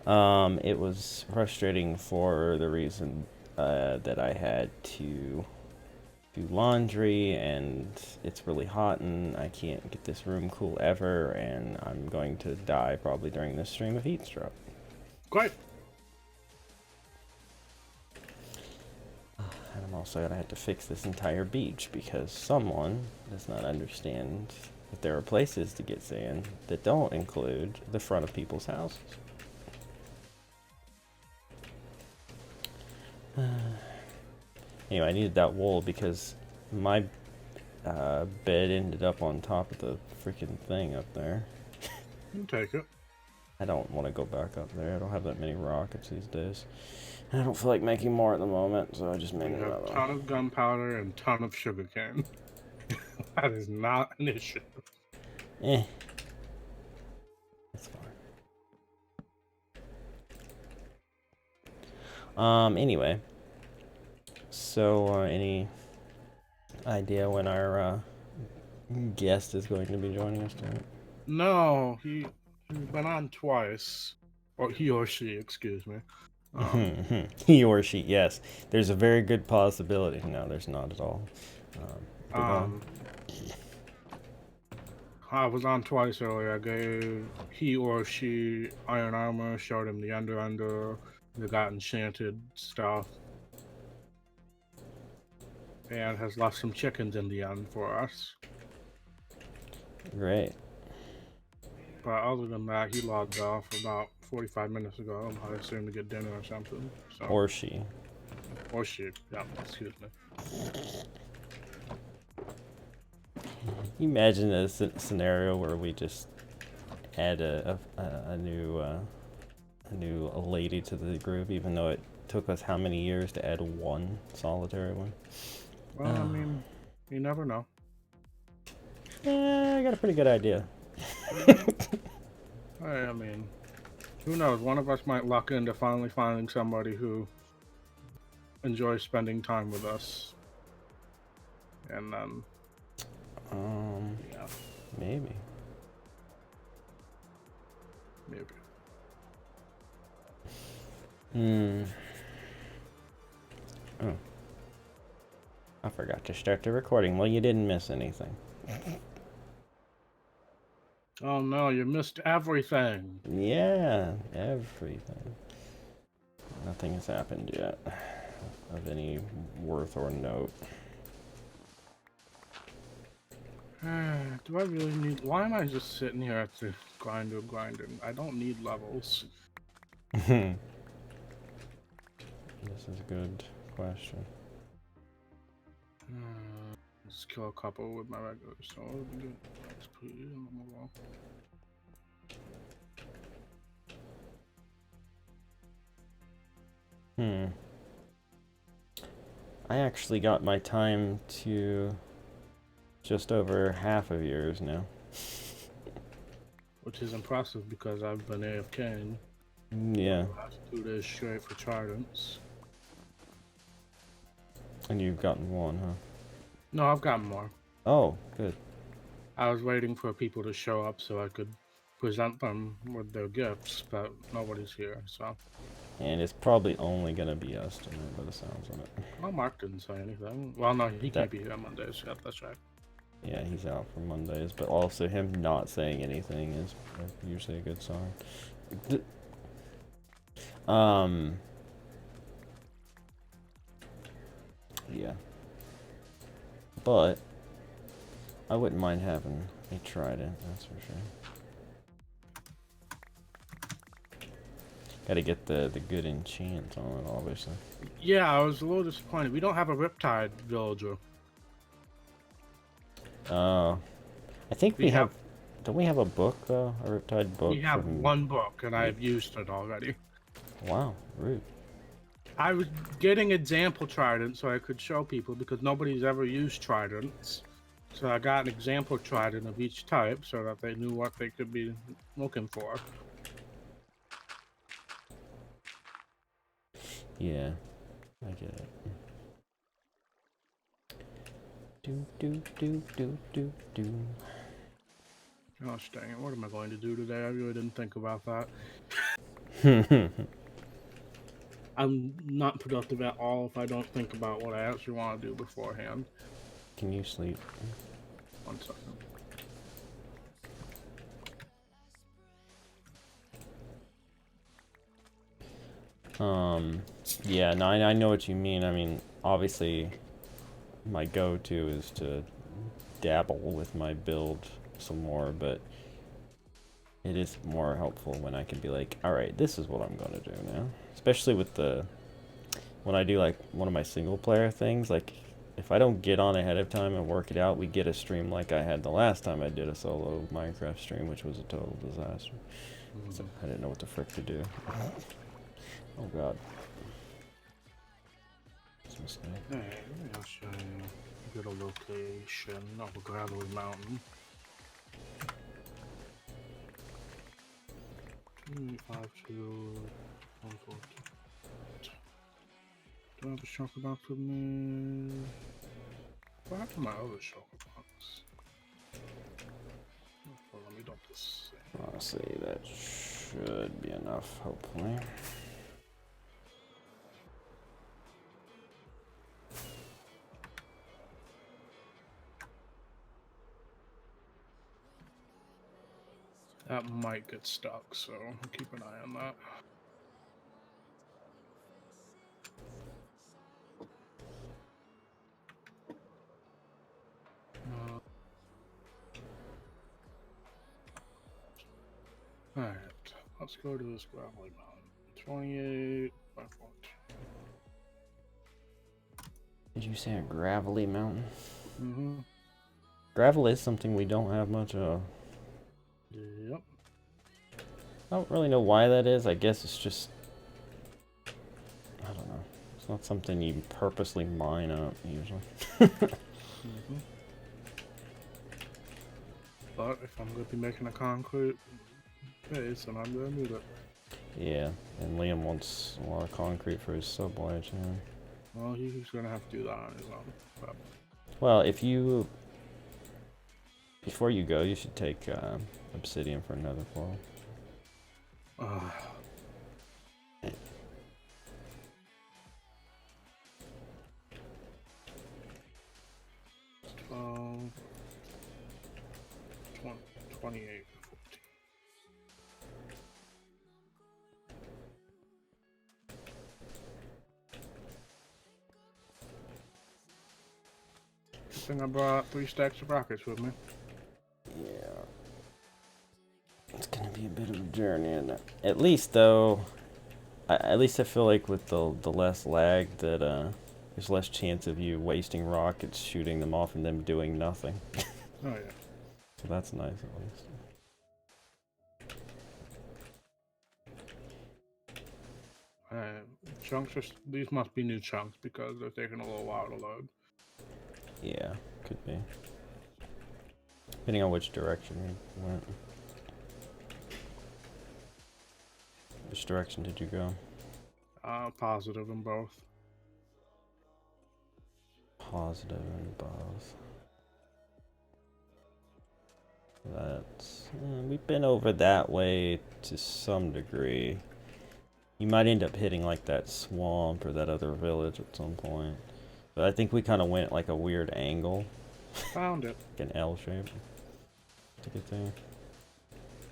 It was frustrating for the reason that I had to do laundry and it's really hot and I can't get this room cool ever and I'm going to die probably during this stream of heat stroke. Great. And I'm also gonna have to fix this entire beach because someone does not understand that there are places to get sand that don't include the front of people's houses. Anyway, I needed that wool because my bed ended up on top of the freaking thing up there. You take it. I don't want to go back up there. I don't have that many rockets these days. And I don't feel like making more at the moment, so I just made You have another a one. ton of gunpowder and ton of sugarcane. That is not an issue. Eh. That's fine. Anyway. So, any idea when our guest is going to be joining us tonight? No, he's been on twice. Or he or she, excuse me. He or she, yes. There's a very good possibility. No, there's not at all. I was on twice earlier. I gave he or she iron armor, showed him the under, the got enchanted stuff, and has left some chickens in the end for us. Great. But other than that, he logged off about 45 minutes ago. I assume to get dinner or something. So. Or she. Or she. Yeah, excuse me. You imagine a scenario where we just add a new lady to the group, even though it took us how many years to add one solitary one? Well, I mean, you never know. Yeah, I got a pretty good idea. I mean, who knows? One of us might luck into finally finding somebody who enjoys spending time with us. And then... yeah. Maybe. Oh. I forgot to start the recording. Well, you didn't miss anything. Oh no, you missed everything. Yeah, everything. Nothing has happened yet of any worth or note. Do I really need... Why am I just sitting here at the grinding? I don't need levels. This is a good question. Let's kill a couple with my regular sword. Let's put it on the wall. I actually got my time to just over half of yours now. Which is impressive because I've been AFK. Yeah. For the last 2 days straight for tridents. And you've gotten one, huh? No, I've gotten more. Oh, good. I was waiting for people to show up so I could present them with their gifts, but nobody's here, so... And it's probably only gonna be us tonight by the sounds of it. Well, Mark didn't say anything. Well, no, he can't be here on Mondays. Yeah, that's right. Yeah, he's out for Mondays, but also him not saying anything is usually a good sign. Yeah. But I wouldn't mind having a trident, that's for sure. Gotta get the good enchant on it, obviously. Yeah, I was a little disappointed. We don't have a Riptide villager. I think we have... Don't we have a book, though? A Riptide book? We have one book, and I've used it already. Wow, rude. I was getting example trident so I could show people because nobody's ever used tridents. So I got an example trident of each type so that they knew what they could be looking for. Yeah, I get it. Gosh dang it, what am I going to do today? I really didn't think about that. I'm not productive at all if I don't think about what I actually want to do beforehand. Can you sleep? 1 second. Yeah, no, I know what you mean. I mean, obviously, my go-to is to dabble with my build some more, but it is more helpful when I can be like, alright, this is what I'm gonna do now. Especially with when I do like one of my single player things, like if I don't get on ahead of time and work it out, we get a stream like I had the last time I did a solo Minecraft stream, which was a total disaster. So I didn't know what the frick to do. Oh god. That's a mistake. Alright, I'll show you a good location of a gravelly mountain. 5-2, 1-4. Do I have a shulker box with me? What happened to my other shulker box? Well, let me dump this. Honestly, that should be enough, hopefully. That might get stuck, so keep an eye on that. Alright, let's go to this gravelly mountain. 28 by 14. Did you say a gravelly mountain? Mm-hmm. Gravel is something we don't have much of. Yep. I don't really know why that is. I guess it's just... I don't know. It's not something you purposely mine up, usually. But if I'm going to be making a concrete base, then I'm going to need it. Yeah, and Liam wants a lot of concrete for his subway, too. Well, he's going to have to do that on his own. But... Well, if you... Before you go, you should take obsidian for another portal. 12, 20, 28, 14. Good thing I brought 3 stacks of rockets with me. Yeah. It's gonna be a bit of a journey, and at least though, at least I feel like with the less lag that there's less chance of you wasting rockets, shooting them off, and them doing nothing. Oh yeah. So that's nice at least. Chunks are, these must be new chunks because they're taking a little while to load. Yeah, could be. Depending on which direction you went. Which direction did you go? Positive in both. Positive in both. That's... we've been over that way to some degree. You might end up hitting like that swamp or that other village at some point. But I think we kind of went like a weird angle. Found it. Like an L shape. To get there.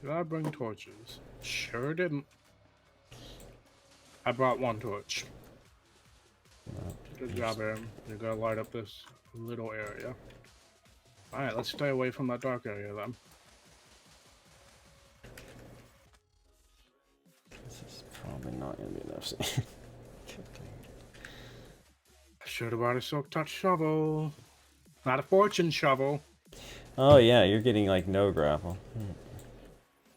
Did I bring torches? Sure didn't. I brought 1 torch. No. Good job, Aaron. You gotta light up this little area. Alright, let's stay away from that dark area then. This is probably not gonna be enough. I should have brought a silk touch shovel. Not a fortune shovel. Oh yeah, you're getting like no gravel.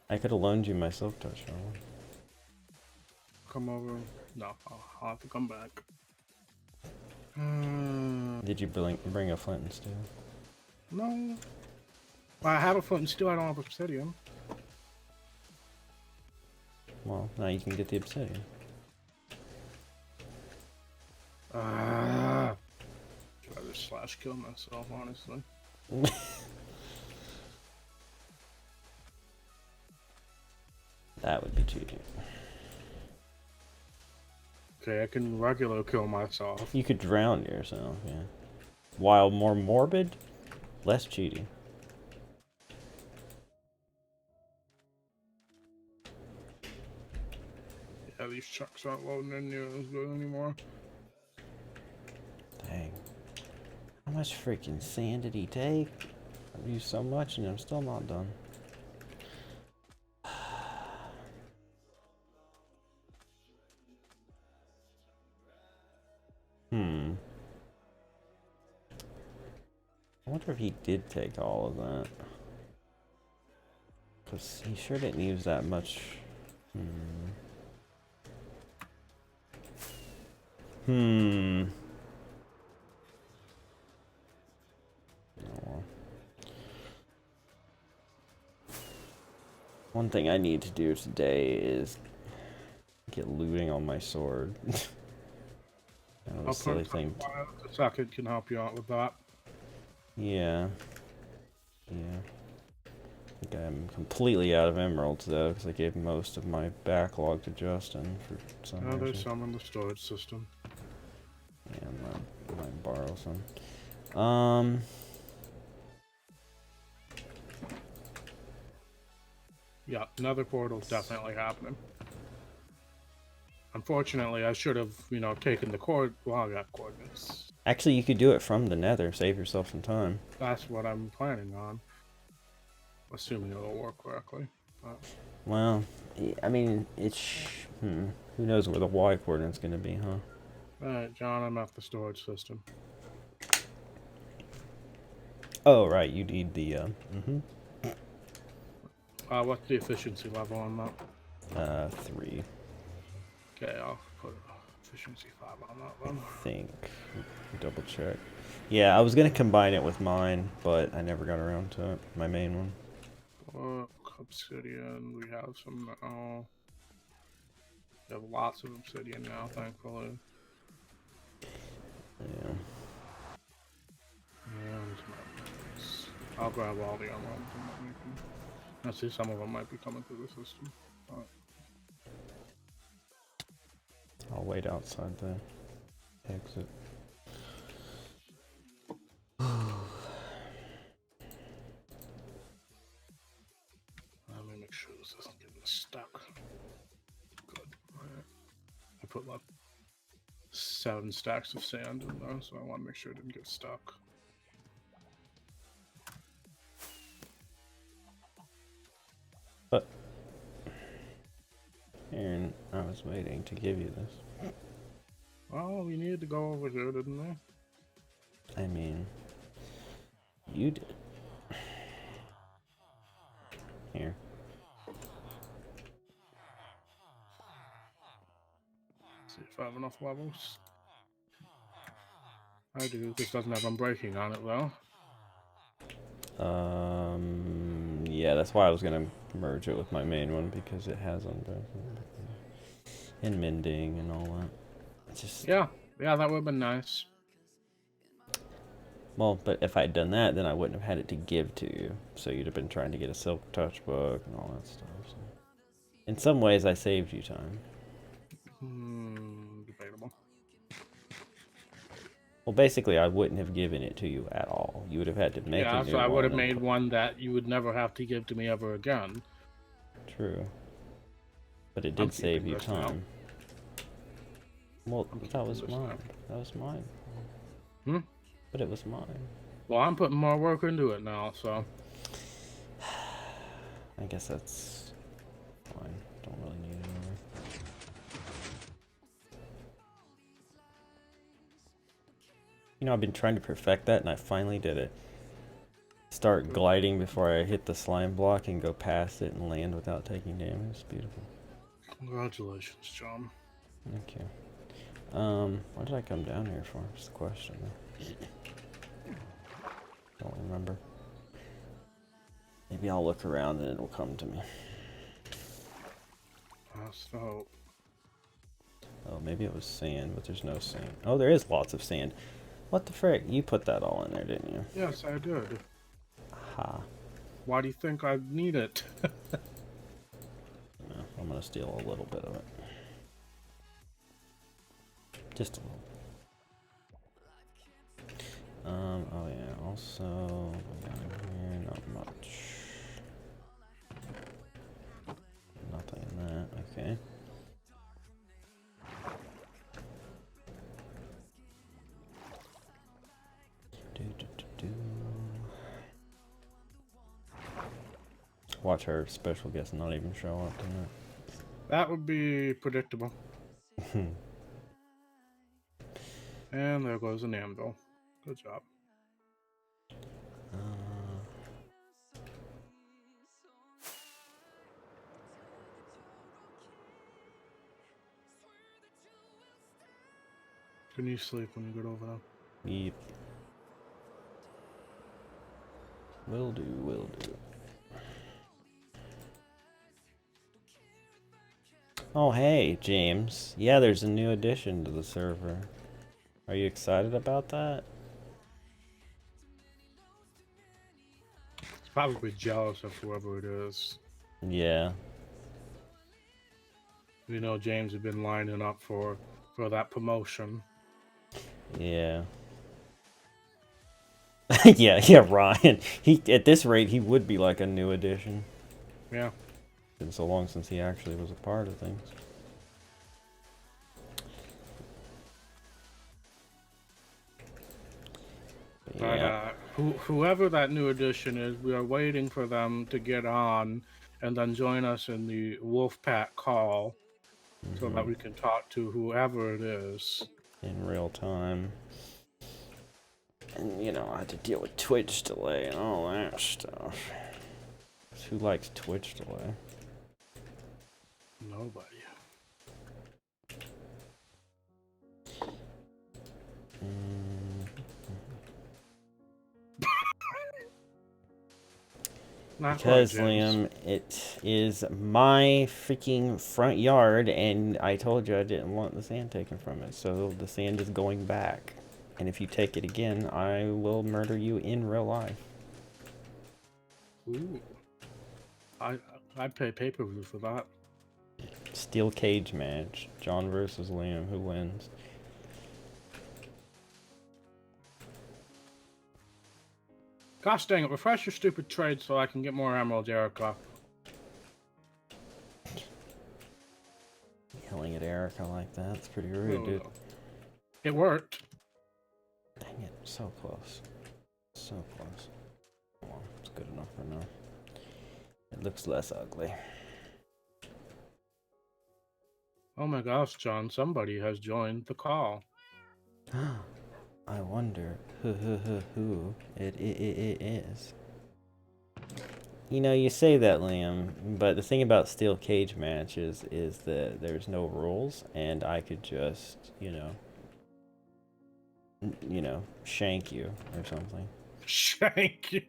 I could have loaned you my silk touch shovel. Come over. No, I'll have to come back. Did you bring a flint and steel? No. Well, I have a flint and steel, I don't have obsidian. Well, now you can get the obsidian. I'd rather slash kill myself, honestly. That would be cheating. okay. I can regular kill myself. You could drown yourself, yeah. While more morbid, less cheating. Yeah, these chucks aren't loading in near as good anymore. Dang. How much freaking sand did he take? I've used so much and I'm still not done. I wonder if he did take all of that. Because he sure didn't use that much. Oh, well. One thing I need to do today is get looting on my sword. That was a silly thing. The socket can help you out with that. Yeah. Yeah. I think I'm completely out of emeralds though, because I gave most of my backlog to Justin for some reason. There's some in the storage system. Yeah, I might borrow some. Yeah, another portal's definitely happening. Unfortunately, I should have, taken the cord. Well, I got coordinates. Actually, you could do it from the nether, save yourself some time. That's what I'm planning on. Assuming it'll work correctly. But... Well, I mean, who knows where the Y coordinate's going to be, huh? Alright, John, I'm at the storage system. Oh, right, you need the, What's the efficiency level on that? 3. Okay, I'll put efficiency 5 on that one. I think. Double check. Yeah, I was going to combine it with mine, but I never got around to it. My main one. Obsidian, we have some now. We have lots of obsidian now, thankfully. Yeah. And I'll grab all the emeralds. I see some of them might be coming through the system. But... I'll wait outside the exit. Let me make sure this isn't getting stuck. Good. Right. I put like 7 stacks of sand in there, so I want to make sure it didn't get stuck. But Aaron, I was waiting to give you this. Oh, we needed to go over here, didn't we? I mean, you did. Here. See if I have enough levels. I do. This doesn't have unbreaking on it though. Yeah, that's why I was gonna merge it with my main one because it has unbreaking and mending and all that. It's just yeah, that would have been nice. Well, but if I'd done that, then I wouldn't have had it to give to you. So you'd have been trying to get a Silk Touch book and all that stuff. So. In some ways, I saved you time. Debatable. Well, basically, I wouldn't have given it to you at all. You would have had to make a new one. Yeah, so I would have made one that you would never have to give to me ever again. True. But it did save you time. Well, that was mine. That was mine. But it was mine. Well, I'm putting more work into it now, so... I guess that's fine. Don't really need it anymore. You know, I've been trying to perfect that, and I finally did it. Start gliding before I hit the slime block and go past it and land without taking damage. It's beautiful. Congratulations, John. Thank you. What did I come down here for? That's the question. Don't remember. Maybe I'll look around and it'll come to me. That's the hope. Oh, maybe it was sand, but there's no sand. Oh, there is lots of sand. What the frick? You put that all in there, didn't you? Yes, I did. Ha. Why do you think I need it? No, I'm gonna steal a little bit of it. Just a little. Oh yeah, also, what we got in here, not much. Nothing in that, okay. Watch her special guest not even show up tonight. That would be predictable. And there goes an anvil. Good job. Can you sleep when you get over there? Yep. Will do, will do. Oh hey, James. Yeah, there's a new addition to the server. Are you excited about that? It's probably jealous of whoever it is. Yeah. You know, James had been lining up for that promotion. Yeah. yeah, Ryan. He at this rate he would be like a new addition. Yeah. It's been so long since he actually was a part of things. But yeah. Whoever that new addition is, we are waiting for them to get on and then join us in the Wolfpack call so that we can talk to whoever it is. In real time. And, you know, I had to deal with Twitch delay and all that stuff. Who likes Twitch delay? Nobody. Because, Liam, it is my freaking front yard, and I told you I didn't want the sand taken from it, so the sand is going back. And if you take it again, I will murder you in real life. Ooh. I'd pay pay-per-view for that. Steel cage match. John versus Liam. Who wins? Gosh dang it, refresh your stupid trade so I can get more emeralds, Erica. Yelling at Erica like that. That's pretty rude, dude. It worked. Dang it. So close. So close. Well, it's good enough for now. It looks less ugly. Oh my gosh, John, somebody has joined the call. I wonder who it is. You know, you say that, Liam, but the thing about steel cage matches is that there's no rules, and I could just, you know, shank you or something. Shank you.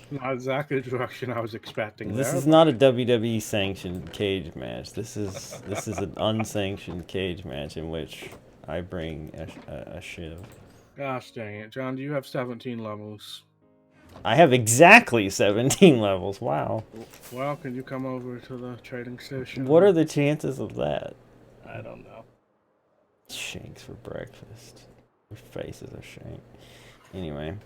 Not exactly the direction I was expecting. This is not a WWE sanctioned cage match. This is an unsanctioned cage match in which I bring a shiv. Gosh dang it, John! Do you have 17 levels? I have exactly 17 levels. Wow. Well, can you come over to the trading station? What are the chances of that? I don't know. Shanks for breakfast. Your face is a shank. Anyway.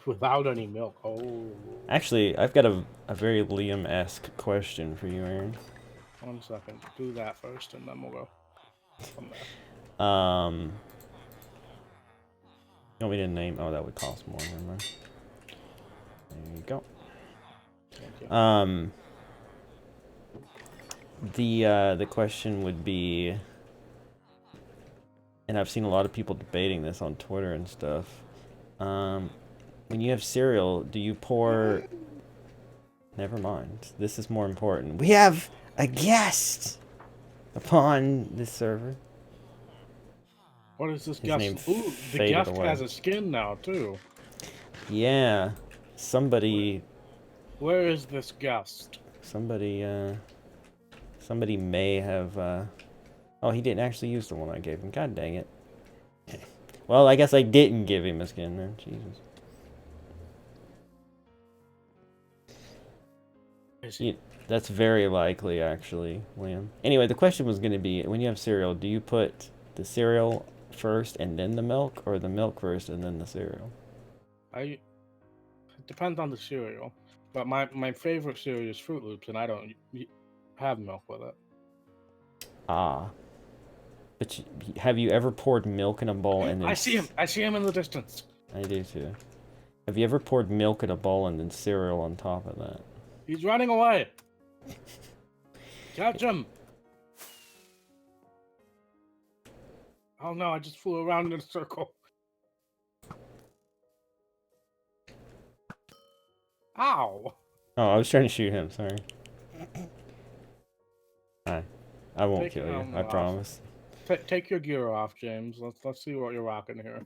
Without any milk. Oh. Actually, I've got a very Liam-esque question for you, Aaron. 1 second. Do that first, and then we'll go from there. You want me to name? Oh, that would cost more. Never mind. There you go. Thank you. The question would be, and I've seen a lot of people debating this on Twitter and stuff. When you have cereal, do you pour... Never mind. This is more important. We have a guest upon this server. What is this His guest? name Ooh, the faded guest away. has a skin now, too. Yeah. Somebody... Where is this guest? Somebody may have, Oh, he didn't actually use the one I gave him. God dang it. Well, I guess I didn't give him a skin then. Jesus. That's very likely, actually, Liam. Anyway, the question was going to be, when you have cereal, do you put the cereal first and then the milk, or the milk first and then the cereal? It depends on the cereal, but my favorite cereal is Fruit Loops, and I don't have milk with it. Ah. But have you ever poured milk in a bowl and then... I see him. I see him in the distance. I do too. Have you ever poured milk in a bowl and then cereal on top of that? He's running away. Catch him. Oh no, I just flew around in a circle. Ow. Oh, I was trying to shoot him, sorry. I won't kill you, I promise. Take your gear off, James. Let's see what you're rocking here.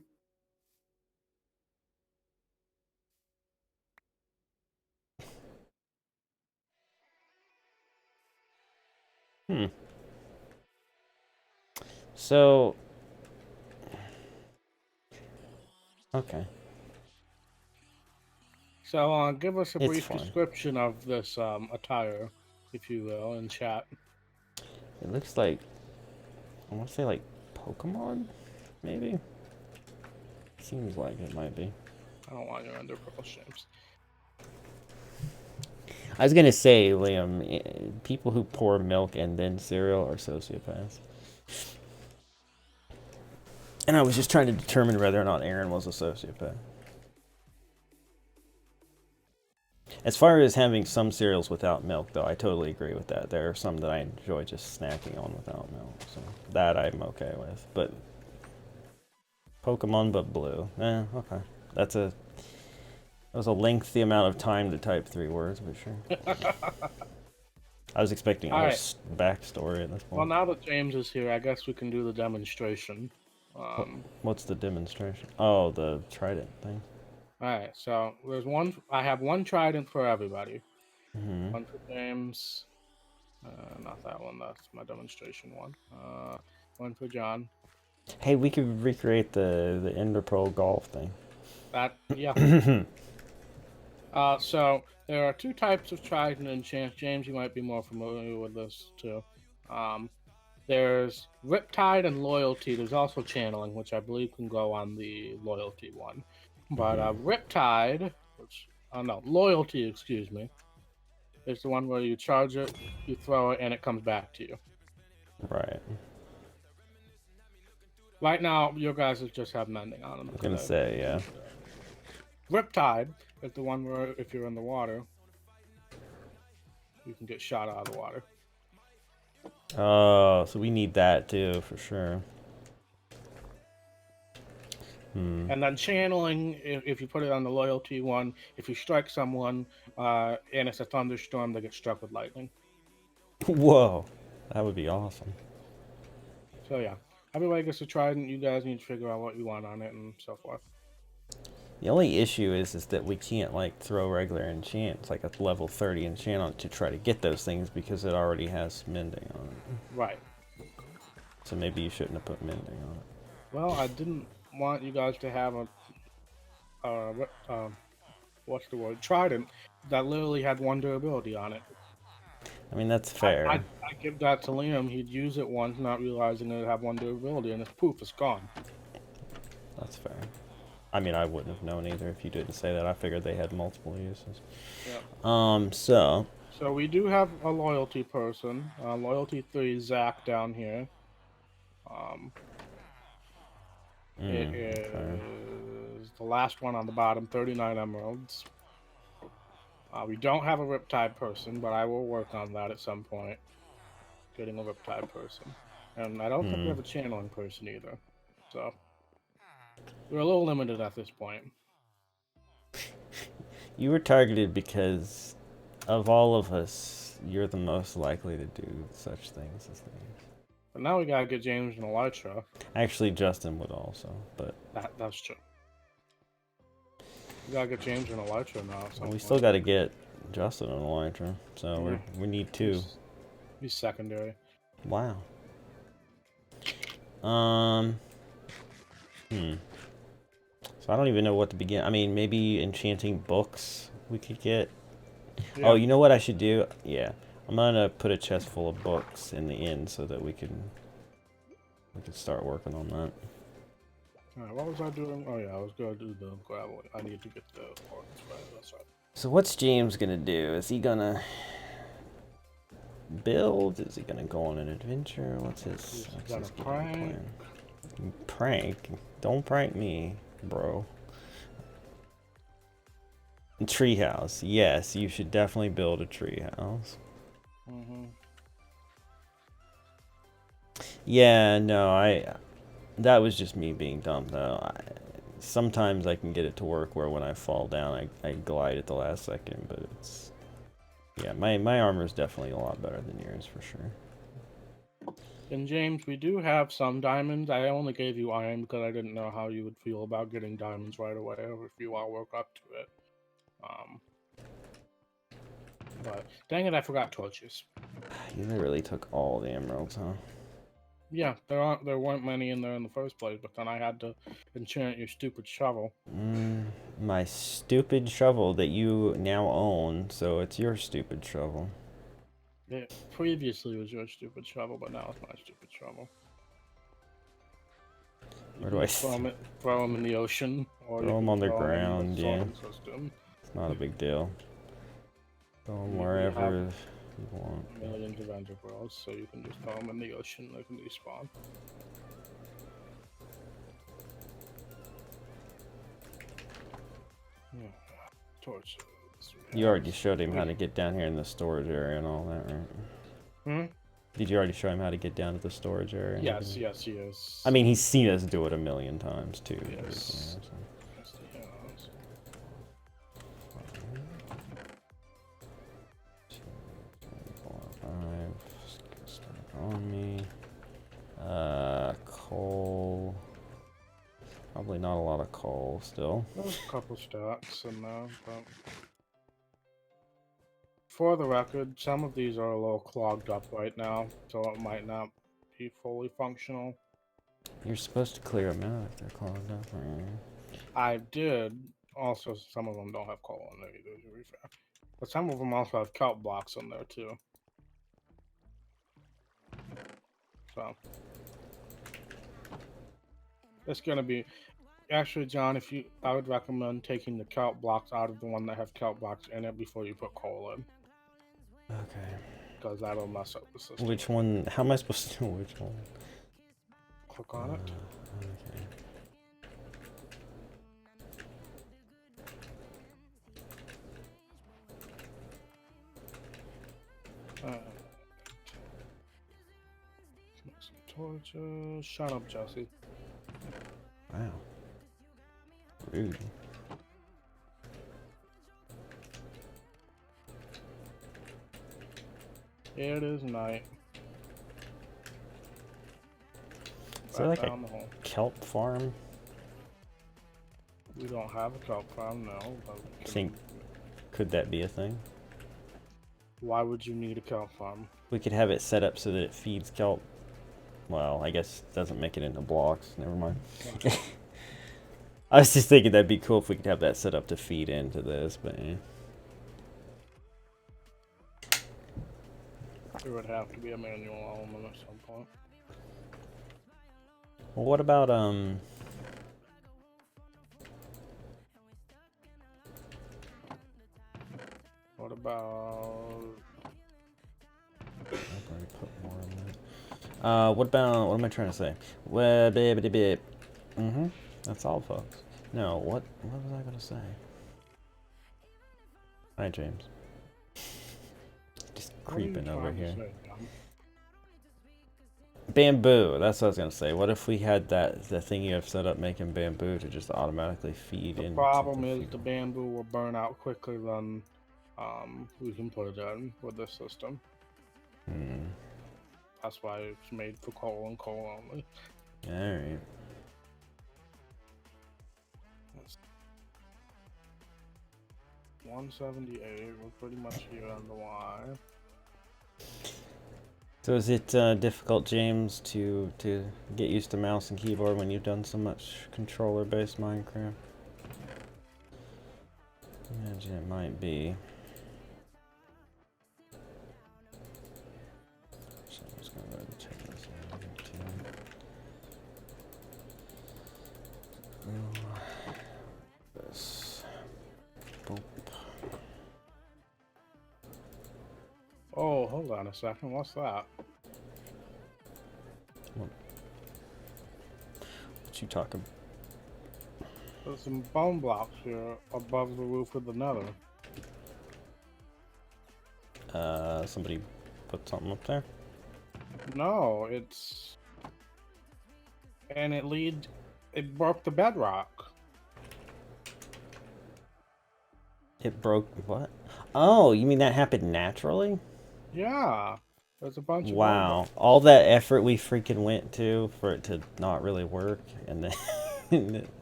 So... Okay. So, give us a It's brief fine. description of this attire, if you will, in chat. It looks like... I want to say like Pokemon? Maybe? Seems like it might be. I don't want your underpearls, James. I was gonna say, Liam, people who pour milk and then cereal are sociopaths. And I was just trying to determine whether or not Aaron was a sociopath. As far as having some cereals without milk, though, I totally agree with that. There are some that I enjoy just snacking on without milk, so that I'm okay with. But Pokemon but blue, okay. That was a lengthy amount of time to type 3 words, but sure. I was expecting a backstory at this point. Well, now that James is here, I guess we can do the demonstration. What's the demonstration? Oh, the trident thing. Alright, so there's one. I have one trident for everybody. Mm-hmm. One for James. Not that one. That's my demonstration one. One for John. Hey, we could recreate the Ender Pearl golf thing. Yeah. So there are 2 types of trident enchant. James, you might be more familiar with this too. There's Riptide and Loyalty. There's also Channeling, which I believe can go on the Loyalty one. But Riptide, Loyalty, excuse me, is the one where you charge it, you throw it, and it comes back to you. Right. Right now, your guys just have mending on them. I was gonna say, yeah. Riptide is the one where if you're in the water, you can get shot out of the water. Oh, so we need that too, for sure. And then Channeling, if you put it on the Loyalty one, if you strike someone and it's a thunderstorm, they get struck with lightning. Whoa, that would be awesome. So yeah, everybody gets a trident. You guys need to figure out what you want on it and so forth. The only issue is that we can't like throw regular enchants, like a level 30 enchant on it to try to get those things because it already has mending on it. Right. So maybe you shouldn't have put mending on it. Well, I didn't want you guys to have what's the word? Trident that literally had 1 durability on it. I mean, that's fair. I give that to Liam. He'd use it once, not realizing it would have 1 durability, and it's poof, it's gone. That's fair. I mean, I wouldn't have known either if you didn't say that. I figured they had multiple uses. Yeah. So we do have a Loyalty person. Loyalty 3, Zach, down here. It is the last one on the bottom, 39 emeralds. We don't have a Riptide person, but I will work on that at some point. Getting a Riptide person. And I don't think we have a Channeling person either. So we're a little limited at this point. You were targeted because of all of us, you're the most likely to do such things as these. But now we gotta get James and Elytra. Actually, Justin would also, but... That's true. We gotta get James and Elytra now. Well, we still gotta get Justin and Elytra, so we need 2. He's secondary. Wow. So I don't even know what to begin. I mean, maybe enchanting books we could get. Yeah. Oh, you know what I should do? Yeah. I'm gonna put a chest full of books in the inn so that we can start working on that. Alright, what was I doing? Oh yeah, I was gonna do the gravel. I need to get the ordnance right. That's right. So what's James gonna do? Is he gonna build? Is he gonna go on an adventure? What's his game plan? Prank? Don't prank me, bro. Treehouse. Yes, you should definitely build a treehouse. Yeah, no, that was just me being dumb though. Sometimes I can get it to work where when I fall down, I glide at the last second, but it's... Yeah, my armor is definitely a lot better than yours, for sure. And James, we do have some diamonds. I only gave you iron because I didn't know how you would feel about getting diamonds right away, or if you want to work up to it. But dang it, I forgot torches. You literally took all the emeralds, huh? Yeah, there weren't many in there in the first place, but then I had to enchant your stupid shovel. My stupid shovel that you now own, so it's your stupid shovel. It previously was your stupid shovel, but now it's my stupid shovel. Where do I throw them in the ocean, or throw them on the ground? Yeah, system. It's not a big deal. Throw them wherever you want. Millions of ender pearls, so you can just throw them in the ocean. They can respawn. Yeah. Torches. You already showed him how to get down here in the storage area and all that, right? Hmm? Did you already show him how to get down to the storage area? Yes, yes, he is. I mean, he's seen us do it a million times, too. Yes. So. Yes, he has. On me. Coal. Probably not a lot of coal still. There's a couple stacks in there, but for the record, some of these are a little clogged up right now, so it might not be fully functional. You're supposed to clear them out if they're clogged up, right? I did. Also, some of them don't have coal in there either, to be fair. But some of them also have kelp blocks in there too. So it's gonna be actually, John. I would recommend taking the kelp blocks out of the one that have kelp blocks in it before you put coal in. Okay. Because that'll mess up the system. Which one? How am I supposed to know which one? Click on it. Okay. Some torches. Shut up, Jesse. Wow. Rude. It is night. Is there like a kelp farm? We don't have a kelp farm, no. But could that be a thing? Why would you need a kelp farm? We could have it set up so that it feeds kelp. Well, I guess it doesn't make it into blocks. Never mind. I was just thinking that'd be cool if we could have that set up to feed into this, but yeah. There would have to be a manual element at some point. Well, what about What about? I've already put more in there. What about? What am I trying to say? That's all, folks. No, what was I gonna say? Hi, James. Just creeping over here. Bamboo. That's what I was gonna say. What if we had the thing you have set up making bamboo to just automatically feed in? The problem is the bamboo will burn out quicker than we can put it in with this system. That's why it's made for coal and coal only. Alright. 178. We're pretty much here on the Y. So is it difficult, James, to get used to mouse and keyboard when you've done so much controller-based Minecraft? I imagine it might be. So I'm just gonna go ahead and check this out here too. This. Boop. Oh, hold on a second. What's that? What you talking? There's some bone blocks here above the roof of the nether. Somebody put something up there? No, it's... And it broke the bedrock. It broke what? Oh, you mean that happened naturally? Yeah. There's a bunch of bone Wow. blocks. All that effort we freaking went to for it to not really work, and then...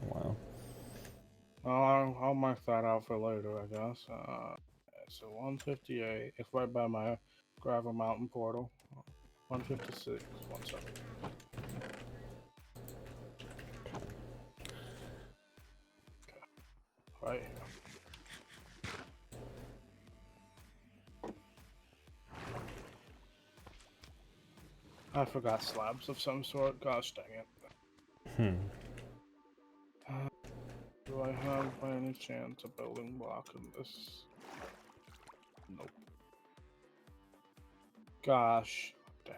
wow. Oh, I'll mark that out for later, I guess. So 158. It's right by my gravel mountain portal. 156. 170. Right here. I forgot slabs of some sort. Gosh dang it. Do I have by any chance a building block in this? Nope. Gosh. Dang.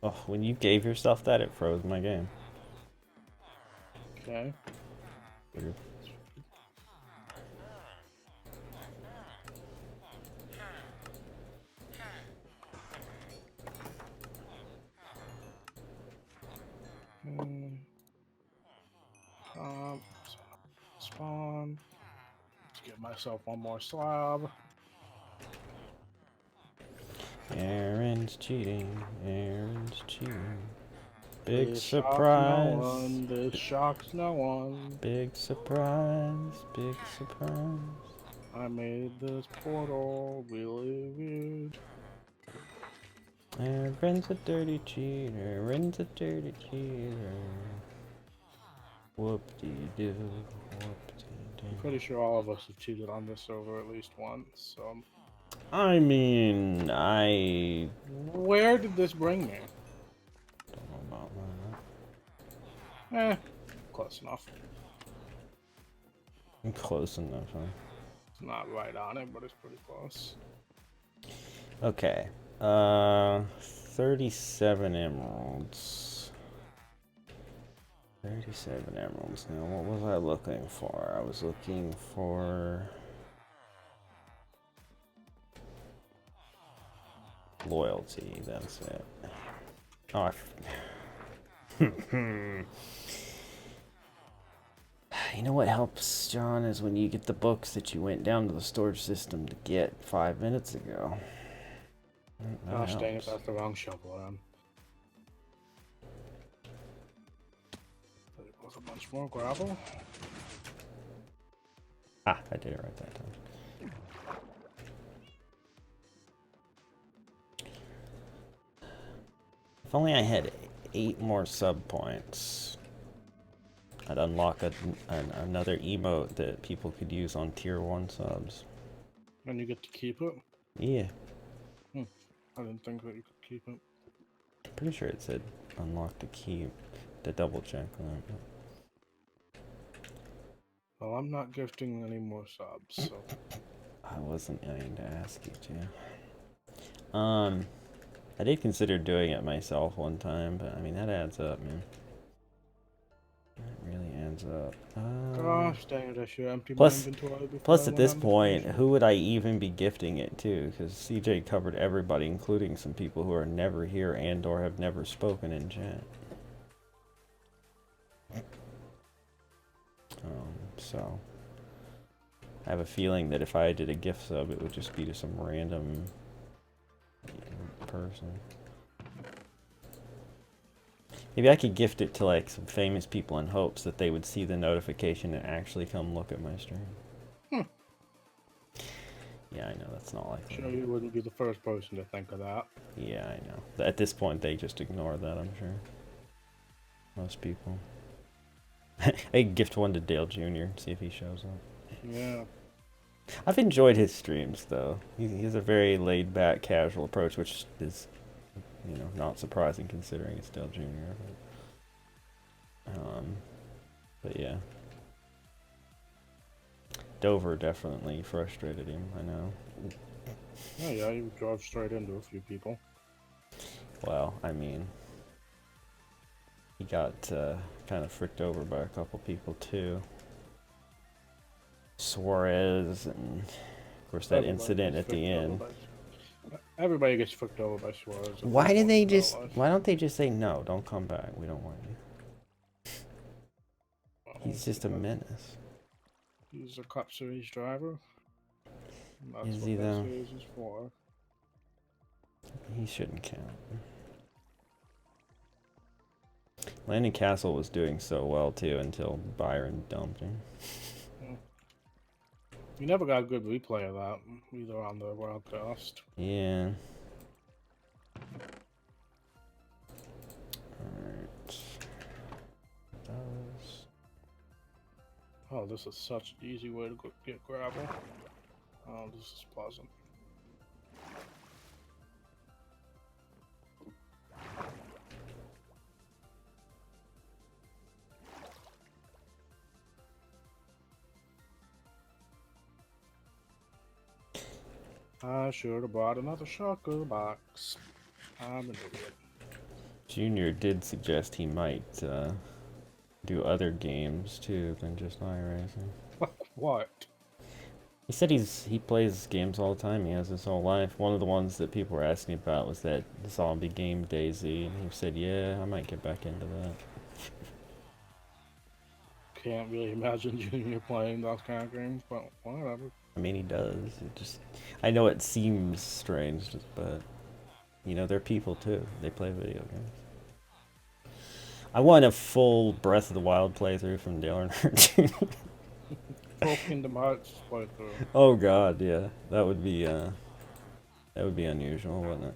Oh, when you gave yourself that, it froze my game. Okay. Weird. Spawn. Let's give myself one more slab. Aaron's cheating. Aaron's cheating. Big This surprise. Shocks no one. This shocks no one. Big surprise. Big surprise. I made this portal really weird. Aaron's a dirty cheater. Aaron's a dirty cheater. Whoop-de-doo. Whoop-de-doo. I'm pretty sure all of us have cheated on this server at least once, so... I mean, I Where did this bring me? don't know about that. Close enough. I'm close enough, huh? It's not right on it, but it's pretty close. Okay. 37 emeralds. 37 emeralds. Now, what was I looking for? I was looking for... loyalty, that's it. Oh, you know what helps, John, is when you get the books that you went down to the storage system to get 5 minutes ago. That Gosh dang it, helps. that's the wrong shovel then. There goes a bunch more gravel. Ah, I did it right that time. If only I had 8 more sub points, I'd unlock another emote that people could use on tier 1 subs. And you get to keep it? Yeah. I didn't think that you could keep it. I'm pretty sure it said unlock the key. To double check that. Well, I'm not gifting any more subs, so... I wasn't going to ask you to. I did consider doing it myself one time, but I mean, that adds up, man. That really adds up. Gosh dang it, I should empty my Plus, inventory before plus I at went this on point, vacation. who would I even be gifting it to? Because CJ covered everybody, including some people who are never here and or have never spoken in chat. So, I have a feeling that if I did a gift sub, it would just be to some random person. Maybe I could gift it to like some famous people in hopes that they would see the notification and actually come look at my stream. Yeah, I know, that's not likely. Sure, you wouldn't be the first person to think of that. Yeah, I know. At this point, they just ignore that, I'm sure. most people. I gift one to Dale Jr. See if he shows up. Yeah. I've enjoyed his streams though. He has a very laid back, casual approach, which is, you know, not surprising considering it's Dale Jr. But yeah. Dover definitely frustrated him, I know. Oh yeah, you drove straight into a few people. Well, I mean, he got kind of fricked over by a couple people too. Suarez, and of course that incident at the end. Everybody gets fricked over by Suarez. Why do they just? Why don't they just say no? Don't come back. We don't want you. He's just a menace. He's a Cup Series driver. Is he though? Series is for. He shouldn't count. Landon Castle was doing so well too until Byron dumped him. You never got a good replay of that, either on the WorldCast. Yeah. Alright. Oh, this is such an easy way to get gravel. Oh, this is pleasant. I should have brought another shotgun box. I'm an idiot. Junior did suggest he might do other games too than just iRacing. What? He said he plays games all the time. He has his whole life. One of the ones that people were asking about was that zombie game DayZ, and he said, "Yeah, I might get back into that." Can't really imagine Junior playing those kind of games, but whatever. I mean, he does. It just, I know it seems strange, but you know, they're people too. They play video games. I want a full Breath of the Wild playthrough from Dale Earnhardt. Full Kingdom Hearts playthrough. Oh God, yeah, that would be unusual, wouldn't it?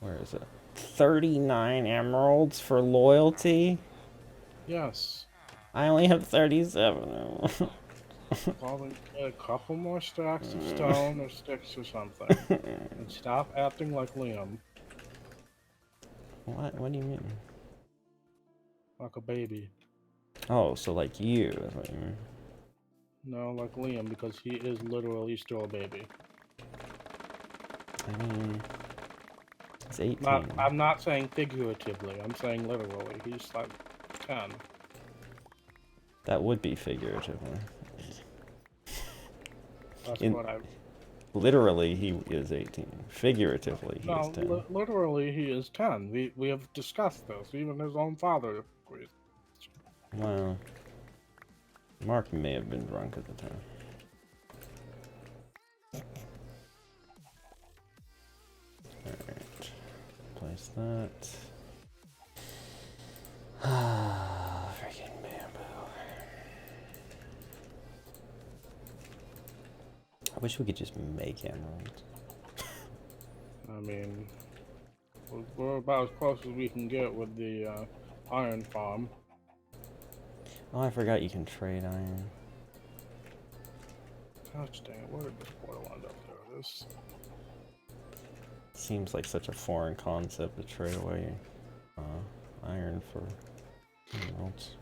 Where is it? 39 emeralds for loyalty? Yes. I only have 37. Probably get a couple more stacks of stone or sticks or something. And stop acting like Liam. What do you mean? Like a baby. Oh, so like you, is what you mean. No, like Liam, because he is literally still a baby. I mean, he's 18. I'm not saying figuratively, I'm saying literally. He's like 10. That would be figuratively. That's what I... Literally, he is 18. Figuratively, he is 10. Literally, he is 10. We have discussed this. Even his own father agrees. Well, Mark may have been drunk at the time. Alright. Place that. Freaking bamboo. I wish we could just make emeralds. I mean, we're about as close as we can get with the iron farm. Oh, I forgot you can trade iron. Gosh dang it, where did this portal end up? There it is. Seems like such a foreign concept to trade away iron for emeralds.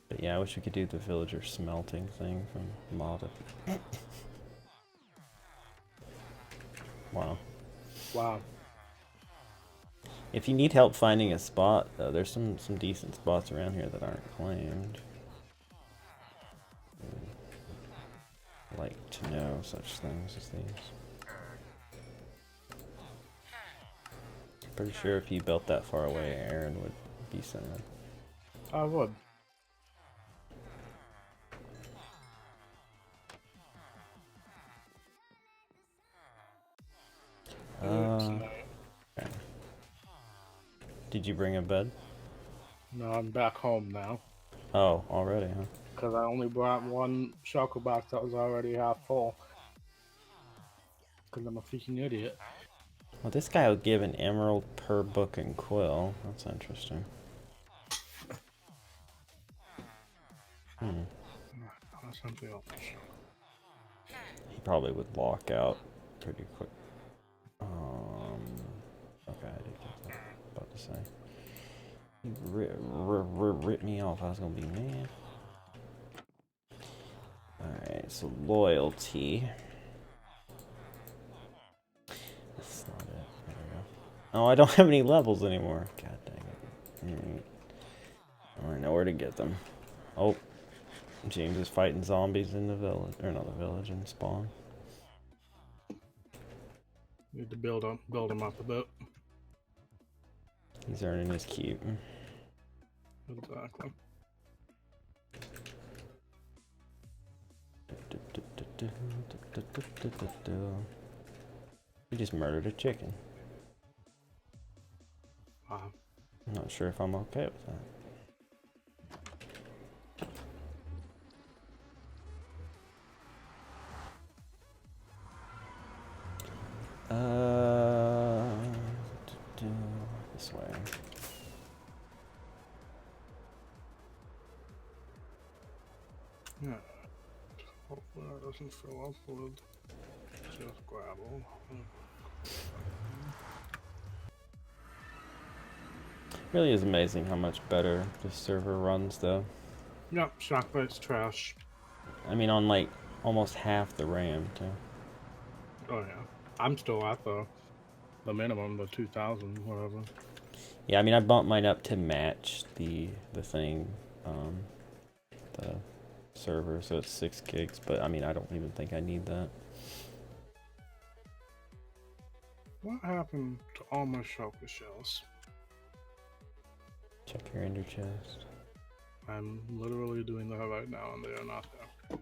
But yeah, I wish we could do the villager smelting thing from Modded. Wow. Wow. If you need help finding a spot, though, there's some decent spots around here that aren't claimed. I'd like to know such things as these. Pretty sure if you built that far away, Aaron would be sad. I would. Okay. Did you bring a bed? No, I'm back home now. Oh, already, huh? because I only brought one shulker box that was already half full. Because I'm a freaking idiot. Well, this guy will give an emerald per book and quill. That's interesting. That's something else. He probably would lock out pretty quick. Okay, I did get that. About to say. He ripped me off. I was gonna be mad. Alright, so loyalty. That's not it. There we go. Oh, I don't have any levels anymore. God dang it. I know where to get them. Oh, James is fighting zombies in the village, or not the village, in spawn. Need to build them up a bit. He's earning his keep. Exactly. He just murdered a chicken. Wow. I'm not sure if I'm okay with that. This way. Yeah. Hopefully that doesn't fill up with just gravel. Really is amazing how much better this server runs, though. Yep, Shockbite's trash. I mean, on like almost half the RAM, too. Oh yeah, I'm still at the minimum, the 2,000, whatever. Yeah, I mean, I bumped mine up to match the thing, the server, so it's 6 gigs. But I mean, I don't even think I need that. What happened to all my shulker shells? Check your ender chest. I'm literally doing that right now, and they are not there.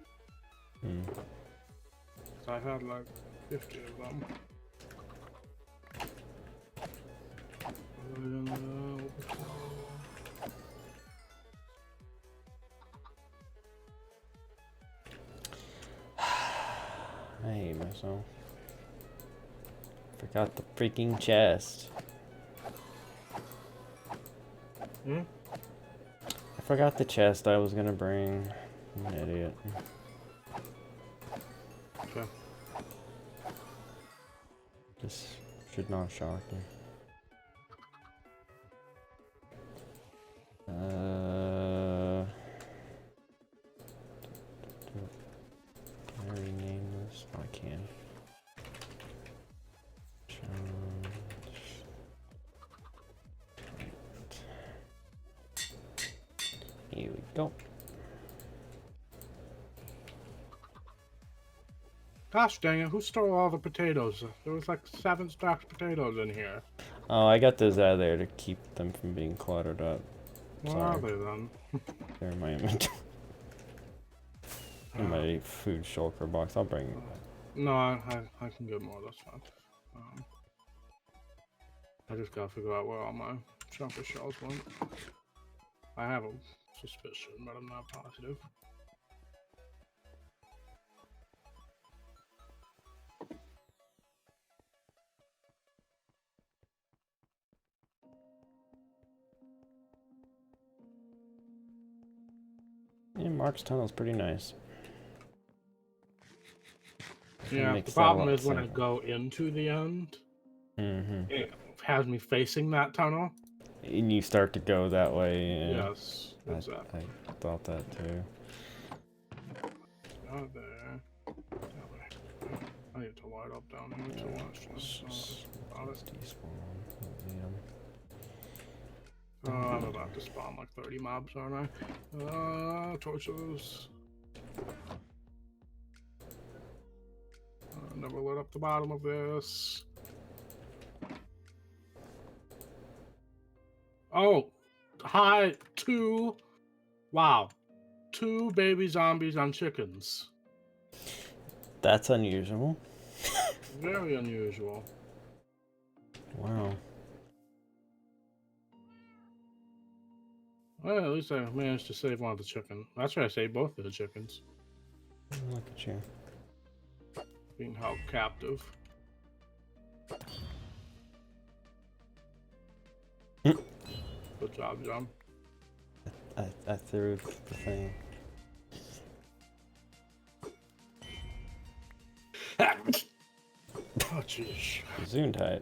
So I had like 50 of them. I hate myself. Forgot the freaking chest. I forgot the chest I was gonna bring. I'm an idiot. Okay. This should not shock you. Can I rename this? Oh, I can. Here we go. Gosh dang it, who stole all the potatoes? There was like 7 stacks of potatoes in here. Oh, I got those out of there to keep them from being cluttered up. Where are they then? They're in my inventory. In my food shulker box. I'll bring it back. No, I can get more, that's fine. I just gotta figure out where all my shulker shells went. I have a suspicion, but I'm not positive. Yeah, Mark's tunnel's pretty nice. Yeah, the problem is when I go into the end, it has me facing that tunnel. And you start to go that way. Yeah. Yes, exactly. I thought that too. Not there. I need to light up down here to watch this. I'm about to spawn like 30 mobs, aren't I? Torches. Never lit up the bottom of this. Oh, hi, 2. Wow, 2 baby zombies on chickens. That's unusual. Very unusual. Wow. Well, at least I managed to save one of the chickens. Actually, I saved both of the chickens Look at you. being held captive. Mm. Good job, John. I threw the thing. Oh, jeez. Gesundheit.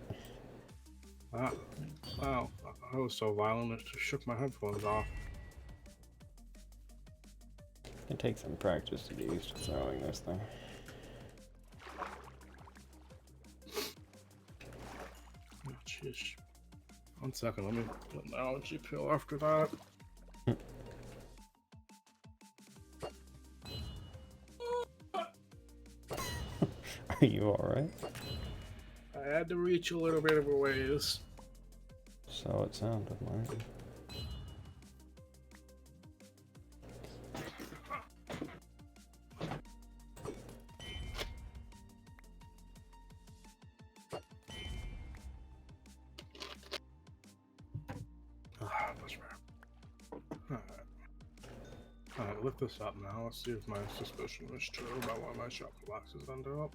Wow, I was so violent it just shook my headphones off. It takes some practice to get used to throwing this thing. Oh, jeez. 1 second, let me get an allergy pill after that. Are you alright? I had to reach a little bit of a ways. So it sounded like. Much better. Alright, lift this up now. Let's see if my suspicion was true about why my shop boxes ended up.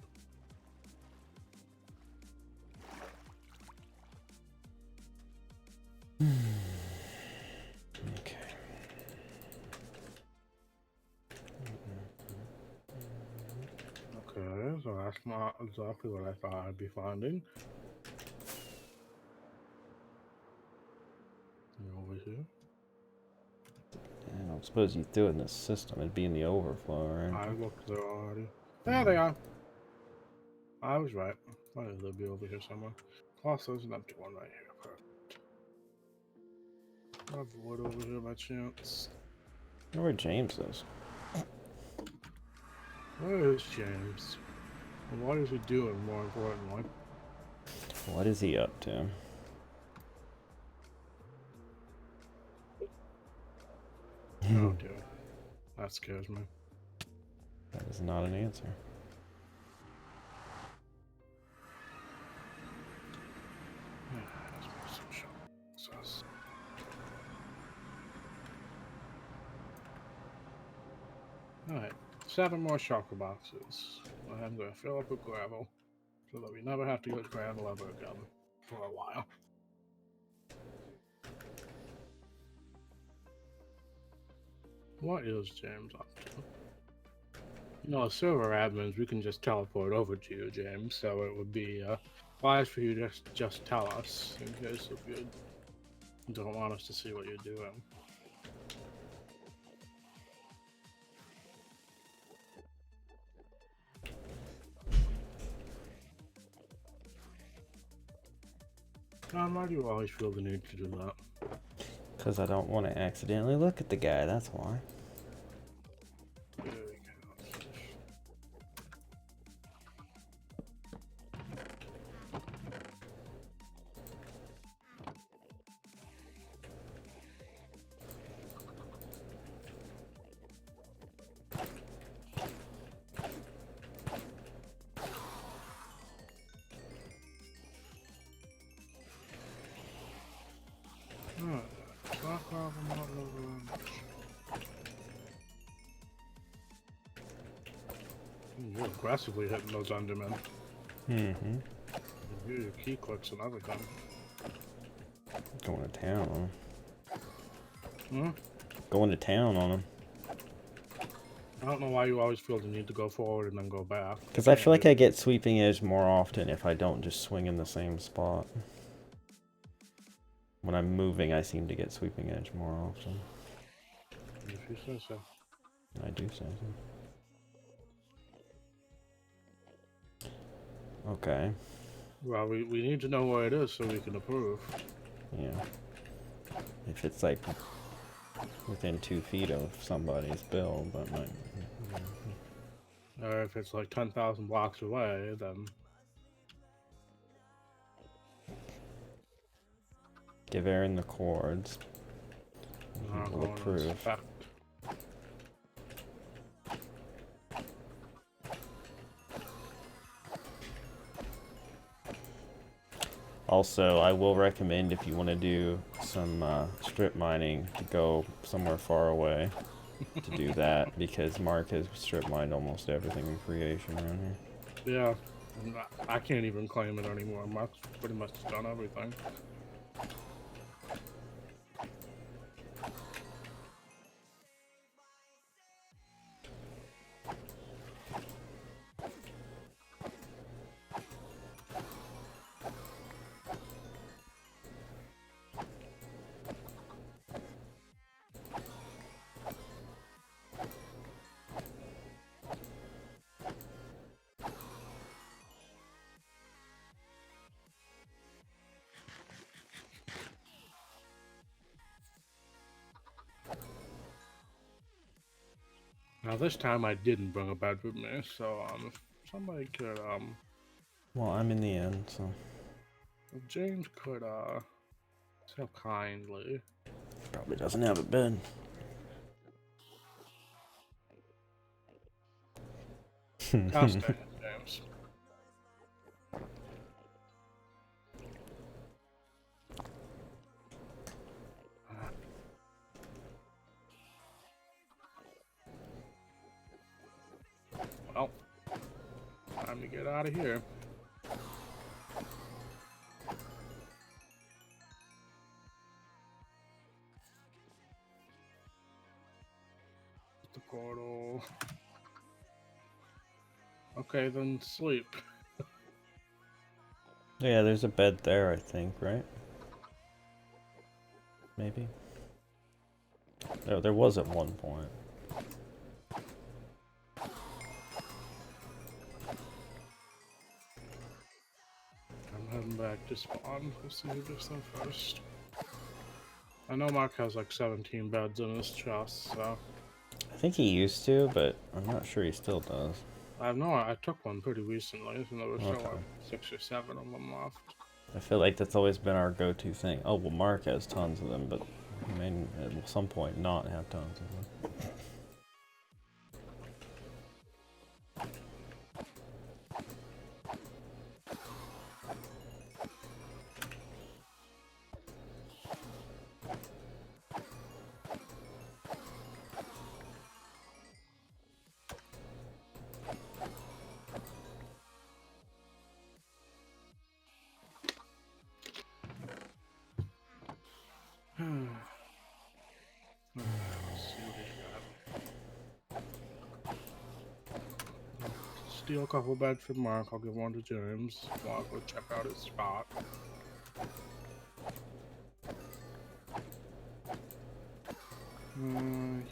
Okay. Okay, so that's not exactly what I thought I'd be finding. Over here. And I suppose you threw it in the system. It'd be in the overflow, right? I looked there already. There they are. I was right. Why did they be over here somewhere? Plus, there's an empty one right here. Perfect. I have wood over here by chance. I wonder where James is. Where is James? And what is he doing, more importantly? What is he up to? Oh dear. That scares me. That is not an answer. Alright, 7 more shulker boxes. I'm going to fill up with gravel so that we never have to get gravel ever again for a while. What is James up to? You know, as server admins, we can just teleport over to you, James, so it would be wise for you to just tell us in case if you don't want us to see what you're doing. John, why do you always feel the need to do that? Because I don't want to accidentally look at the guy, that's why. There we go. You're aggressively hitting those undermen. Mm-hmm. You your key clicks and everything. Going to town on him. Hmm? Going to town on him. I don't know why you always feel the need to go forward and then go back. Because I feel like I get sweeping edge more often if I don't just swing in the same spot. When I'm moving, I seem to get sweeping edge more often. If you say so. I do say so. Okay. Well, we need to know where it is so we can approve. Yeah. If it's like within 2 feet of somebody's build, that might. Or if it's like 10,000 blocks away, then Give Aaron the chords. He will approve. Also, I will recommend if you want to do some strip mining to go somewhere far away to do that because Mark has strip mined almost everything in creation around here. Yeah, I can't even claim it anymore. Mark's pretty much done everything. Now this time I didn't bring a bed with me, so if somebody could Well, I'm in the end, so if James could so kindly. probably doesn't have a bed. I'll stay, James. Well, time to get out of here. The portal. Okay, then sleep. Yeah, there's a bed there, I think, right? Maybe. There was at one point. I'm heading back to spawn. Let's see who gets there first. I know Mark has like 17 beds in his chest, so. I think he used to, but I'm not sure he still does. I took one pretty recently, and there was still Okay. like 6 or 7 of them left. I feel like that's always been our go-to thing. Oh, well, Mark has tons of them, but he may at some point not have tons of them. Let's see what he's got. Steal a couple beds from Mark. I'll give one to James while I go check out his spot.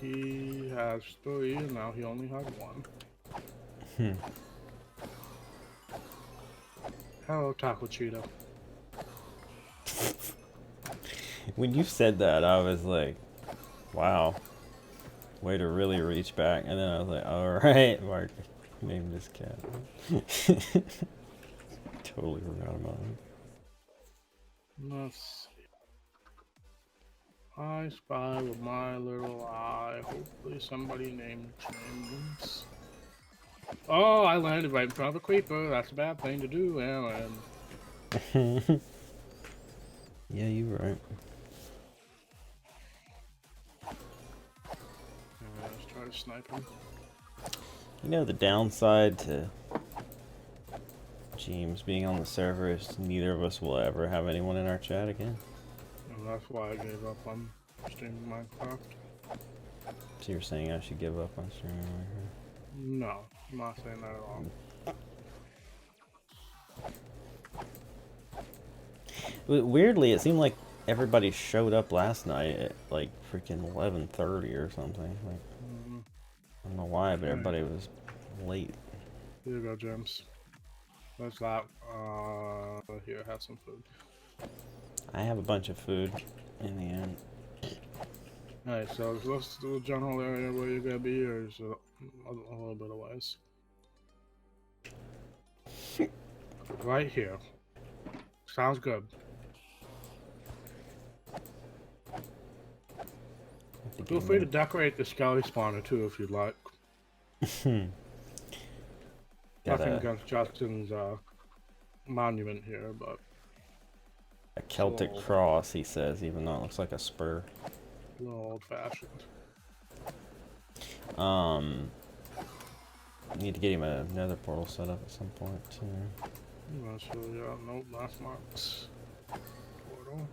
He has 3, and now he only has 1. Hello, Taco Cheetah. When you said that, I was like, wow. Way to really reach back. And then I was like, alright, Mark named this cat. Totally forgot about it. Let's see. I spy with my little eye. Hopefully somebody named James. Oh, I landed right in front of a creeper. That's a bad thing to do, Aaron. Yeah, you're right. Let's try to snipe him. You know, the downside to James being on the server is neither of us will ever have anyone in our chat again. And that's why I gave up on streaming MarqCraft. So you're saying I should give up on streaming right here? No, I'm not saying that at all. Weirdly, it seemed like everybody showed up last night at like freaking 11:30 or something. Like, I don't know why, but everybody was late. Here you go, James. What's that? Here, have some food. I have a bunch of food in the end. Alright, so is this the general area where you're gonna be, or is it a little bit of ways? Right here. Sounds good. Feel free to decorate the skelly spawner too if you'd like. Nothing against Justin's monument here, but A Celtic Cool. cross, he says, even though it looks like a spur. A little old-fashioned. Need to get him another portal set up at some point too. So yeah, nope, that's Mark's portal.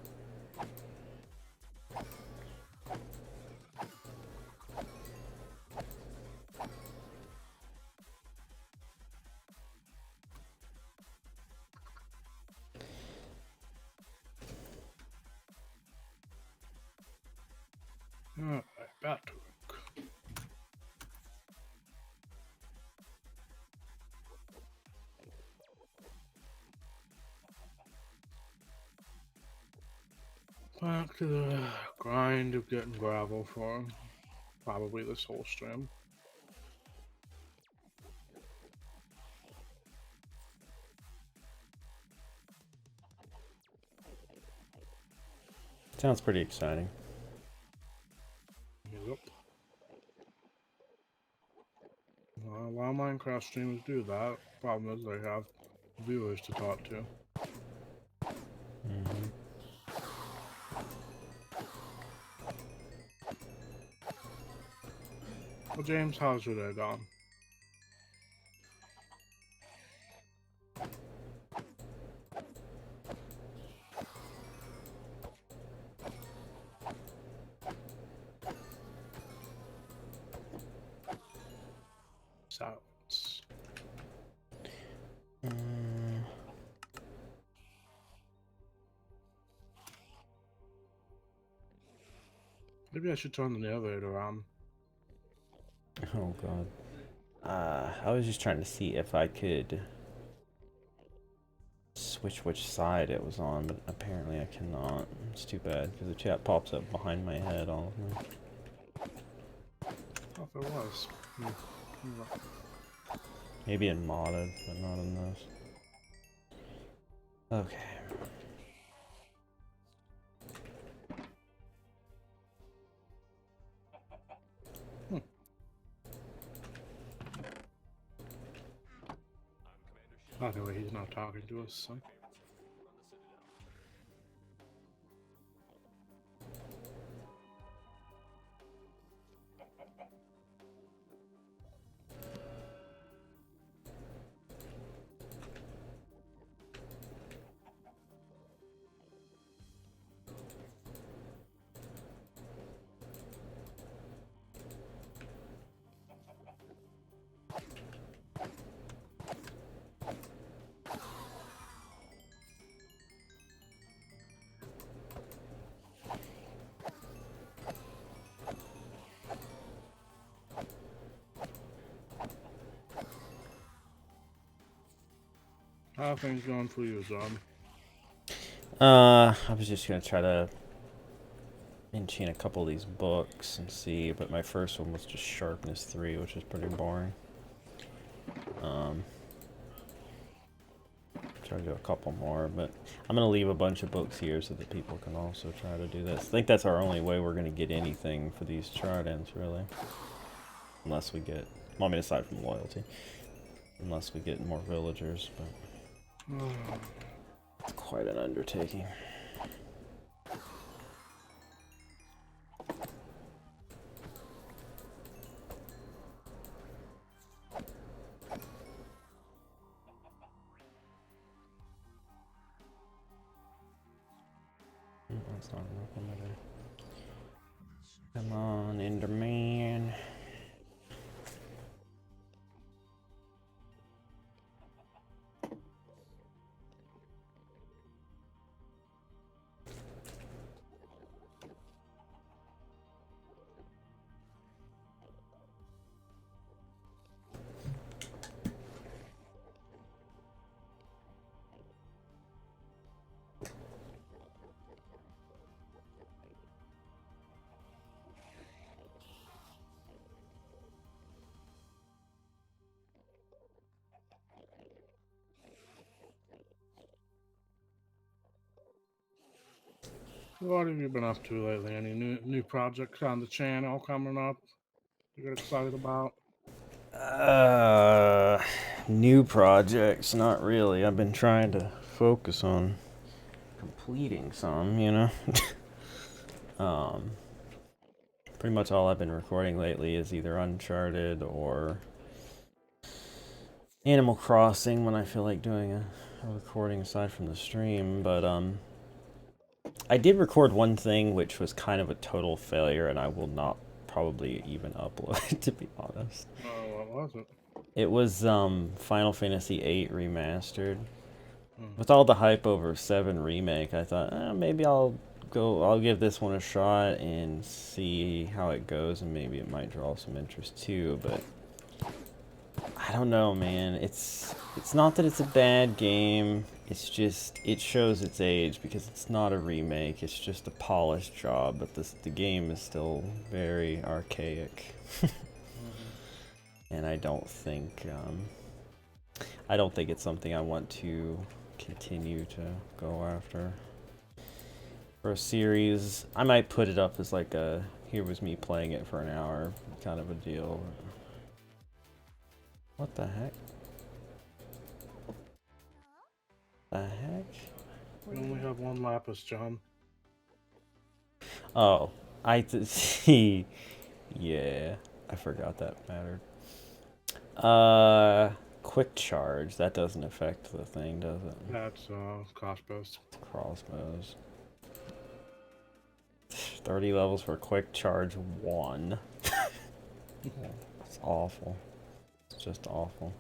Alright, back to work. Back to the grind of getting gravel for probably this whole stream. Sounds pretty exciting. Yep. A lot of Minecraft streamers do that. Problem is they have viewers to talk to. Well, James, how's your day gone? Silence. Maybe I should turn the elevator on. Oh god. I was just trying to see if I could switch which side it was on, but apparently I cannot. It's too bad, because the chat pops up behind my head all of them. Oh, if it was. Maybe in modded, but not in this. Okay. Anyway, he's not talking to us, so. How are things going for you, John? I was just gonna try to enchant a couple of these books and see, but my first one was just sharpness 3, which is pretty boring. Try to do a couple more, but I'm gonna leave a bunch of books here so that people can also try to do this. I think that's our only way we're gonna get anything for these tridents, really. Unless we get, well, I mean, aside from loyalty. Unless we get more villagers, but it's quite an undertaking. That's not enough on there. Come on, Enderman. What have you been up to lately? Any new projects on the channel coming up you get excited about? New projects, not really. I've been trying to focus on completing some, you know. Pretty much all I've been recording lately is either Uncharted or Animal Crossing when I feel like doing a recording aside from the stream, but I did record one thing which was kind of a total failure, and I will not probably even upload it, to be honest. Oh, what was it? It was Final Fantasy VIII Remastered. With all the hype over 7 Remake, I thought, maybe I'll give this one a shot and see how it goes, and maybe it might draw some interest too, but I don't know, man. It's not that it's a bad game, it's just, it shows its age because it's not a remake, it's just a polished job, but the game is still very archaic. And I don't think it's something I want to continue to go after. For a series, I might put it up as like a, here was me playing it for an hour kind of a deal. What the heck? The heck? We only have one lapis, John. Oh, see. Yeah, I forgot that mattered. Quick charge. That doesn't affect the thing, does it? That's crossbows. Crossbows. 30 levels for quick charge 1. It's awful. It's just awful.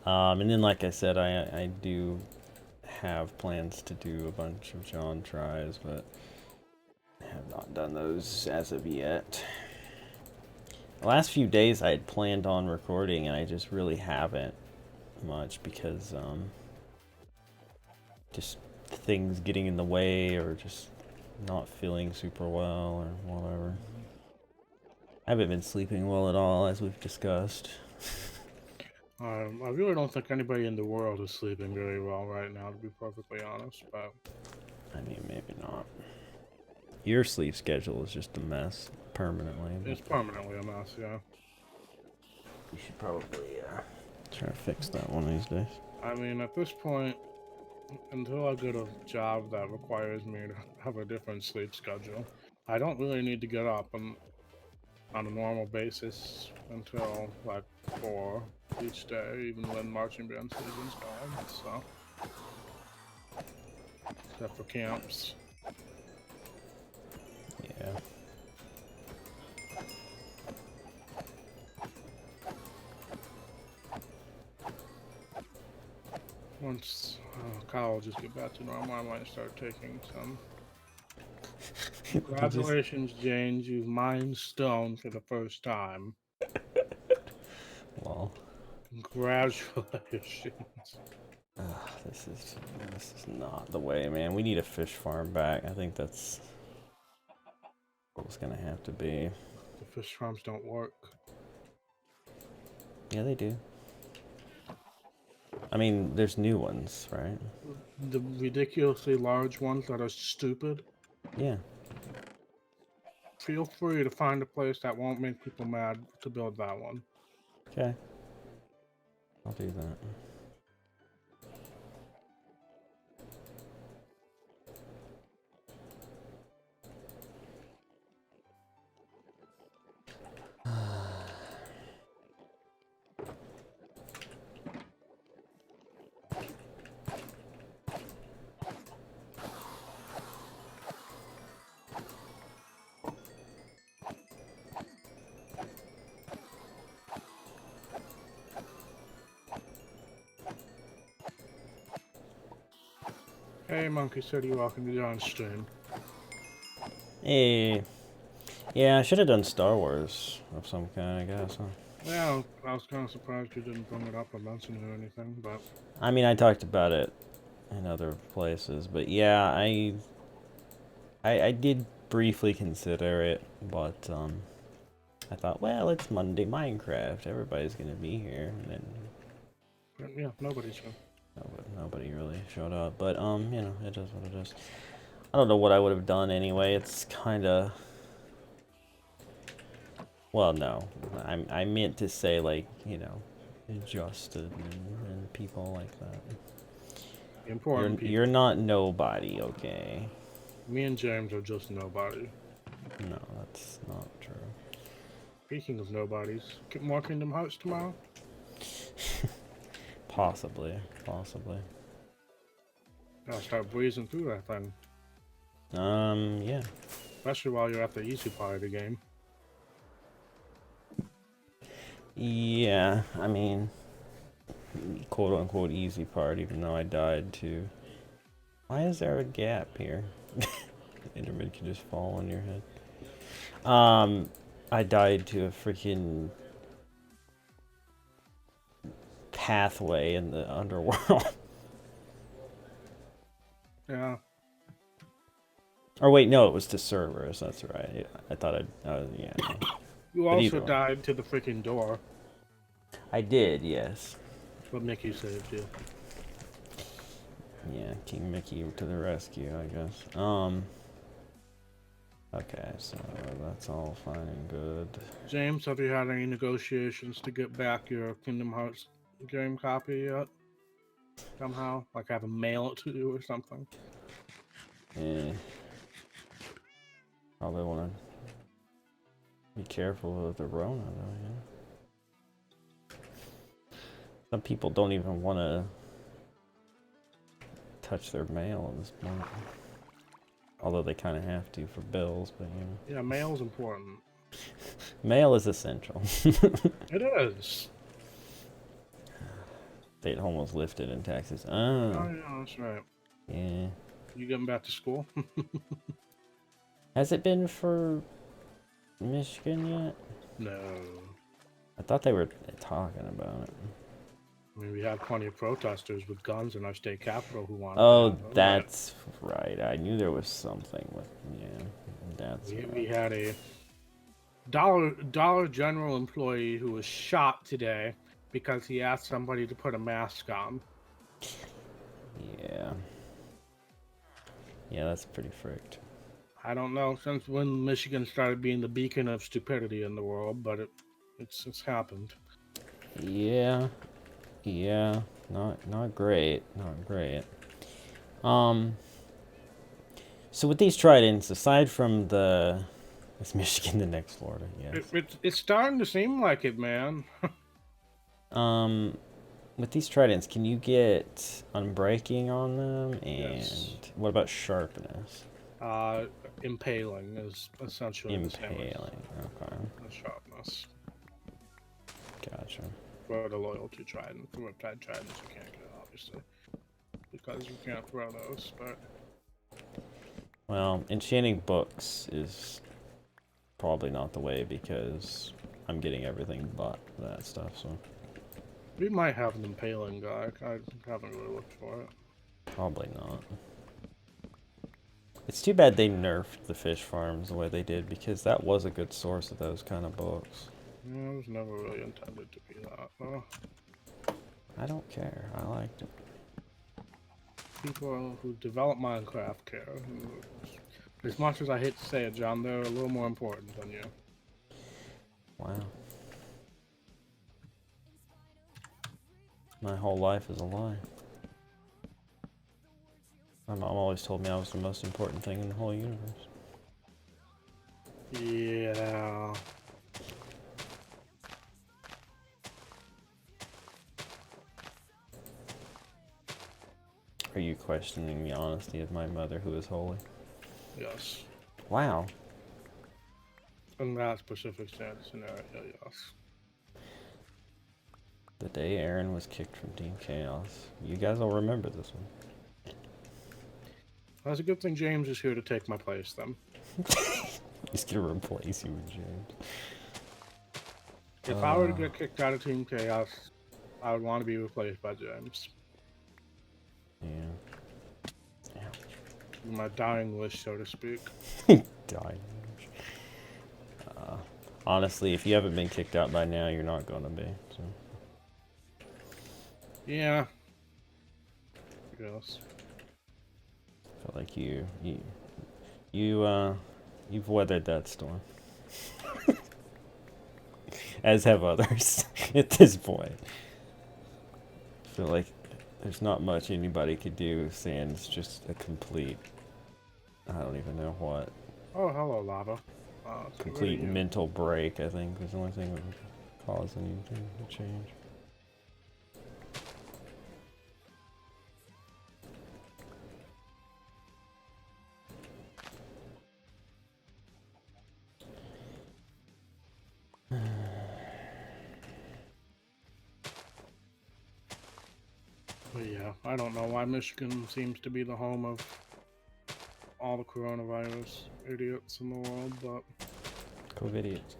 And then, like I said, I do have plans to do a bunch of John tries, but I have not done those as of yet. The last few days I had planned on recording, and I just really haven't much because just things getting in the way, or just not feeling super well, or whatever. I haven't been sleeping well at all, as we've discussed. I really don't think anybody in the world is sleeping very well right now, to be perfectly honest, but... I mean, maybe not. Your sleep schedule is just a mess, permanently. It's permanently a mess, yeah. You should probably try to fix that one these days. I mean, at this point, until I get a job that requires me to have a different sleep schedule, I don't really need to get up on a normal basis until like 4 each day, even when marching band season's going, so. Except for camps. Yeah. Once colleges get back to normal, I might start taking some. Congratulations, James, you've mined stone for the first time. Well. Congratulations. This is not the way, man. We need a fish farm back. I think that's what it's gonna have to be. The fish farms don't work. Yeah, they do. I mean, there's new ones, right? The ridiculously large ones that are stupid. Yeah. Feel free to find a place that won't make people mad to build that one. Okay. I'll do that. Hey, Monkey City, welcome to John's stream. Hey. Yeah, I should have done Star Wars of some kind, I guess, huh? Yeah, I was kind of surprised you didn't bring it up or mention it or anything, but... I mean, I talked about it in other places, but yeah, I did briefly consider it, but I thought, well, it's Monday MarqCraft, everybody's gonna be here, and then Yeah, nobody's here. nobody really showed up, but you know, it is what it is. I don't know what I would have done anyway. It's kind of Well, no. I meant to say, like, you know, Justin and people like that. Important people. You're not nobody, okay? Me and James are just nobody. No, that's not true. Speaking of nobodies, get more Kingdom Hearts tomorrow? Possibly, possibly. Gotta start breezing through that thing. Yeah. Especially while you're at the easy part of the game. Yeah, I mean, quote unquote easy part, even though I died to. Why is there a gap here? Enderman can just fall on your head. I died to a freaking pathway in the underworld. Yeah. Or wait, no, it was to servers. That's right. I thought yeah. No. You But also either way. died to the freaking door, I did, yes. but Mickey saved you. Yeah, King Mickey to the rescue, I guess. Okay, so that's all fine and good. James, have you had any negotiations to get back your Kingdom Hearts game copy yet? Somehow? Like have them mail it to you or something? Yeah. Probably want to be careful with the Rona, though, yeah. Some people don't even want to touch their mail at this point. Although they kind of have to for bills, but you know. Yeah, mail's important. Mail is essential. It is. They almost lifted in Texas. Oh, Oh, yeah, that's right. yeah. You getting back to school? Has it been for Michigan yet? No. I thought they were talking about it. I mean, we have plenty of protesters with guns in our state capitol who want Oh, to that's right. I knew there was something with, yeah, that's we right. had a Dollar General employee who was shot today because he asked somebody to put a mask on. Yeah. Yeah, that's pretty fricked. I don't know since when Michigan started being the beacon of stupidity in the world, but it's happened. Yeah. Yeah. Not great. Not great. So with these tridents, aside from the... Is Michigan the next Florida? Yes. It's starting to seem like it, man. With these tridents, can you get unbreaking on them? And Yes. what about sharpness? Impaling is essentially the same Impaling. Okay. as sharpness. Gotcha. For the loyalty trident, for riptide tridents, you can't get it, obviously, because you can't throw those. But Well, enchanting books is probably not the way because I'm getting everything but that stuff, so we might have an impaling guy. I haven't really looked for it. probably not. It's too bad they nerfed the fish farms the way they did because that was a good source of those kind of books. Yeah, it was never really intended to be that, though. I don't care. I liked it. People who develop MarqCraft care. As much as I hate to say it, John, they're a little more important than you. Wow. My whole life is a lie. My mom always told me I was the most important thing in the whole universe. Yeah. Are you questioning the honesty of my mother who is holy? Yes. Wow. In that specific scenario, yes. The day Aaron was kicked from Team KAOS. You guys will remember this one. That's a good thing James is here to take my place, then. He's gonna replace you with James. If I were to get kicked out of Team KAOS, I would want to be replaced by James. Yeah. My dying wish, so to speak. Dying. Honestly, if you haven't been kicked out by now, you're not gonna be. So. Yeah. Yes. I feel like you've weathered that storm. as have others at this point. I feel like there's not much anybody could do. Sand's just a complete, I don't even know what. Oh, hello, lava. Complete mental break, I think, is the only thing that would cause anything to change. But yeah, I don't know why Michigan seems to be the home of all the coronavirus idiots in the world, but COVID idiots.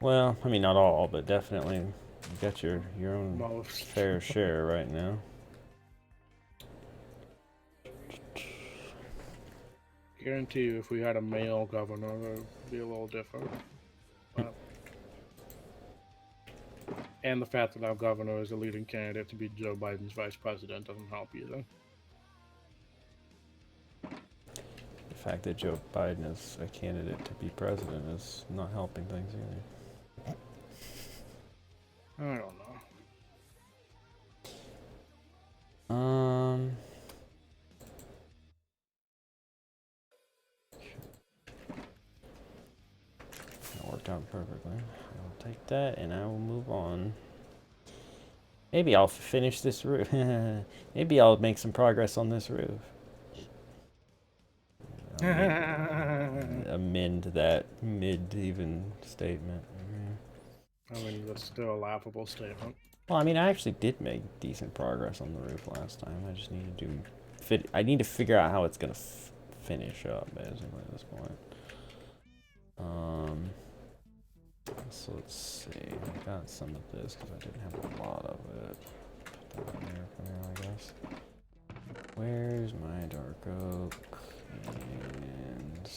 Well, I mean, not all, but definitely you got your own most. fair share right now. Guarantee you, if we had a male governor, it would be a little different. But... and the fact that our governor is a leading candidate to be Joe Biden's vice president doesn't help either. The fact that Joe Biden is a candidate to be president is not helping things either. I don't know. That worked out perfectly. I'll take that and I will move on. Maybe I'll finish this roof. Maybe I'll make some progress on this roof. Amend that mid-even statement. I mean, that's still a laughable statement. Well, I mean, I actually did make decent progress on the roof last time. I just need to do I need to figure out how it's gonna finish up, basically, at this point. So let's see. I got some of this because I didn't have a lot of it. Put that in there for now, I guess. Where's my dark oak? And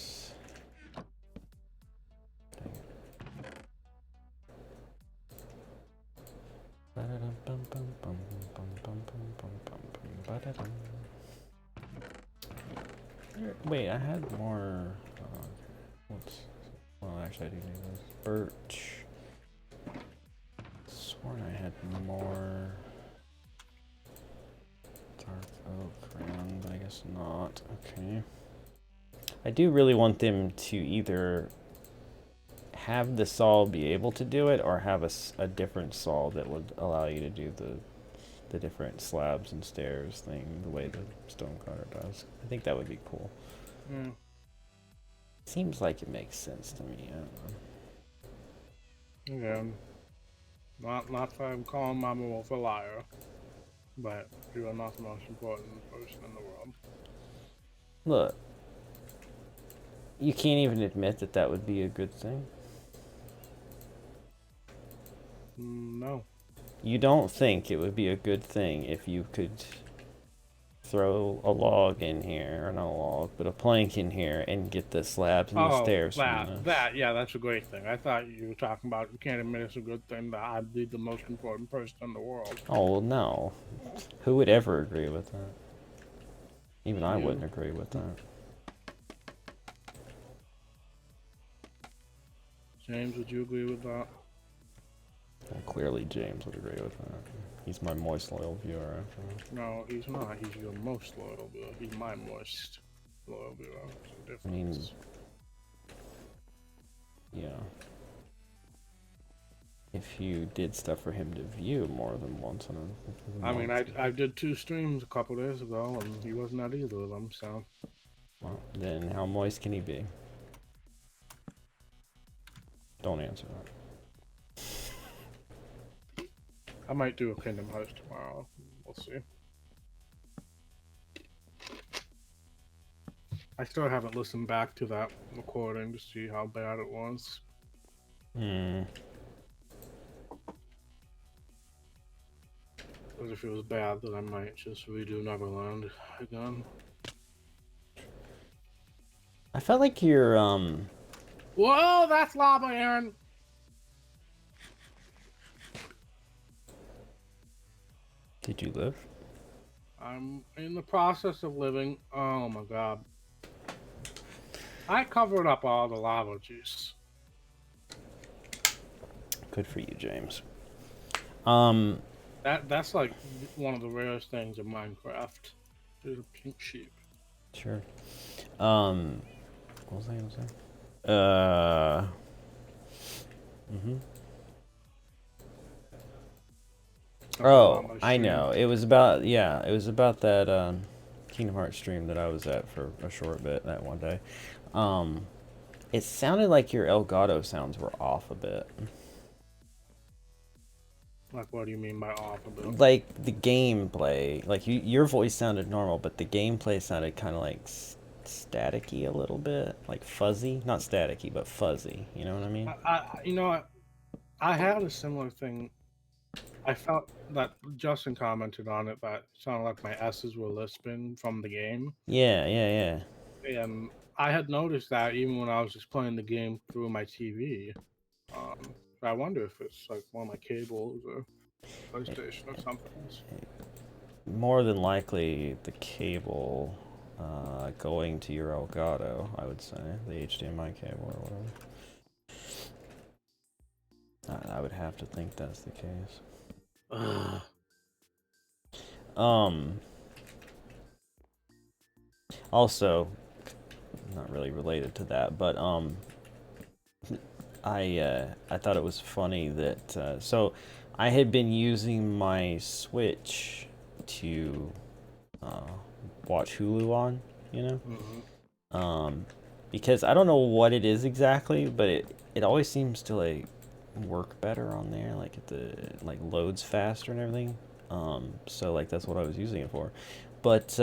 wait, I had more. Well, actually, I do need those. Birch. Sworn I had more dark oak around, but I guess not. Okay. I do really want them to either have the saw be able to do it, or have a different saw that would allow you to do the different slabs and stairs thing the way the stonecutter does. I think that would be cool. Mm. Seems like it makes sense to me. I don't know. Again, not that I'm calling Mama Wolf a liar, but you are not the most important person in the world. Look, you can't even admit that that would be a good thing. No. You don't think it would be a good thing if you could throw a log in here, or not a log, but a plank in here and get the slabs and the stairs from this. Yeah, that's a great thing. I thought you were talking about you can't admit it's a good thing that I'd be the most important person in the world. Oh, well, no. Who would ever agree with that? Even I wouldn't agree with that. James, would you agree with that? Well, clearly James would agree with that. He's my moist loyal viewer, after all. No, he's not. He's your most loyal viewer. He's my most loyal viewer. I mean, yeah. If you did stuff for him to view more than once in a I mean, I did 2 streams a couple days ago, and he wasn't at either of them, so... Well, then how moist can he be? Don't answer that. I might do a Kingdom Hearts tomorrow. We'll see. I still haven't listened back to that recording to see how bad it was. Because if it was bad, then I might just redo Neverland again. I felt like you're, Whoa, that's lava, Aaron! Did you live? I'm in the process of living. Oh my god. I covered up all the lava juice. Good for you, James. That's like one of the rarest things in Minecraft. There's a pink sheep. Sure. What was I gonna say? Mm-hmm. Oh, I know. It was about that Kingdom Hearts stream that I was at for a short bit that one day. It sounded like your Elgato sounds were off a bit. Like, what do you mean by off a bit? Like the gameplay, like your voice sounded normal, but the gameplay sounded kind of like staticky a little bit, like fuzzy. Not staticky, but fuzzy. You know what I mean? You know, I had a similar thing. I felt that Justin commented on it that it sounded like my S's were lisping from the game. Yeah. And I had noticed that even when I was just playing the game through my TV. I wonder if it's like one of my cables or PlayStation or something. More than likely, the cable going to your Elgato, I would say, the HDMI cable or whatever. I would have to think that's the case. Also, not really related to that, but I thought it was funny that so I had been using my Switch to watch Hulu on, you know, because I don't know what it is exactly, but it always seems to like work better on there, like like loads faster and everything. So like that's what I was using it for. But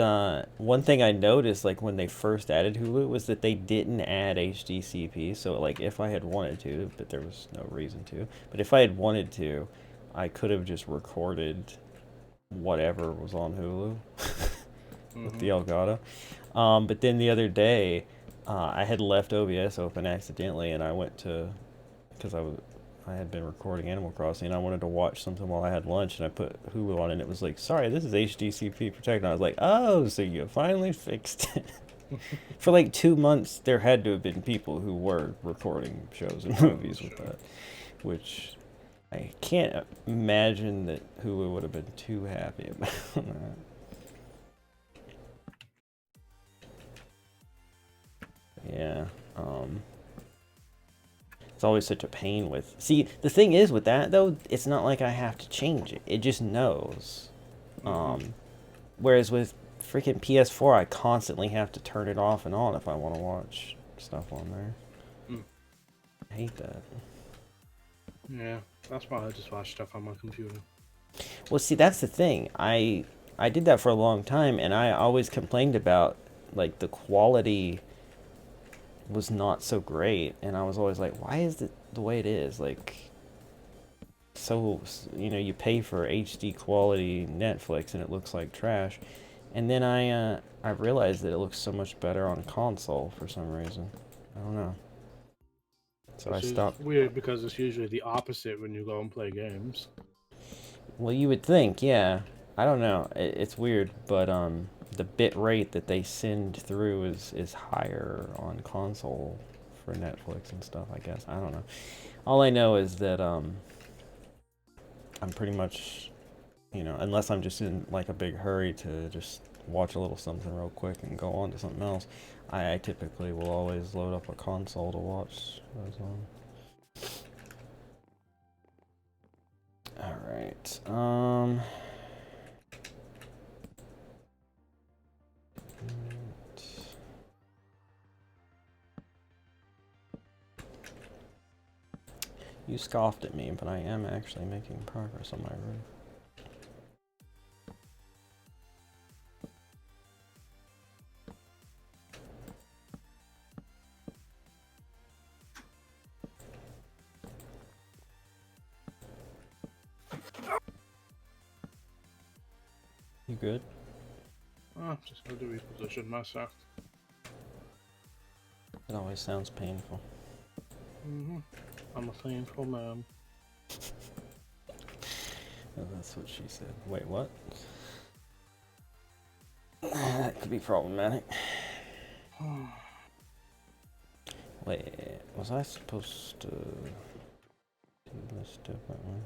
one thing I noticed, like when they first added Hulu, was that they didn't add HDCP. So like if I had wanted to, but there was no reason to. But if I had wanted to, I could have just recorded whatever was on Hulu with the Elgato. But then the other day, I had left OBS open accidentally, and I went to because I had been recording Animal Crossing, and I wanted to watch something while I had lunch, and I put Hulu on, and it was like, sorry, this is HDCP protected. I was like, oh, so you finally fixed it. For like 2 months, there had to have been people who were recording shows and movies with that, which I can't imagine that Hulu would have been too happy about that. Yeah, it's always such a pain with... See, the thing is with that, though, it's not like I have to change it. It just knows. Whereas with freaking PS4, I constantly have to turn it off and on if I want to watch stuff on there. I hate that. Yeah, that's why I just watch stuff on my computer. Well, see, that's the thing. I did that for a long time, and I always complained about, like, the quality was not so great, and I was always like, why is it the way it is? Like, so, you know, you pay for HD quality Netflix and it looks like trash. And then I realized that it looks so much better on console for some reason. I don't know. So I stopped. Weird because it's usually the opposite when you go and play games. Well, you would think, yeah. I don't know. It's weird, but the bit rate that they send through is higher on console for Netflix and stuff, I guess. I don't know. All I know is that I'm pretty much, you know, unless I'm just in like a big hurry to just watch a little something real quick and go on to something else, I typically will always load up a console to watch those on. Alright, you scoffed at me, but I am actually making progress on my roof. You good? Oh, just had to reposition myself. It always sounds painful. I'm a painful man. Oh, that's what she said. Wait, what? That could be problematic. Wait, was I supposed to do this differently?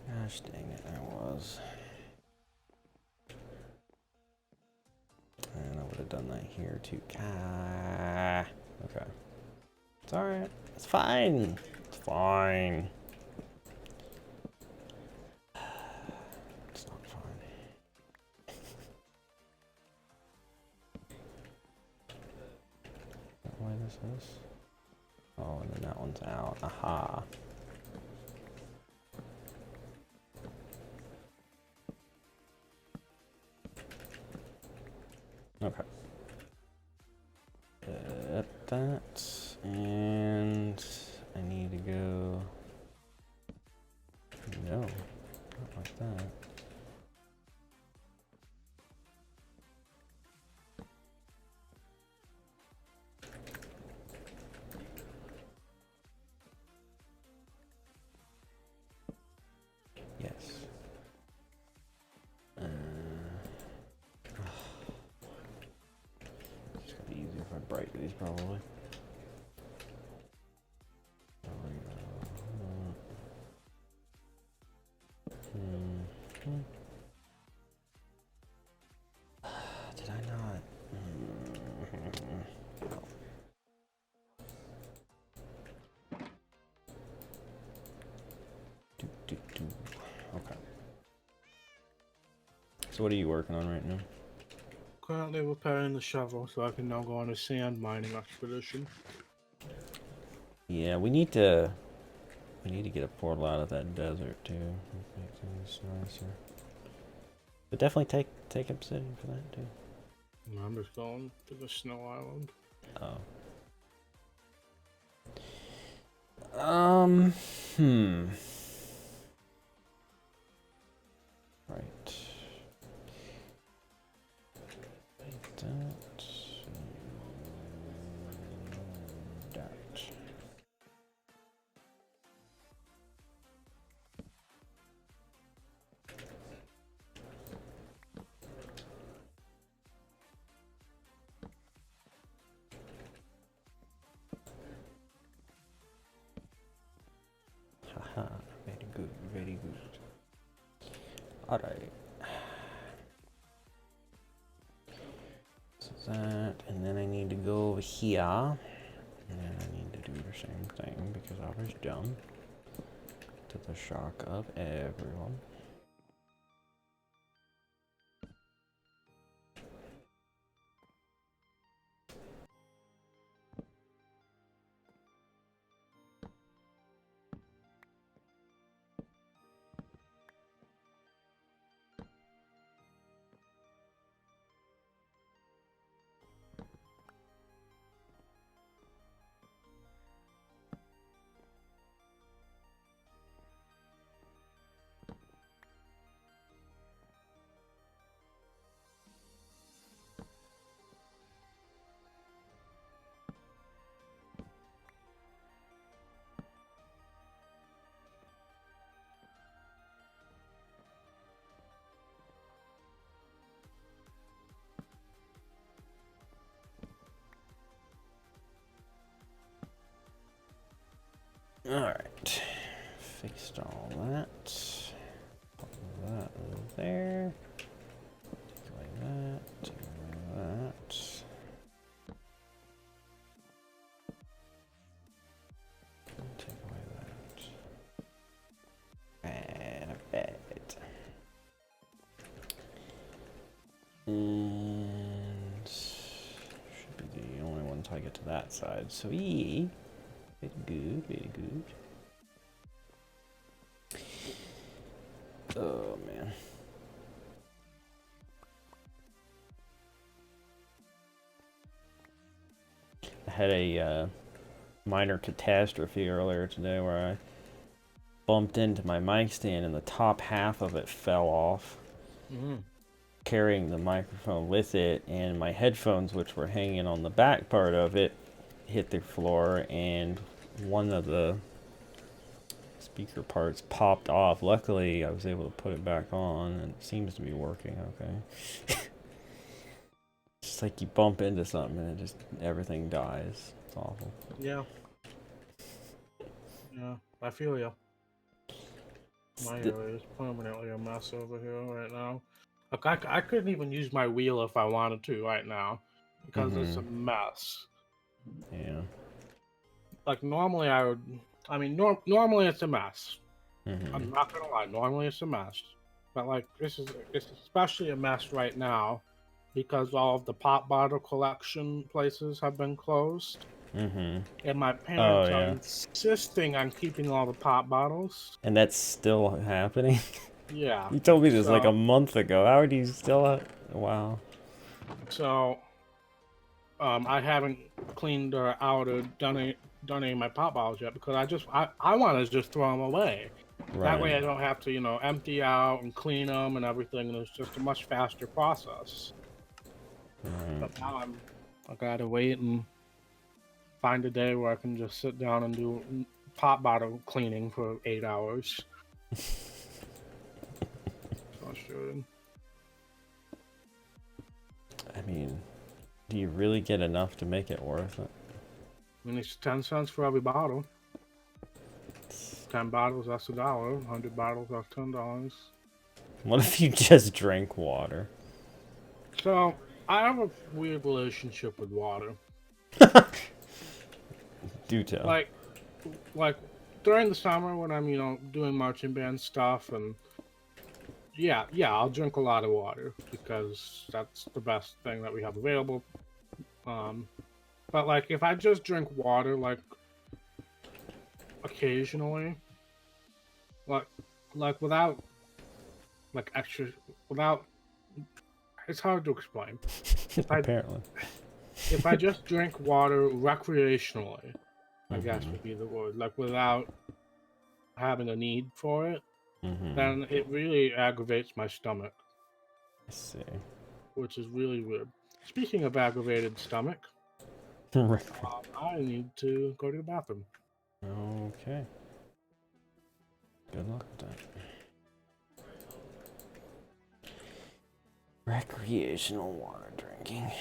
Gosh dang it, I was. And I would have done that here too. Ah, okay. It's alright. It's fine. It's fine. It's not fine. Is that why this is? Oh, and then that one's out. Aha. Okay. That, and I need to go. No, not like that. Yes. It's gonna be easier if I break these probably. Did I not? Okay. So what are you working on right now? Currently repairing the shovel so I can now go on a sand mining expedition. Yeah, we need to get a portal out of that desert too. Make things nicer. But definitely take obsidian for that too. I'm just going to the snow island. Oh. Right. Like that. That. Haha, very good, very good. Alright. So that, and then I need to go over here. And then I need to do the same thing because I was dumb. To the shock of everyone. Alright. Fixed all that. Put that over there. Take away that. Take away that. Take away that. And a bed. And should be the only one until I get to that side. So very good, very good. Oh man. I had a minor catastrophe earlier today where I bumped into my mic stand and the top half of it fell off, carrying the microphone with it, and my headphones, which were hanging on the back part of it, hit the floor, and one of the speaker parts popped off. Luckily, I was able to put it back on, and it seems to be working okay. It's like you bump into something and it just everything dies. It's awful. Yeah. Yeah, I feel you. My area is permanently a mess over here right now. Like I couldn't even use my wheel if I wanted to right now because it's a mess. Yeah. Like normally I would. I mean, normally it's a mess. Mm-hmm. I'm not gonna lie. Normally it's a mess, but like it's especially a mess right now because all of the pop bottle collection places have been closed. Mm-hmm. And my Oh parents are yeah. insisting on keeping all the pop bottles. And that's still happening? Yeah. You told me this like a So month ago. How are you still wow. so I haven't cleaned out or done any of my pop bottles yet because I want to just throw them away. That way I Right. don't have to empty out and clean them and everything. And it's just a much faster process. Right. But now I gotta wait and find a day where I can just sit down and do pop bottle cleaning for 8 hours. Frustrating. I mean, do you really get enough to make it worth it? I mean, it's 10 cents for every bottle. 10 bottles, that's $1. 100 bottles, that's $10. What if you just drank water? So, I have a weird relationship with water. Do tell. Like during the summer when I'm, doing marching band stuff and yeah, I'll drink a lot of water because that's the best thing that we have available. But like if I just drink water like occasionally, like without like extra without it's hard to explain. If I Apparently. if I just drink water recreationally, I guess Mm-hmm. would be the word, like without having a need for it, Mm-hmm. then it really aggravates my stomach, I see. which is really weird. Speaking of aggravated stomach, Right. I need to go to the bathroom. Okay. Good luck with that. Recreational water drinking.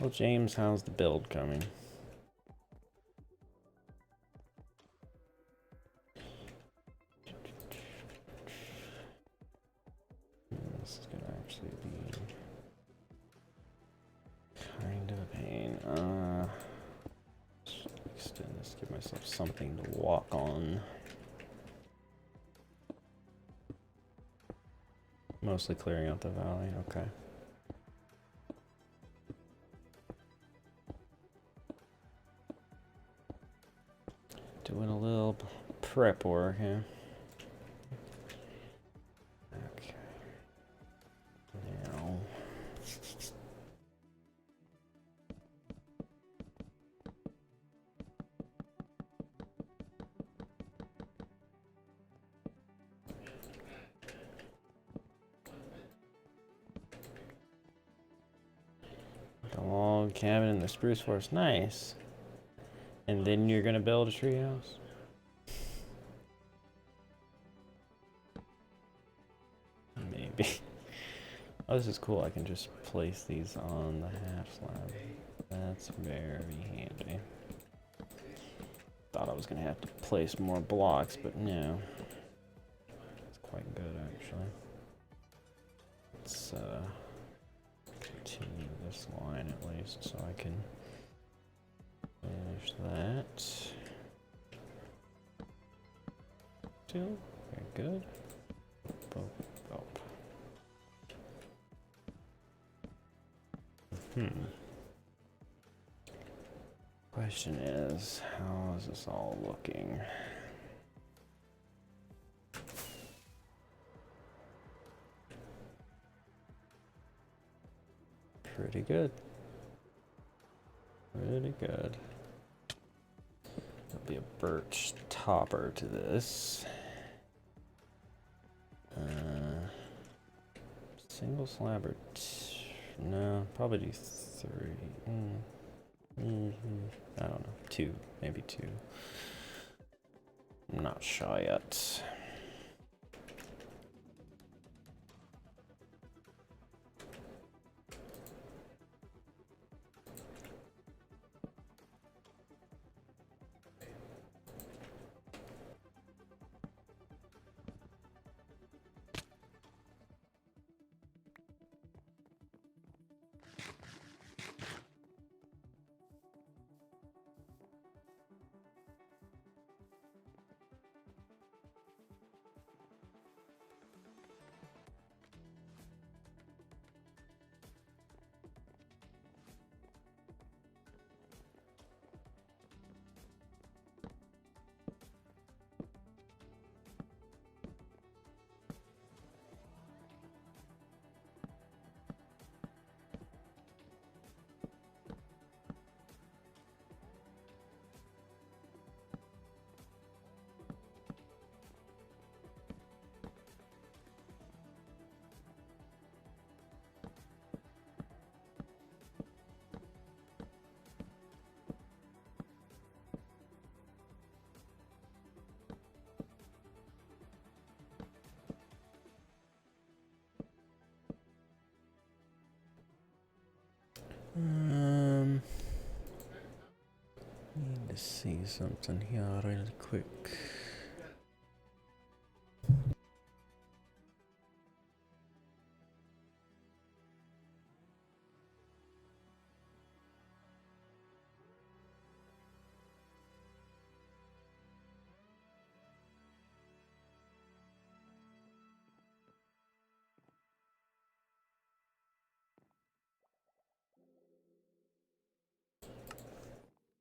Well, James, how's the build coming? This is gonna actually be kind of a pain. Extend this, give myself something to walk on. Mostly clearing out the valley, okay. Doing a little prep work here. Okay. Now. The log cabin in the spruce forest, nice. And then you're gonna build a treehouse? Maybe. Oh, this is cool. I can just place these on the half slab. That's very handy. Thought I was gonna have to place more blocks, but no. It's quite good, actually. Let's continue this line at least, so I can finish that. Two. Very good. Boop, boop. Question is, how is this all looking? Pretty good. Pretty good. There'll be a birch topper to this. Single slab or no, probably do 3. I don't know, 2, maybe 2. I'm not shy yet. Need to see something here really quick.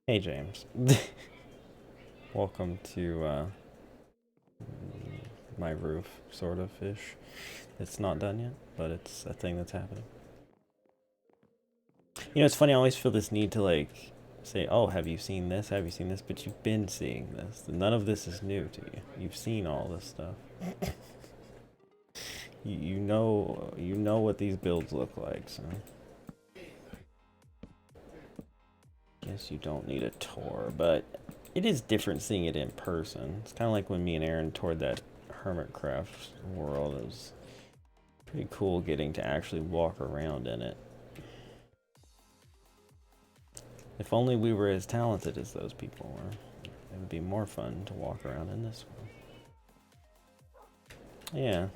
Hey James. Welcome to my roof, sort of ish. It's not done yet, but it's a thing that's happening. You know, it's funny, I always feel this need to like say, oh, have you seen this? Have you seen this? But you've been seeing this. None of this is new to you. You've seen all this stuff. you know what these builds look like, so guess you don't need a tour, but it is different seeing it in person. It's kind of like when me and Aaron toured that MarqCraft world. It was pretty cool getting to actually walk around in it. If only we were as talented as those people were, it would be more fun to walk around in this one. Yeah.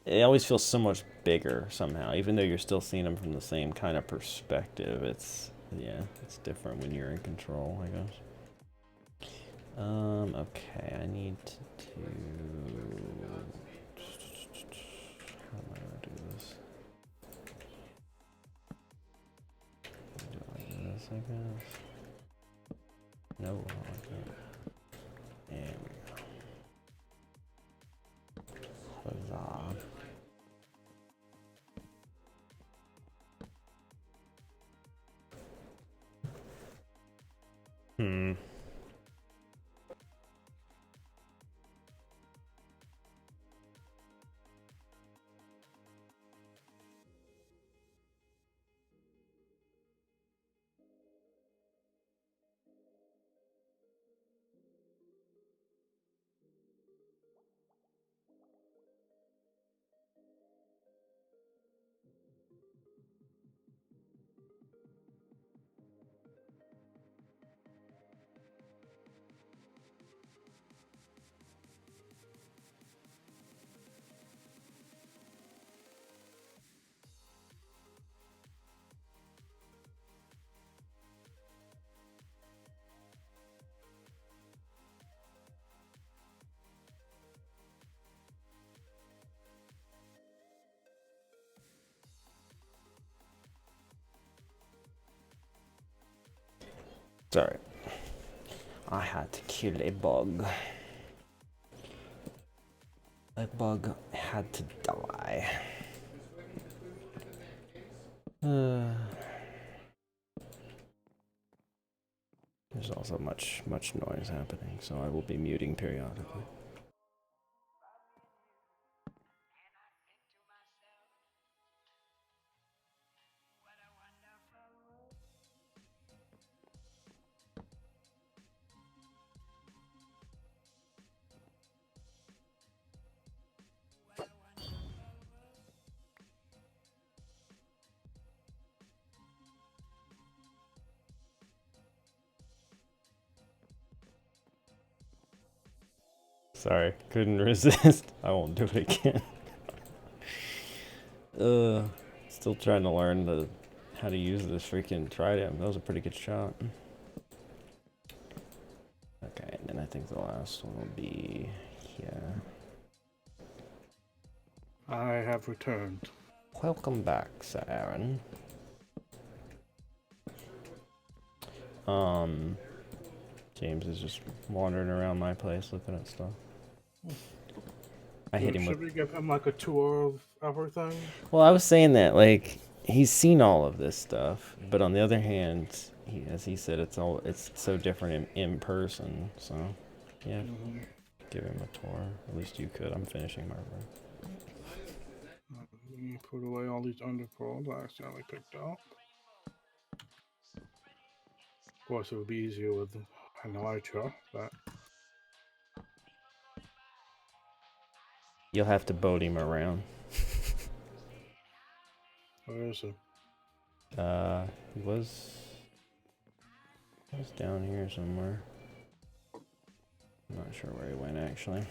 It always feels so much bigger somehow, even though you're still seeing them from the same kind of perspective. It's, yeah, it's different when you're in control, I guess. Okay, I need to how am I gonna do this? Do it like this, I guess. No, like that. There we go. Huzzah. Sorry. I had to kill a bug. That bug had to die. There's also much noise happening, so I will be muting periodically. Sorry, couldn't resist. I won't do it again. Still trying to learn how to use this freaking trident. That was a pretty good shot. Okay, and then I think the last one will be here. I have returned. Welcome back, Sir Aaron. James is just wandering around my place looking at stuff. I hit him with... Should we give him like a tour of everything? Well, I was saying that, like, he's seen all of this stuff, but on the other hand, as he said, it's so different in person. So, yeah, give him a tour. At least you could. I'm finishing my room. Let me put away all these underpearls I accidentally picked up. Of course, it would be easier with an elytra, but You'll have to boat him around. where is it? He was down here somewhere. I'm not sure where he went actually.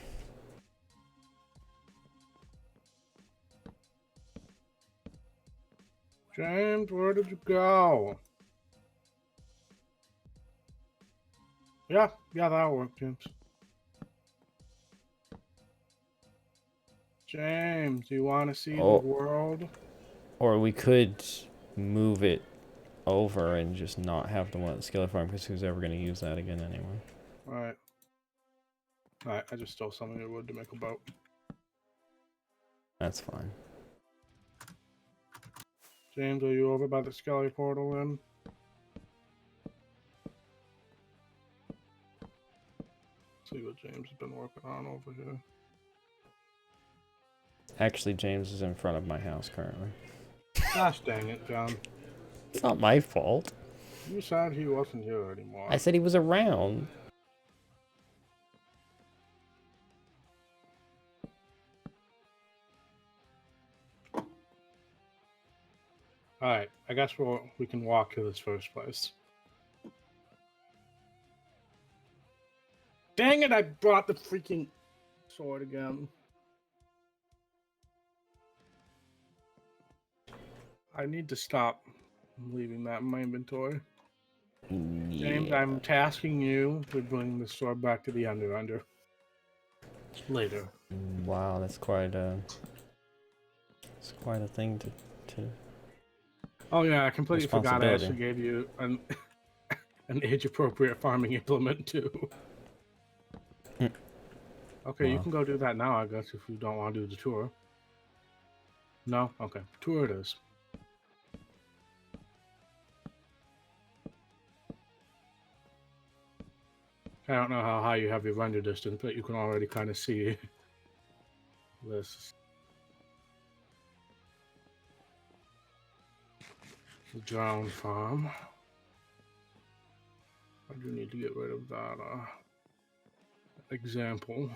James, where did you go? Yeah, that'll work, James. James, do you want to see the world? Or we could move it over and just not have the one at the Skillet Farm, because who's ever going to use that again anyway? Alright, I just stole some of your wood to make a boat. That's fine. James, are you over by the Skelly portal then? See what James has been working on over here. Actually, James is in front of my house currently. Gosh dang it, John. It's not my fault. You said he wasn't here anymore. I said he was around. Alright, I guess we can walk to this first place. Dang it, I brought the freaking sword again. I need to stop leaving that in my inventory. Yeah. James, I'm tasking you to bring the sword back to the Under later. Wow, that's quite a thing to Oh yeah, I completely forgot I actually gave you an age-appropriate farming implement too. Okay, wow. You can go do that now, I guess, if you don't want to do the tour. No? Okay, tour it is. I don't know how high you have your render distance, but you can already kind of see this. The drowned farm. I do need to get rid of that example.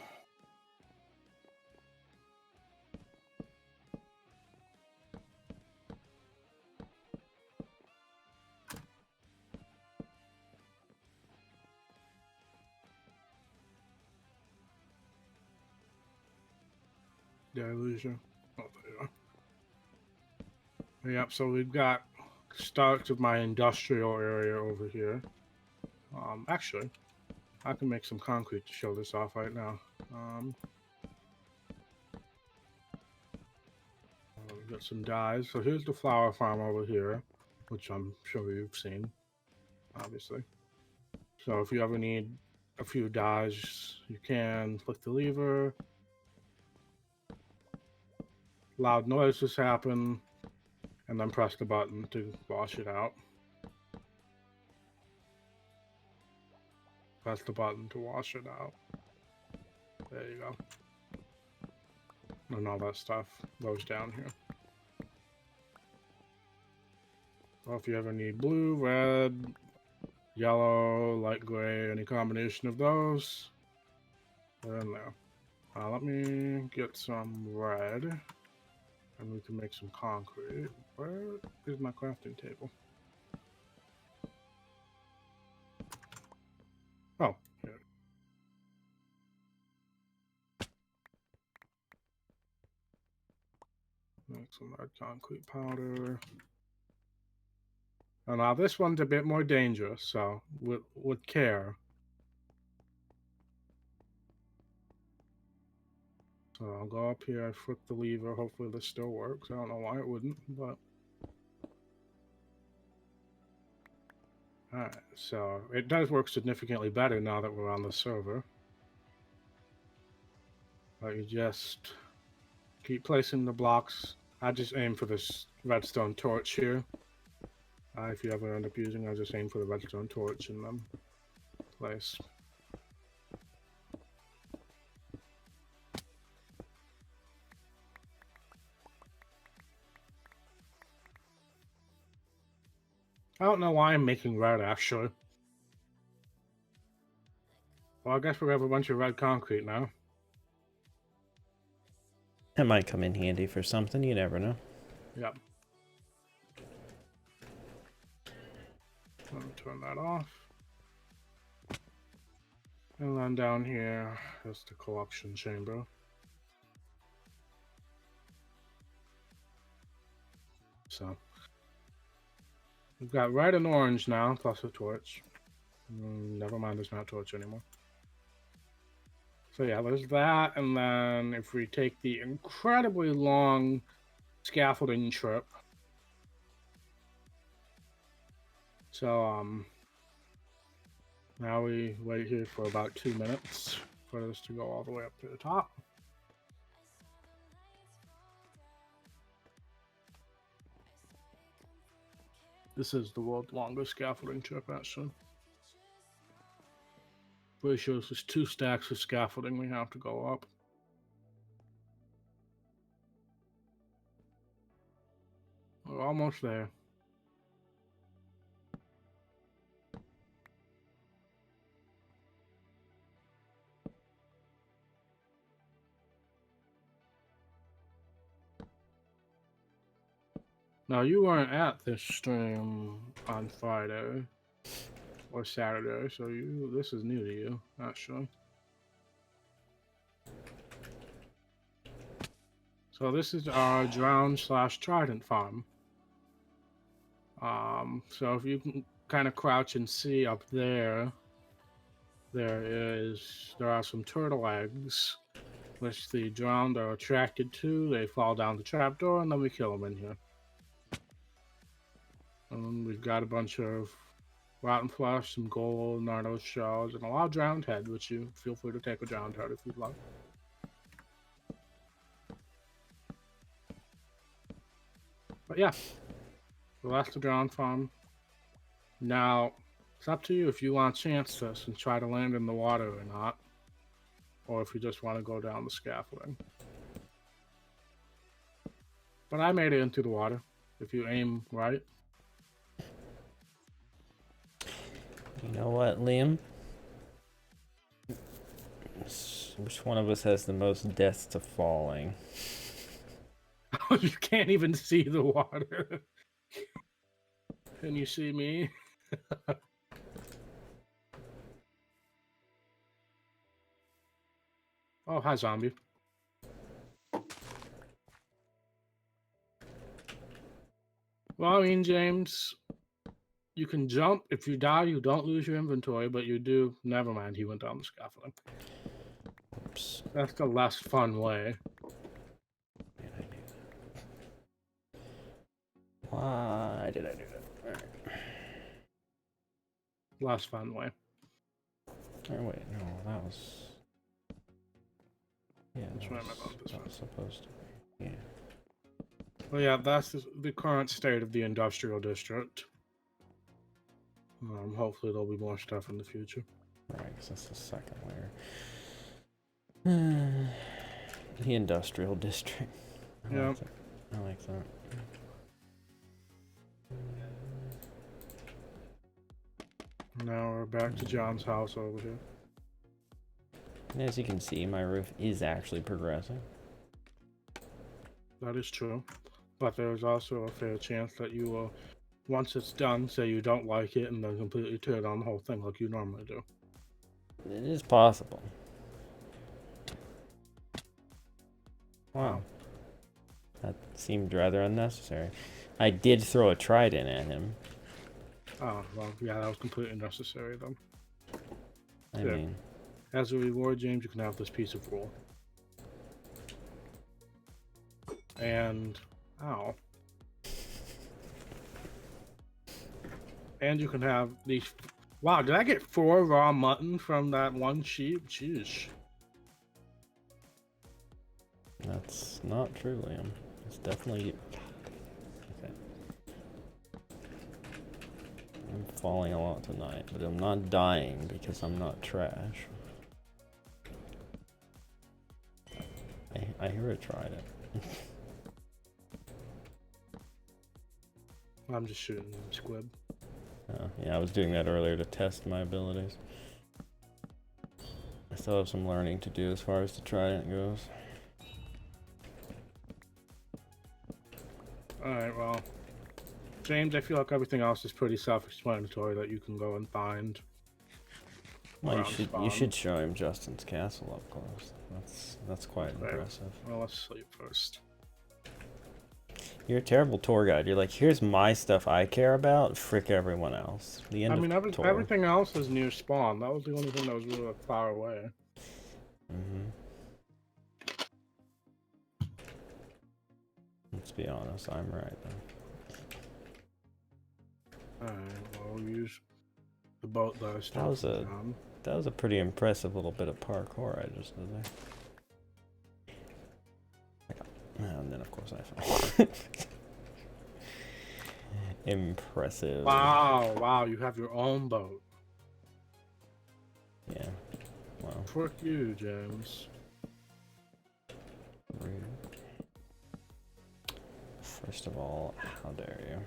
Did I lose you? Oh, there you are. Yep, so we've got starts of my industrial area over here. Actually, I can make some concrete to show this off right now. We've got some dyes. So here's the flower farm over here, which I'm sure you've seen, obviously. So if you ever need a few dyes, you can click the lever. Loud noises happen, and then press the button to wash it out. Press the button to wash it out. There you go. And all that stuff goes down here. Well, if you ever need blue, red, yellow, light gray, any combination of those, they're in there. Let me get some red, and we can make some concrete. Where is my crafting table? Oh, here. some red concrete powder. And now this one's a bit more dangerous, so with care. So I'll go up here, I flip the lever, hopefully this still works. I don't know why it wouldn't, but... Alright, so it does work significantly better now that we're on the server. But you just keep placing the blocks. I just aim for this redstone torch here. If you ever end up using, I just aim for the redstone torch and then place. I don't know why I'm making red, actually. Well, I guess we have a bunch of red concrete now. That might come in handy for something, you never know. Yep. Let me turn that off. And then down here is the collection chamber. So we've got red and orange now, plus a torch. Never mind, there's not a torch anymore. So yeah, there's that, and then if we take the incredibly long scaffolding trip. So now we wait here for about 2 minutes for this to go all the way up to the top. This is the world's longest scaffolding trip, actually. Pretty sure it's just 2 stacks of scaffolding we have to go up. We're almost there. Now, you weren't at this stream on Friday or Saturday, so this is new to you, actually. So this is our drown/trident farm. So if you can kind of crouch and see up there, there are some turtle eggs, which the drowned are attracted to. They fall down the trapdoor, and then we kill them in here. And we've got a bunch of rotten flesh, some gold, nardo shells, and a lot of drowned head, which you feel free to take a drowned head if you'd like. But yeah, so that's the drowned farm. Now, it's up to you if you want to chance this and try to land in the water or not, or if you just want to go down the scaffolding. But I made it into the water, if you aim right. You know what, Liam? Which one of us has the most deaths to falling? You can't even see the water. Can you see me? Oh, hi, zombie. Well, I mean, James, you can jump. If you die, you don't lose your inventory, but you do. Never mind, he went down the scaffolding. Oops. That's the less fun way. Why did I do that? Alright. Less fun way. Oh, wait, no, that was... Yeah, Which that way am I was, going this that way? was supposed to be. Yeah. Well, yeah, that's the current state of the industrial district. Hopefully there'll be more stuff in the future. Right, because that's the second layer. The industrial district. Yeah. I like that. Now we're back to John's house over here. And as you can see, my roof is actually progressing. That is true. But there's also a fair chance that you will, once it's done, say you don't like it and then completely tear down the whole thing like you normally do. It is possible. Wow. That seemed rather unnecessary. I did throw a trident at him. Oh, well, yeah, that was completely unnecessary then. I Yeah. mean, As a reward, James, you can have this piece of wool. And, ow. And you can have these. Wow, did I get 4 raw mutton from that one sheep? Jeez. that's not true, Liam. It's definitely... Okay. I'm falling a lot tonight, but I'm not dying because I'm not trash. I hear a trident. I'm just shooting squib. Yeah, I was doing that earlier to test my abilities. I still have some learning to do as far as the trident goes. Alright, well. James, I feel like everything else is pretty self-explanatory that you can go and find. Well, around you spawn. should show him Justin's castle up close. That's quite impressive. Well, let's sleep first. You're a terrible tour guide. You're like, here's my stuff I care about. Frick everyone else. The end I mean, of tour. everything else is near spawn. That was the only thing that was really far away. Let's be honest, I'm right though. Alright, well, we'll use the boat that I started on. That was a pretty impressive little bit of parkour I just did there. And then of course I fell. Impressive. Wow, you have your own boat. Yeah. Wow. Frick you, James. Rude. First of all, how dare you?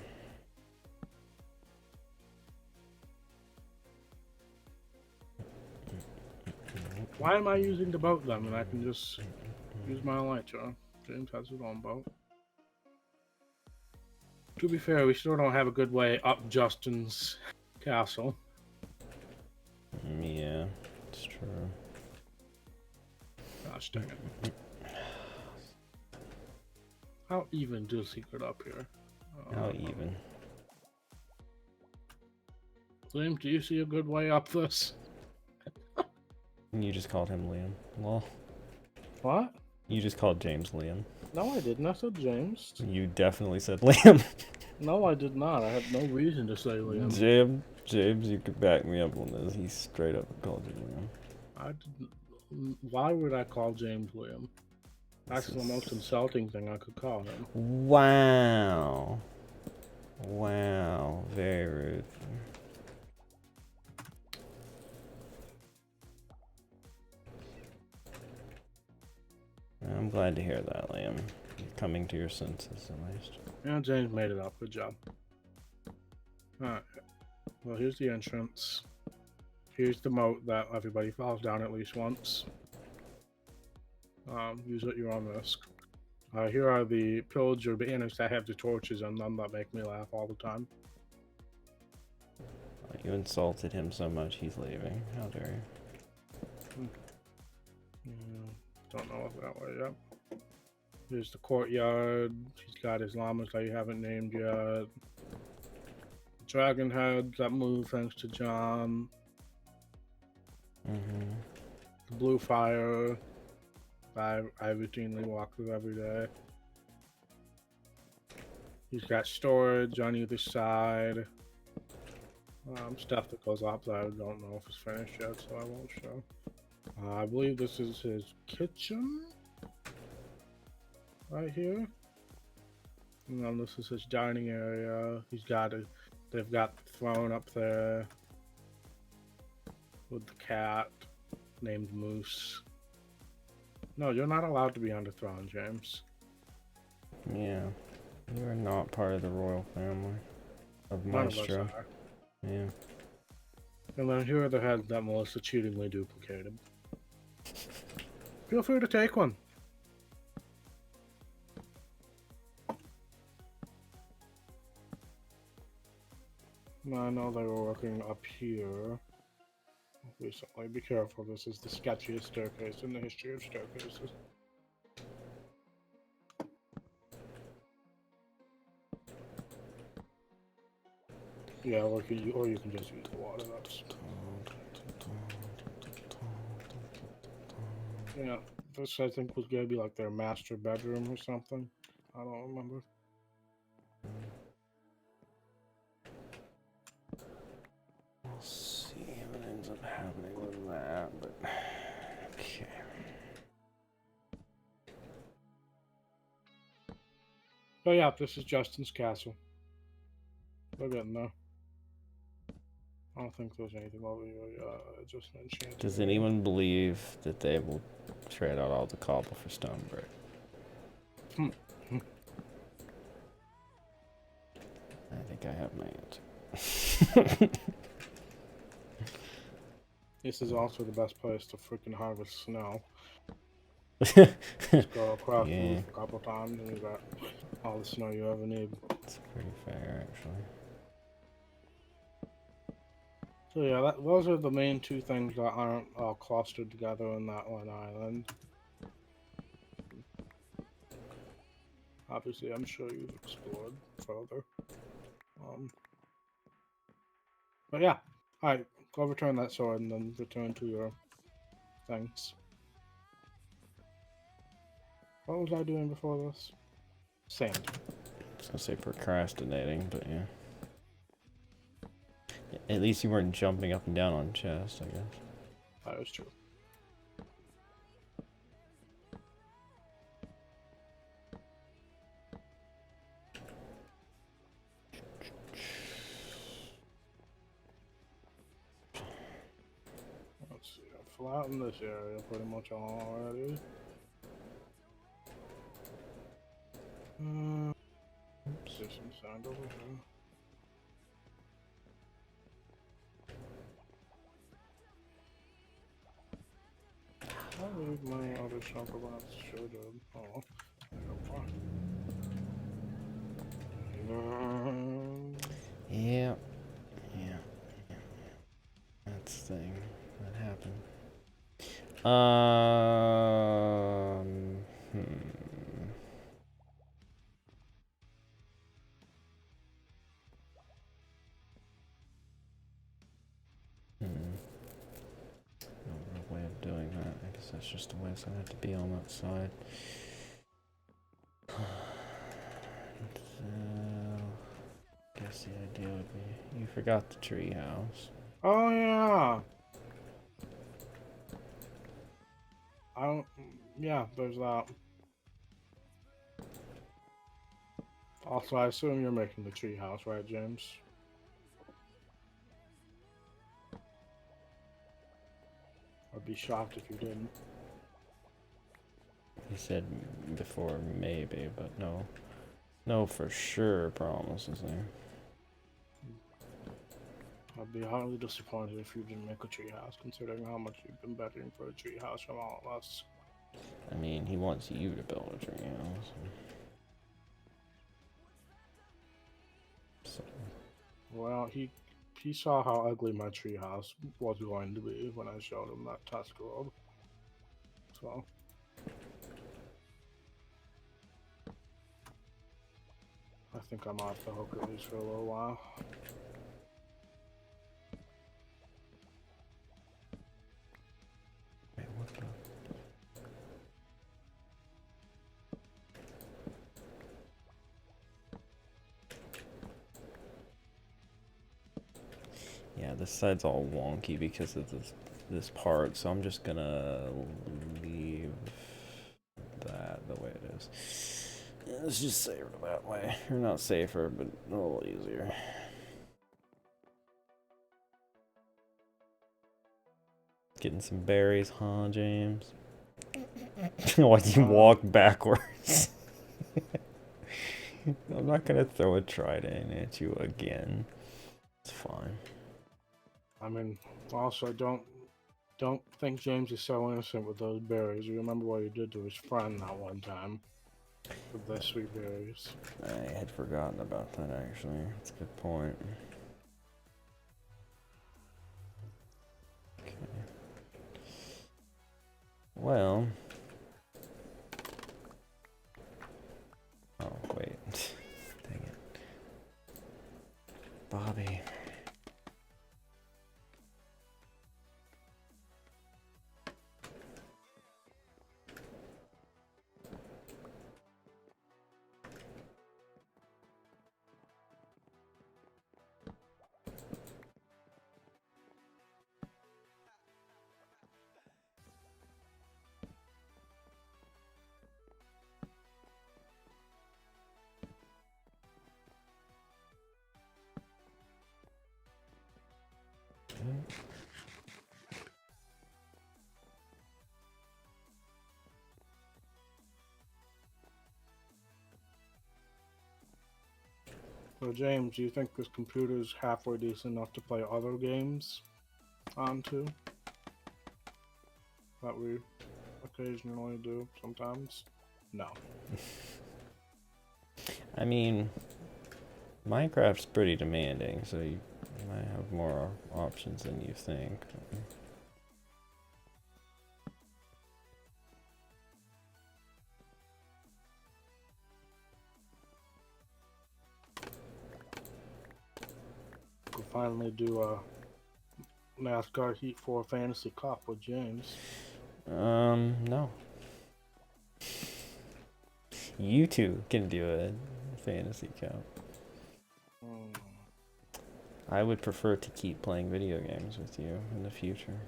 Why am I using the boat then when I can just use my elytra? James has his own boat. To be fair, we still don't have a good way up Justin's castle. Yeah, it's true. Gosh dang it. How even does he get up here? How even? Liam, do you see a good way up this? You just called him Liam. Well, What? you just called James Liam. No, I didn't. I said James. You definitely said Liam. No, I did not. I had no reason to say Liam. James, you could back me up on this. He straight up called you Liam. I didn't. Why would I call James Liam? That's the most insulting thing I could call him. Wow. Wow. Very rude. I'm glad to hear that, Liam. You're coming to your senses, at least. Yeah, James made it up. Good job. Alright. Well, here's the entrance. Here's the moat that everybody falls down at least once. Use at your own risk. Here are the pillager banners that have the torches on them that make me laugh all the time. You insulted him so much, he's leaving. How dare you? Don't know if that way yet. Here's the courtyard. He's got his llamas that you haven't named yet. Dragon heads that move thanks to John. The blue fire that I routinely walk through every day. He's got storage on either side. Stuff that goes up that I don't know if it's finished yet, so I won't show. I believe this is his kitchen. Right here. And then this is his dining area. They've got the throne up there. With the cat. Named Moose. No, you're not allowed to be on the throne, James. Yeah. You are not part of the royal family. Of None of us Maestro. are. Yeah. And then here are the heads that Melissa cheatingly duplicated. Feel free to take one. I know they were working up here recently. Be careful, this is the sketchiest staircase in the history of staircases. Yeah, or you can just use the water. That's yeah. This I think was gonna be like their master bedroom or something. I don't remember. We'll see what ends up happening with that, but okay. But yeah, this is Justin's castle. We're getting there. I don't think there's anything over here. Just an enchanted Does area. anyone believe that they will trade out all the cobble for stone brick? I think I have my answer. This is also the best place to freaking harvest snow. Just go across the roof a couple times and you got all the snow you ever need. It's pretty fair, actually. So yeah, those are the main two things that aren't all clustered together in that one island. Obviously, I'm sure you've explored further. But yeah, alright, go return that sword and then return to your things. What was I doing before this? Sand. I was gonna say procrastinating, but yeah. At least you weren't jumping up and down on chests, I guess. That was true. Let's see, I flattened this area pretty much already. There's some sand over here. I'll leave my other chunk of that showed up. Oh, I got one. Yeah. That's the thing that happened. No real way of doing that. I guess that's just the way it's gonna have to be on that side. So, I guess the idea would be you forgot the tree house. Oh yeah. Yeah, there's that. Also, I assume you're making the tree house, right, James? I'd be shocked if you didn't. He said before maybe, but no. No for sure promises there. I'd be highly disappointed if you didn't make a tree house, considering how much you've been begging for a tree house from all of us. I mean, he wants you to build a tree house. So. Well, he saw how ugly my tree house was going to be when I showed him that test world. So I think I'm off the hook at least for a little while. Wait, what the? Yeah, this side's all wonky because of this part, so I'm just gonna leave that the way it is. Yeah, let's just safer that way. Or not safer, but a little easier. Getting some berries, huh, James? Why do you walk backwards? I'm not gonna throw a trident at you again. It's fine. I mean, also don't think James is so innocent with those berries. You remember what he did to his friend that one time with those sweet berries. I had forgotten about that, actually. That's a good point. Okay. Well. Oh, wait. Dang it. Bobby. So James, do you think this computer is halfway decent enough to play other games onto? That we occasionally do sometimes? No. I mean, MarqCraft's pretty demanding, so you might have more options than you think. We'll finally do a NASCAR Heat 4 Fantasy Cup with James. No. You two can do a fantasy cup. I would prefer to keep playing video games with you in the future.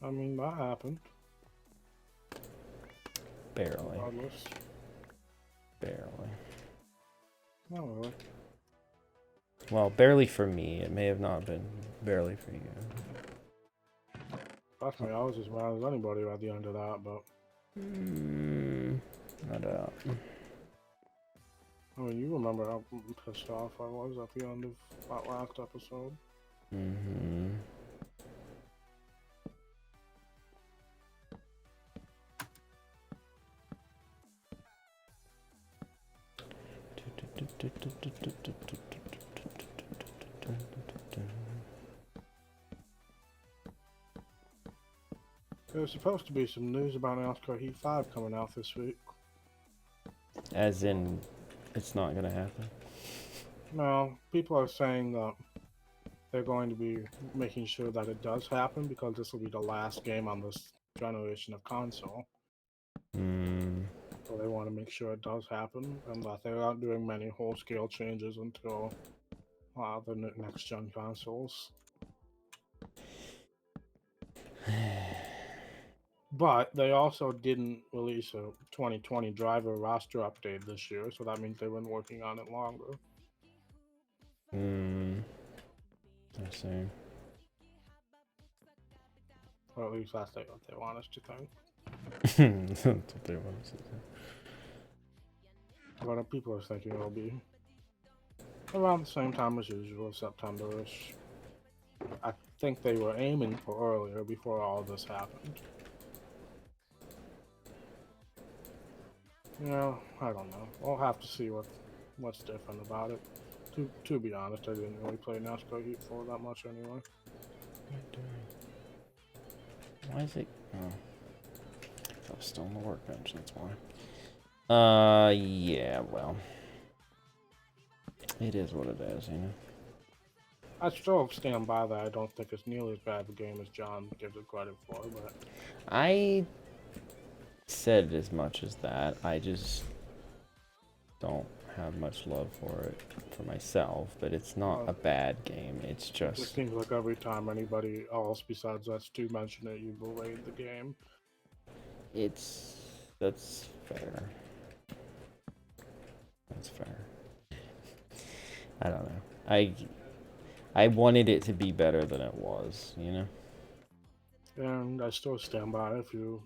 I mean, that happened. Barely. Regardless. Barely. Not really. Well, barely for me. It may have not been barely for you. Trust me, I was as mad as anybody at the end of that, but... No doubt. I mean, you remember how pissed off I was at the end of that last episode. Mm-hmm. There's supposed to be some news about NASCAR Heat 5 coming out this week. As in, it's not gonna happen. No, people are saying that they're going to be making sure that it does happen because this will be the last game on this generation of console. So they want to make sure it does happen and that they're not doing many whole-scale changes until the next-gen consoles. But they also didn't release a 2020 driver roster update this year, so that means they've been working on it longer. I see. Or at least that's what they want us to think. That's what they want us to do. But people are thinking it'll be around the same time as usual, September-ish. I think they were aiming for earlier before all this happened. Yeah, I don't know. We'll have to see what's different about it. To be honest, I didn't really play NASCAR Heat 4 that much anyway. Why is it? Oh. I was still on the workbench, that's why. Yeah, well. It is what it is, you know? I still stand by that. I don't think it's nearly as bad of a game as John gives it credit for, but... I said as much as that. I just don't have much love for it for myself, but it's not a bad game. It's just... It seems like every time anybody else besides us two mention it, you berate the game. That's fair. That's fair. I don't know. I wanted it to be better than it was, you know? And I still stand by if you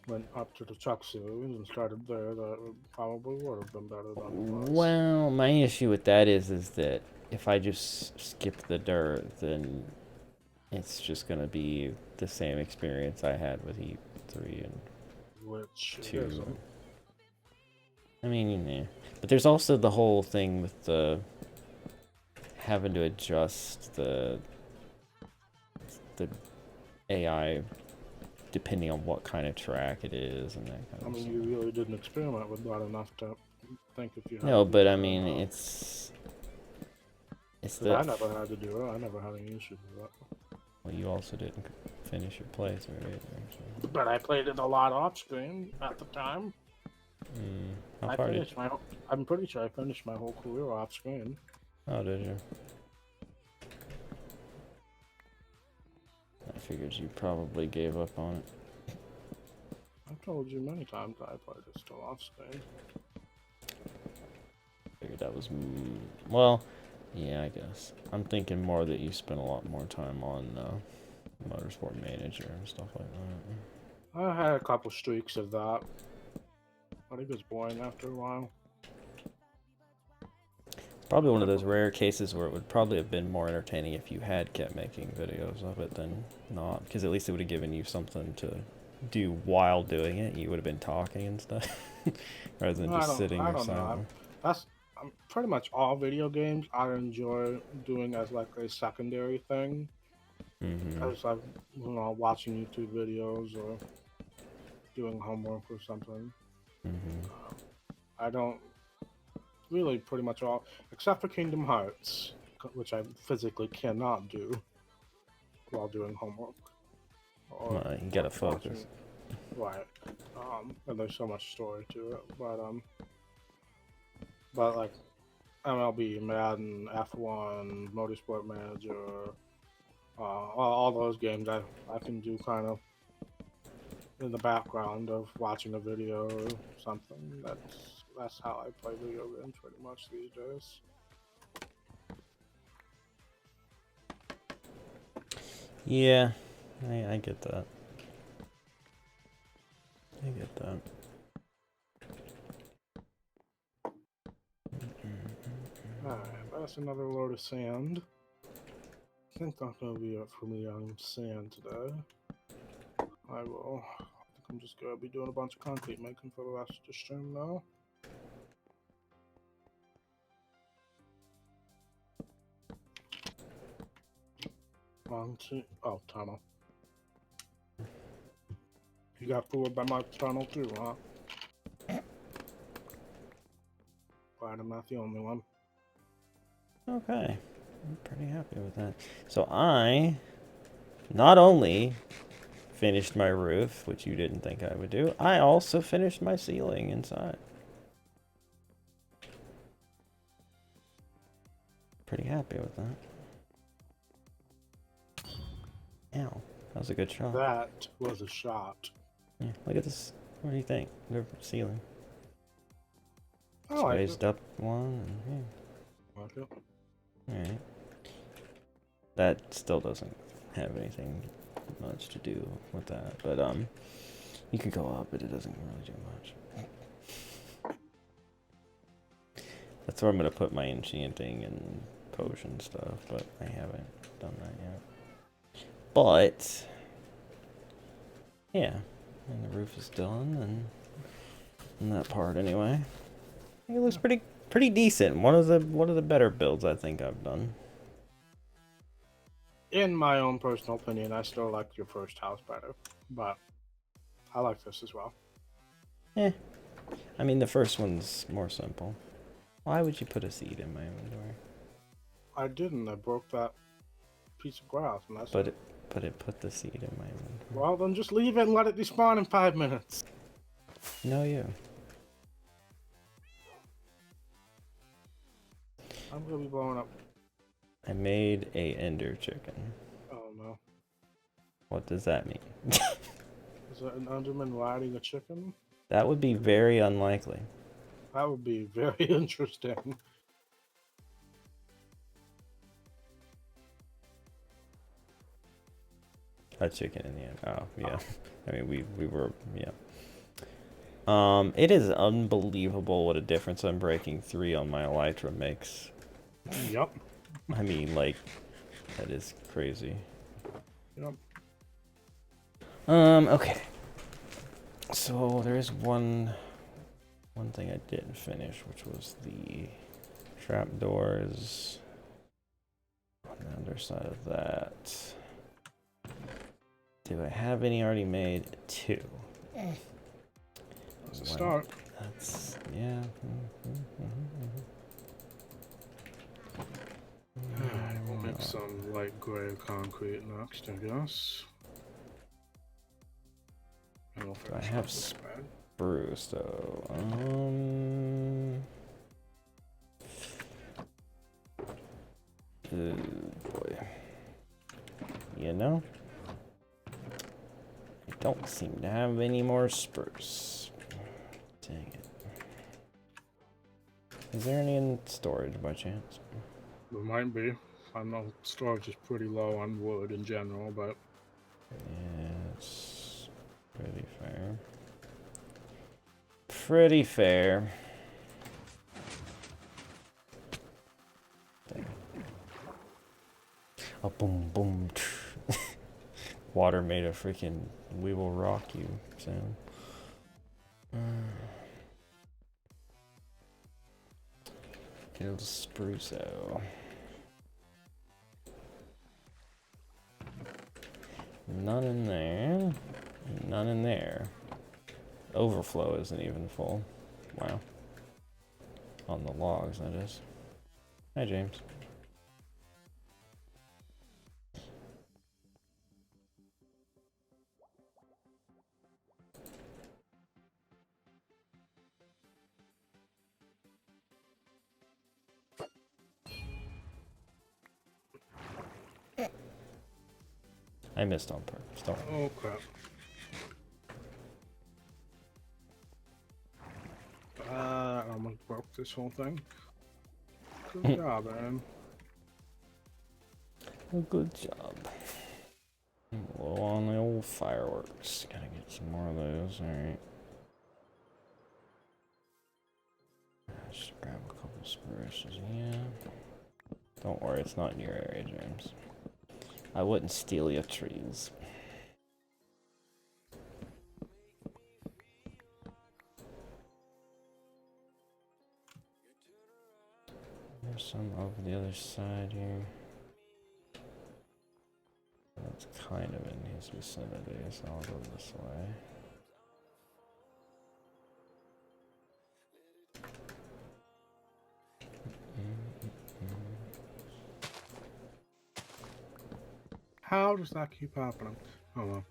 went up to the Chuck series and started there, that probably would have been better than it was. Well, my issue with that is that if I just skip the dirt, then it's just gonna be the same experience I had with Heat 3 and Which 2. isn't. I mean, yeah. But there's also the whole thing with the having to adjust the AI depending on what kind of track it is and that kind of stuff. I mean, you really didn't experiment with that enough to think if you had No, to but do I it or mean, not. it's I never had to do it. I never had any issues with it. Well, you also didn't finish your playthrough either. So. But I played it a lot off screen at the time. How far did you? I'm pretty sure I finished my whole career off screen. Oh, did you? I figured you probably gave up on it. I've told you many times that I played it still off screen. Figured that was well. Yeah, I guess. I'm thinking more that you spend a lot more time on Motorsport Manager and stuff like that. I had a couple streaks of that. I think it was boring after a while. Probably one of those rare cases where it would probably have been more entertaining if you had kept making videos of it than not, because at least it would have given you something to do while doing it. You would have been talking and stuff, rather than just sitting I there don't know. silently. That's pretty much all video games I enjoy doing as like a secondary thing, Mm-hmm. as like watching YouTube videos or doing homework or something. Mm-hmm. I don't really pretty much all except for Kingdom Hearts, which I physically cannot do while doing homework or Well, you gotta watching. focus. Right. And there's so much story to it, but like MLB, Madden, F1, Motorsport Manager, all those games I can do kind of in the background of watching a video or something. That's how I play video games pretty much these days. Yeah, I get that. I get that. Alright, that's another load of sand. I think that's gonna be it for me on sand today. I think I'm just gonna be doing a bunch of concrete making for the rest of the stream now. Oh, tunnel. You got fooled by my tunnel too, huh? Glad I'm not the only one. Okay, I'm pretty happy with that. So I not only finished my roof, which you didn't think I would do, I also finished my ceiling inside. Pretty happy with that. Ow, that was a good shot. That was a shot. Yeah, look at this. What do you think? The ceiling. I like Raised it. up one. And, Like it. yeah. Alright. That still doesn't have anything much to do with that, but you could go up, but it doesn't really do much. That's where I'm gonna put my enchanting and potion stuff, but I haven't done that yet. But yeah, and the roof is done, and that part anyway. I think it looks pretty decent. One of the better builds I think I've done. In my own personal opinion, I still like your first house better, but I like this as well. Eh. I mean, the first one's more simple. Why would you put a seed in my inventory? I didn't. I broke that piece of grass, and that's But it put the seed in my inventory. Well, then just leave it and let it despawn in 5 minutes. No, you. I'm gonna be blowing up. I made a ender chicken. Oh no. What does that mean? Is that an Enderman riding a chicken? That would be very unlikely. That would be very interesting. A chicken in the end. Oh, yeah. I mean, we were, yeah. It is unbelievable what a difference I'm breaking 3 on my elytra makes. Yep. I mean, like, that is crazy. Yep. Okay. So there is one thing I didn't finish, which was the trapdoors on the underside of that. Do I have any already made? 2. That's a start. That's, yeah. Alright, we'll make some light gray concrete next, I guess. Do I have spruce though? Oh boy. You know? I don't seem to have any more spruce. Dang it. Is there any in storage by chance? There might be. I know storage is pretty low on wood in general, but Yeah, it's pretty fair. Pretty fair. A boom boom. Water made a freaking "We Will Rock You" sound. El Spruzo. None in there. None in there. Overflow isn't even full. Wow. On the logs, that is. Hi, James. I missed on purpose. Don't worry. oh crap. I almost broke this whole thing. Good job, man. Well, good job. Low on the old fireworks. Gotta get some more of those. Alright. Just grab a couple spruces. Yeah. Don't worry, it's not in your area, James. I wouldn't steal your trees. There's some over the other side here. That's kind of in his vicinity, so I'll go this way. How does that keep happening? Oh well.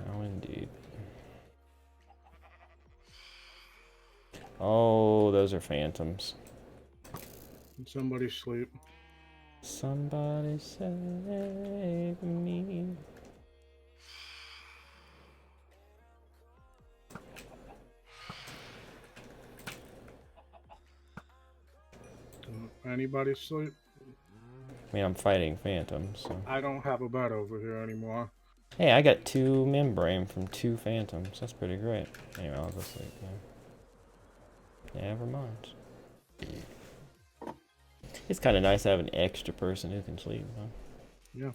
How indeed. Oh, those are phantoms. Can somebody sleep? Somebody save me. Can anybody sleep? I mean, I'm fighting phantoms, so. I don't have a bed over here anymore. Hey, I got 2 membrane from 2 phantoms. That's pretty great. Anyway, I'll go sleep now. Never mind. It's kind of nice to have an extra person who can sleep, huh? Yeah.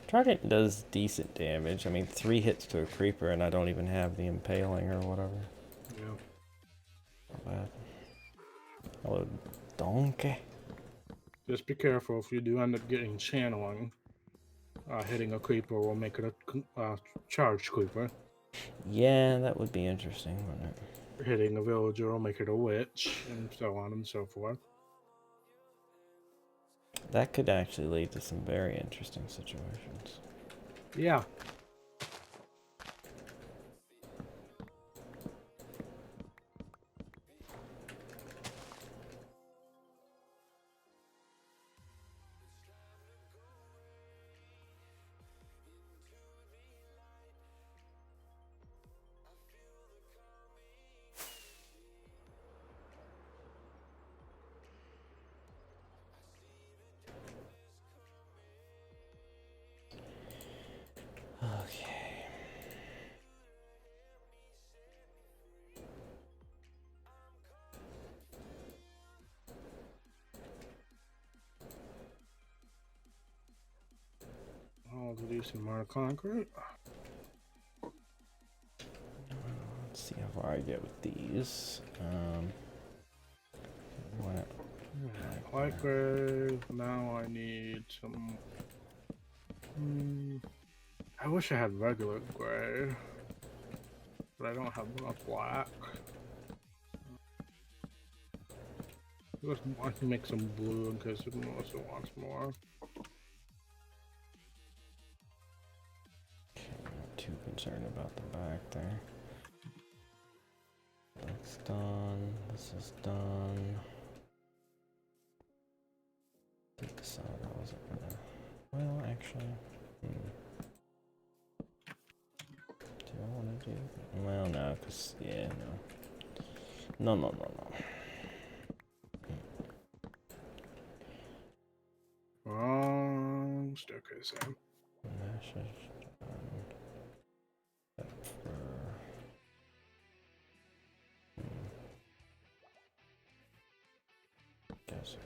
Trident does decent damage. I mean, 3 hits to a creeper and I don't even have the impaling or whatever. Yeah. Not bad. Hello, donkey. Just be careful if you do end up getting channeling. Hitting a creeper will make it a charged creeper. Yeah, that would be interesting, wouldn't it? Hitting a villager will make it a witch, and so on and so forth. That could actually lead to some very interesting situations. Yeah. Okay. All the decent MarqCraft. Let's see how far I get with these. White gray. Now I need some. I wish I had regular gray, but I don't have enough black. I can make some blue in case Melissa wants more. Not too concerned about the back there. That's done. This is done. Take this out. I wasn't gonna. Well, actually, do I want to do that? Well, no, because, yeah, no. No. Wrong staircase. That's just, except for, guess it's,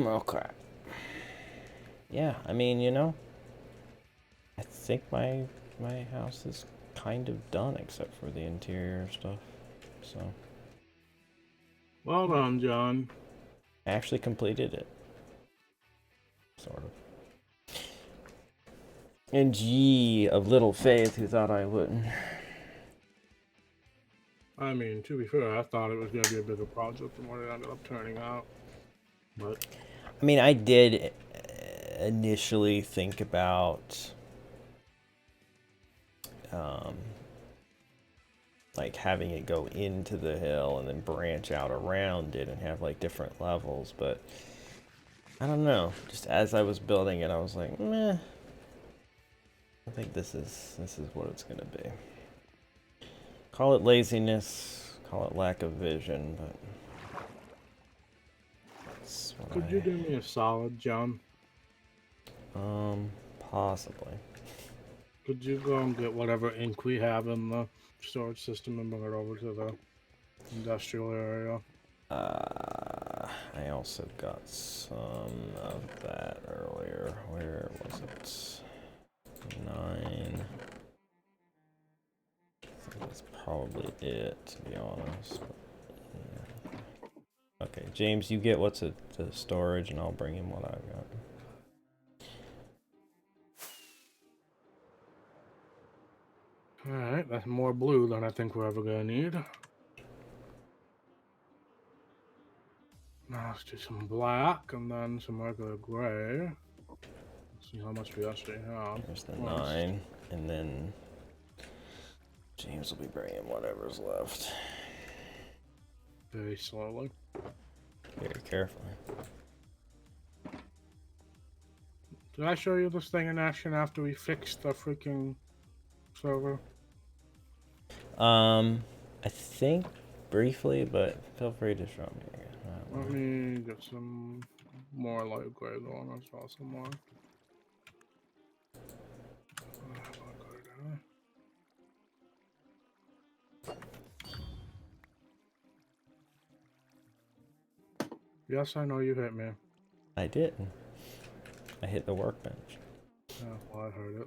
okay. Yeah, I mean, I think my house is kind of done except for the interior stuff. So Well done, John. I actually completed it. Sort of. And gee, of little faith who thought I wouldn't. I mean, to be fair, I thought it was going to be a bigger project than what it ended up turning out. But I mean, I did initially think about like having it go into the hill and then branch out around it and have like different levels, but I don't know. Just as I was building it, I was like, meh. I think this is what it's gonna be. Call it laziness, call it lack of vision, but that's what could you do me a solid, John? Possibly. Could you go and get whatever ink we have in the storage system and bring it over to the industrial area? I also got some of that earlier. Where was it? 9. I think that's probably it, to be honest. But, yeah. Okay, James, you get what's at the storage, and I'll bring him what I've got. Alright, that's more blue than I think we're ever going to need. Now let's do some black and then some regular gray. Let's see how much we actually have. There's the 9, and then James will be bringing whatever's left. Very slowly. Very carefully. Did I show you this thing in action after we fixed the freaking server? I think briefly, but feel free to show me again. Let me get some more light gray going. I saw some more. Yes, I know you hit me. I didn't. I hit the workbench. Yeah, well, I heard it.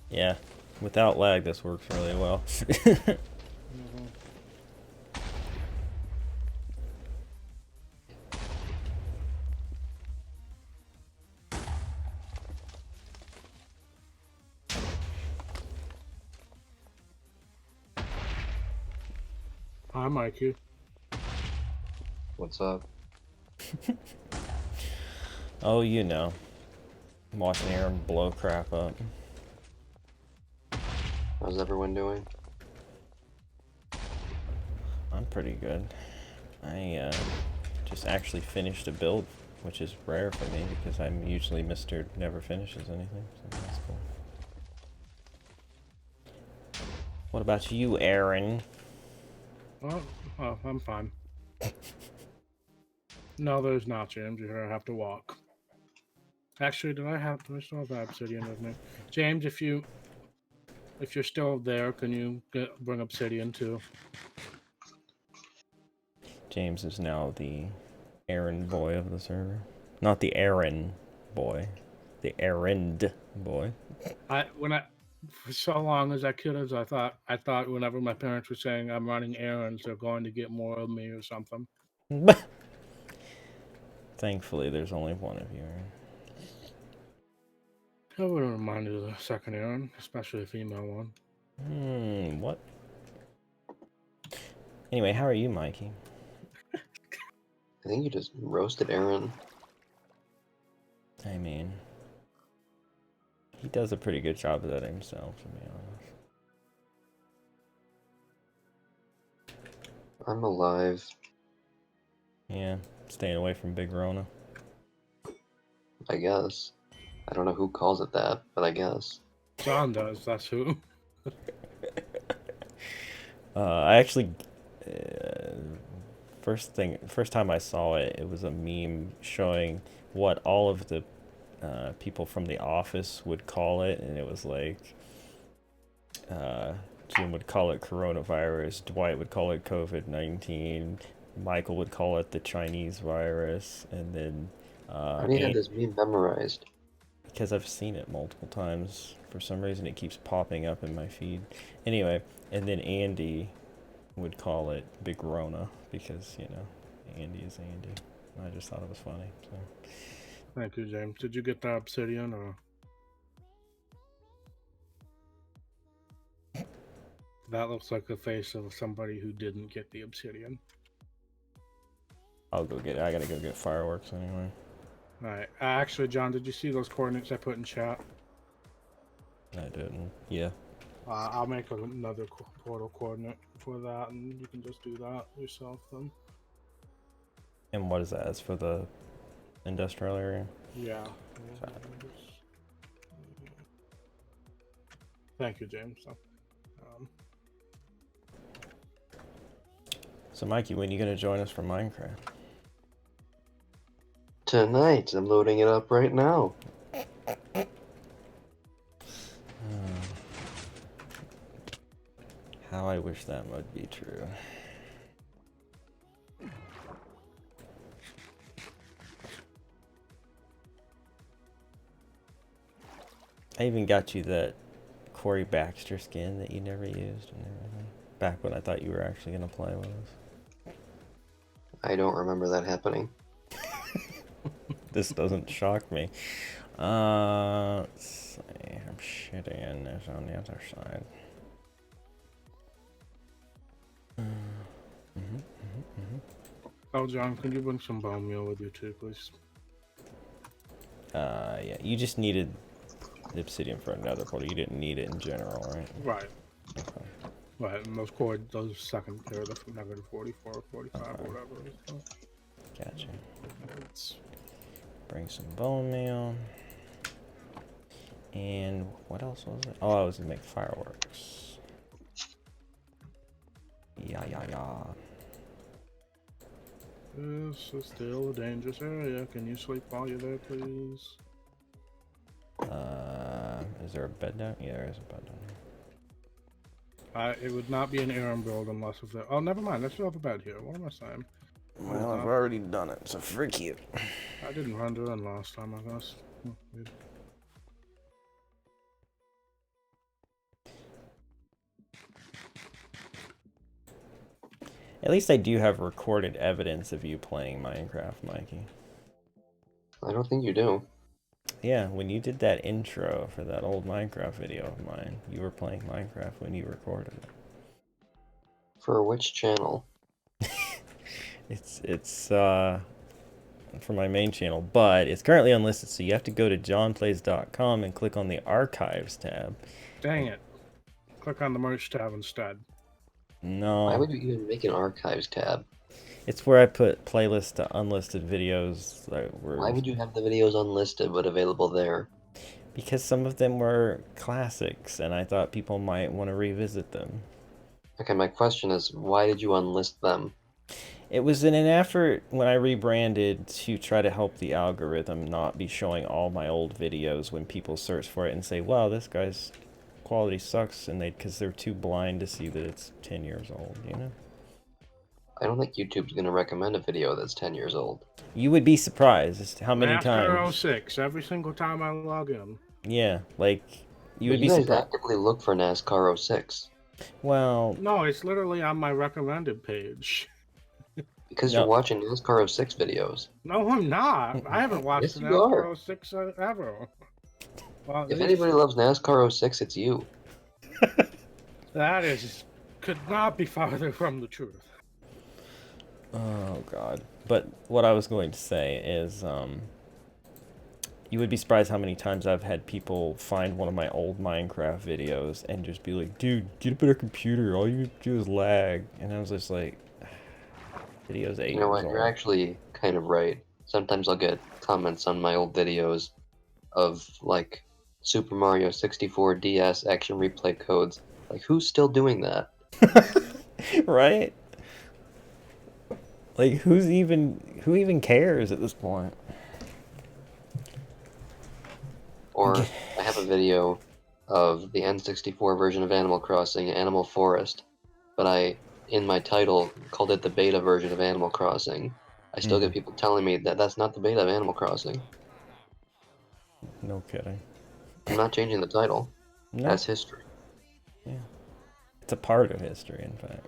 Yeah, without lag, this works really well. Hi, Mikey. What's up? Oh, watching Aaron blow crap up. How's everyone doing? I'm pretty good. I just actually finished a build, which is rare for me because I'm usually Mr. Never Finishes anything, so that's cool. What about you, Aaron? Oh, I'm fine. No, there's not, James. You're gonna have to walk. Actually, do I still have obsidian with me? James, if you're still there, can you bring obsidian too? James is now the errand boy of the server. Not the errand boy. The errand boy. For so long as a kid, I thought whenever my parents were saying I'm running errands, they're going to get more of me or something. Thankfully, there's only one of you. I wouldn't mind the second errand, especially a female one. What? Anyway, how are you, Mikey? I think you just roasted Aaron. I mean, he does a pretty good job of that himself, to be honest. I'm alive. Yeah, staying away from Big Rona. I guess. I don't know who calls it that, but I guess. John does. That's who. I actually, first time I saw it, it was a meme showing what all of the people from The Office would call it, and it was like, Jim would call it coronavirus, Dwight would call it COVID-19, Michael would call it the Chinese virus, and then How do you have this meme memorized? because I've seen it multiple times. For some reason, it keeps popping up in my feed. Anyway, and then Andy would call it Big Rona because, you know, Andy is Andy. I just thought it was funny. So. Thank you, James. Did you get the obsidian or? That looks like the face of somebody who didn't get the obsidian. I'll go get it. I gotta go get fireworks anyway. Alright. Actually, John, did you see those coordinates I put in chat? I didn't. Yeah. I'll make another portal coordinate for that, and you can just do that yourself then. And what is that? It's for the industrial area? Yeah. Thank you, James. So, Mikey, when are you gonna join us for Minecraft? Tonight. I'm loading it up right now. How I wish that would be true. I even got you that Corey Baxter skin that you never used and everything. Back when I thought you were actually gonna play with us. I don't remember that happening. This doesn't shock me. Let's see. I'm shitting this on the other side. Oh, John, can you bring some bone meal with you too, please? Yeah, you just needed the obsidian for another portal. You didn't need it in general, right? Right. Okay. Right, and those second, they're the negative 44, 45, Okay. or whatever. So. Gotcha. It's... Bring some bone meal. And what else was it? Oh, I was gonna make fireworks. Yeah. This is still a dangerous area. Can you sleep while you're there, please? Is there a bed down? Yeah, there is a bed down here. It would not be an Aaron build unless of the... Oh, never mind. I still have a bed here. What am I saying? Well, I've already done it, so frick you. I didn't render in last time, I guess. Weird. At least I do have recorded evidence of you playing Minecraft, Mikey. I don't think you do. Yeah, when you did that intro for that old Minecraft video of mine, you were playing Minecraft when you recorded it. For which channel? It's for my main channel, but it's currently unlisted, so you have to go to johnplays.com and click on the archives tab. Dang it. Click on the merch tab instead. No. Why would you even make an archives tab? It's where I put playlists to unlisted videos that were... Why would you have the videos unlisted but available there? Because some of them were classics, and I thought people might want to revisit them. Okay, my question is, why did you unlist them? It was in an effort when I rebranded to try to help the algorithm not be showing all my old videos when people search for it and say, wow, this guy's quality sucks, and because they're too blind to see that it's 10 years old, you know? I don't think YouTube's gonna recommend a video that's 10 years old. You would be surprised as to how many After times. 06, every single time I log in. Yeah, like, you But would you be guys surprised. actively look for NASCAR 06 Well, No, it's literally on my recommended page. because you're no. watching NASCAR 06 videos. No, I'm not. I haven't watched Yes, the you are. NASCAR 06 ever. Well, If anybody loves NASCAR 06, it's you. that could not be farther from the truth. Oh, God. But what I was going to say is, you would be surprised how many times I've had people find one of my old Minecraft videos and just be like, dude, get a better computer. All you do is lag. And I was just like, video's 8 You know years what? You're old. actually kind of right. Sometimes I'll get comments on my old videos of like Super Mario 64 DS action replay codes. Like, who's still doing that? Right? Like, who even cares at this point? Or I have a video of the N64 version of Animal Crossing, Animal Forest, but in my title, called it the beta version of Animal Crossing. I still get people telling me that that's not the beta of Animal Crossing. No kidding. I'm not changing the title. No. That's history. Yeah. It's a part of history, in fact.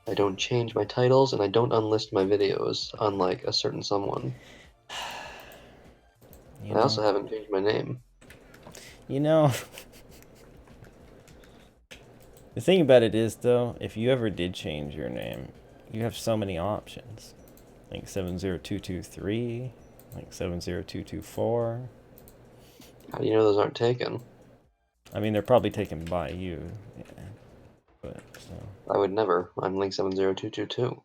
I don't change my titles, and I don't unlist my videos, unlike a certain someone. You I also know, haven't changed my name. you know, the thing about it is, though, if you ever did change your name, you have so many options. Like 70223, like 70224. How do you know those aren't taken? I mean, they're probably taken by you. Yeah. But, so. I would never. I'm Link 70222.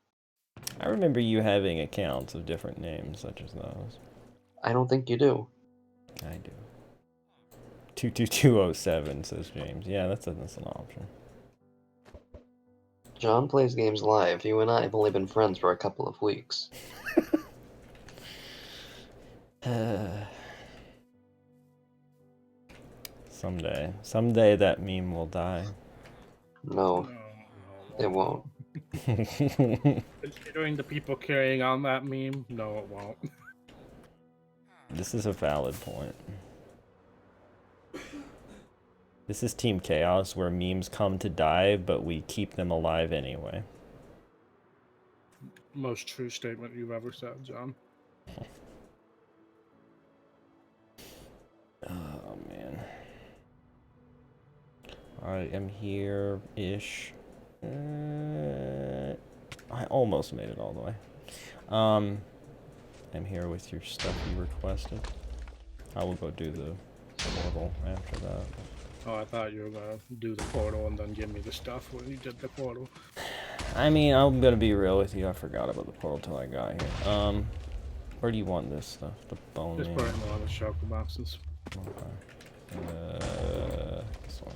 I remember you having accounts of different names, such as those. I don't think you do. I do. 22207, says James. Yeah, that's an option. John plays games live. You and I have only been friends for a couple of weeks. Someday that meme will die. No, it won't. Considering the people carrying on that meme, no, it won't. This is a valid point. This is Team KAOS, where memes come to die, but we keep them alive anyway. Most true statement you've ever said, John. Oh, man. I am here-ish. I almost made it all the way. I'm here with your stuff you requested. I will go do the portal after that. Oh, I thought you were gonna do the portal and then give me the stuff when you did the portal. I mean, I'm gonna be real with you. I forgot about the portal till I got here. Where do you want this stuff? The bone. Just put it in one of the shulker boxes. Okay. This one.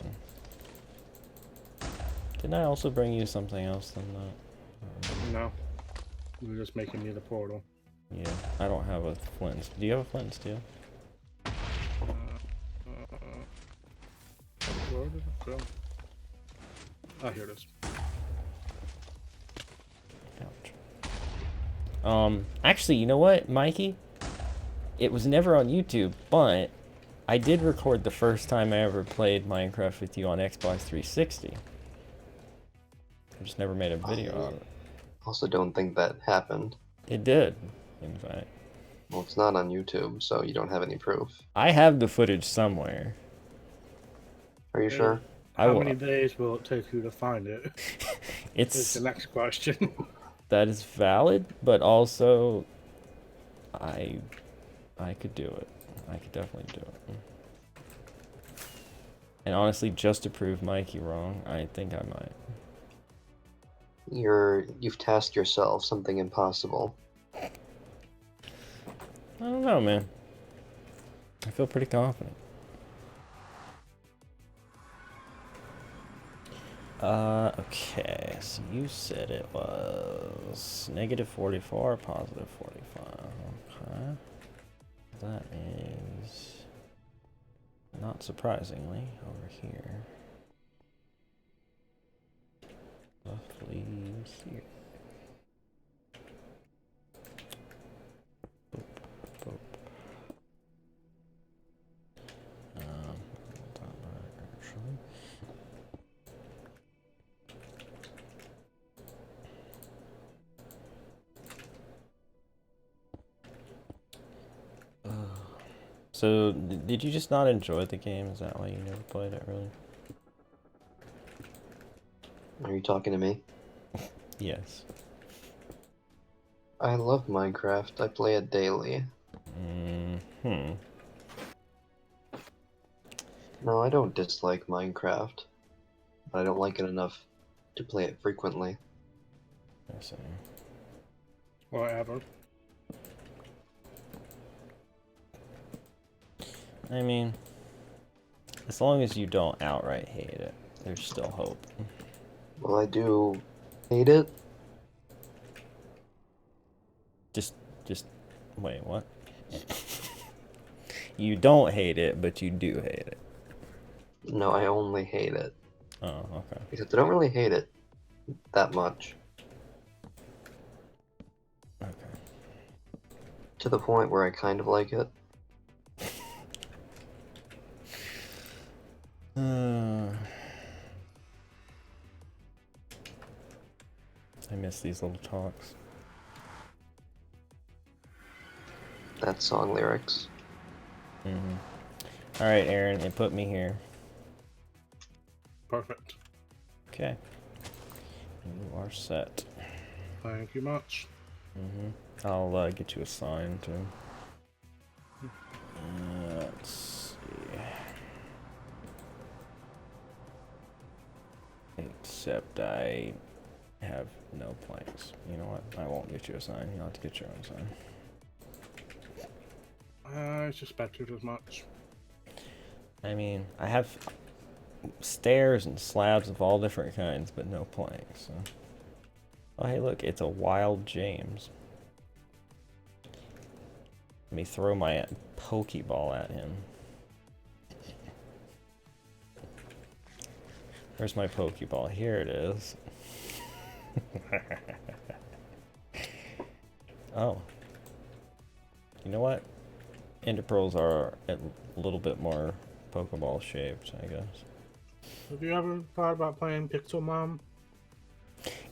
Didn't I also bring you something else than that? No. You're just making me the portal. Yeah, I don't have a flint. Do you have a flint and steel? Where did it go? Oh, here it is. Ouch. Actually, you know what, Mikey? It was never on YouTube, but I did record the first time I ever played Minecraft with you on Xbox 360. I just never made a video out of it. Also don't think that happened. It did, in fact. Well, it's not on YouTube, so you don't have any proof. I have the footage somewhere. Are you sure? How many days will it take you to find it? That's It's the next question. that is valid, but also I could do it. I could definitely do it. And honestly, just to prove Mikey wrong, I think I might. You've tasked yourself something impossible. I don't know, man. I feel pretty confident. Okay, so you said it was negative 44, positive 45. Okay. That is, not surprisingly, over here. Roughly here. Boop, boop. Hold on, actually. So, did you just not enjoy the game? Is that why you never played it, really? Are you talking to me? Yes. I love Minecraft. I play it daily. Mm-hmm. No, I don't dislike Minecraft, but I don't like it enough to play it frequently. I see. Whatever. I mean, as long as you don't outright hate it, there's still hope. Well, I do hate it. Just, wait, what? You don't hate it, but you do hate it. No, I only hate it. Oh, okay. Except I don't really hate it that much. Okay. To the point where I kind of like it. I miss these little talks. That's song lyrics. Mm-hmm. Alright, Aaron, it put me here. Perfect. Okay. You are set. Thank you much. Mm-hmm. I'll get you a sign, too. Let's see. Except I have no planks. You know what? I won't get you a sign. You'll have to get your own sign. I suspected as much. I mean, I have stairs and slabs of all different kinds, but no planks. So. Oh, hey, look, it's a wild James. Let me throw my Pokeball at him. Where's my Pokeball? Here it is. Oh. You know what? Ender pearls are a little bit more Pokeball shaped, I guess. Have you ever thought about playing Pixel Mom?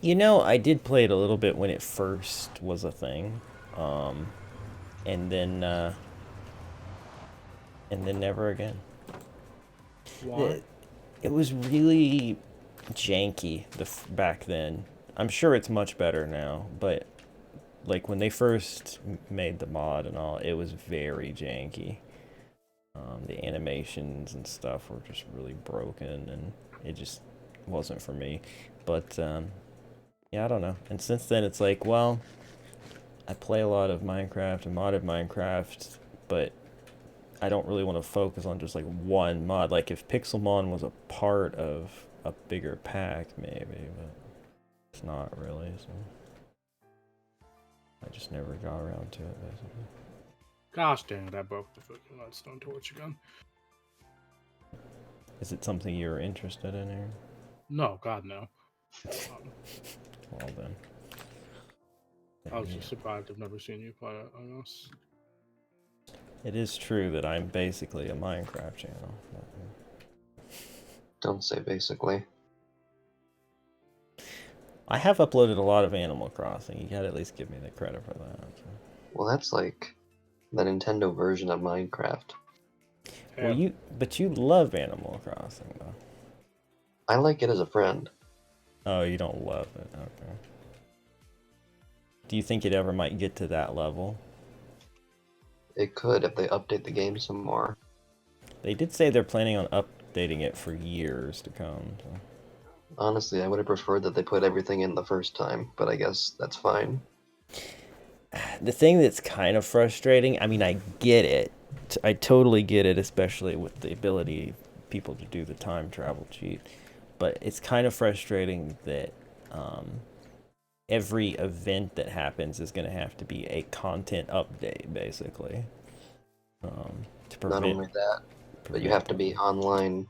You know, I did play it a little bit when it first was a thing. And then never again. Why? It was really janky back then. I'm sure it's much better now, but like when they first made the mod and all, it was very janky. The animations and stuff were just really broken, and it just wasn't for me. But yeah, I don't know. And since then, it's like, well, I play a lot of Minecraft and modded Minecraft, but I don't really want to focus on just like one mod. Like if Pixelmon was a part of a bigger pack, maybe, but it's not really. So I just never got around to it, basically. Gosh dang it, I broke the freaking redstone torch again. Is it something you're interested in, Aaron? No, God, no. Well then. I was just surprised I've never seen you play it, I guess. It is true that I'm basically a Minecraft channel. Don't say basically. I have uploaded a lot of Animal Crossing. You gotta at least give me the credit for that. So. Well, that's like the Nintendo version of Minecraft. Well, you love Animal Crossing, though. I like it as a friend. Oh, you don't love it. Okay. Do you think it ever might get to that level? It could if they update the game some more. They did say they're planning on updating it for years to come. So. Honestly, I would have preferred that they put everything in the first time, but I guess that's fine. The thing that's kind of frustrating, I mean, I get it. I totally get it, especially with the ability people to do the time travel cheat. but it's kind of frustrating that every event that happens is going to have to be a content update, basically. To prevent, Not only that, but you have to be online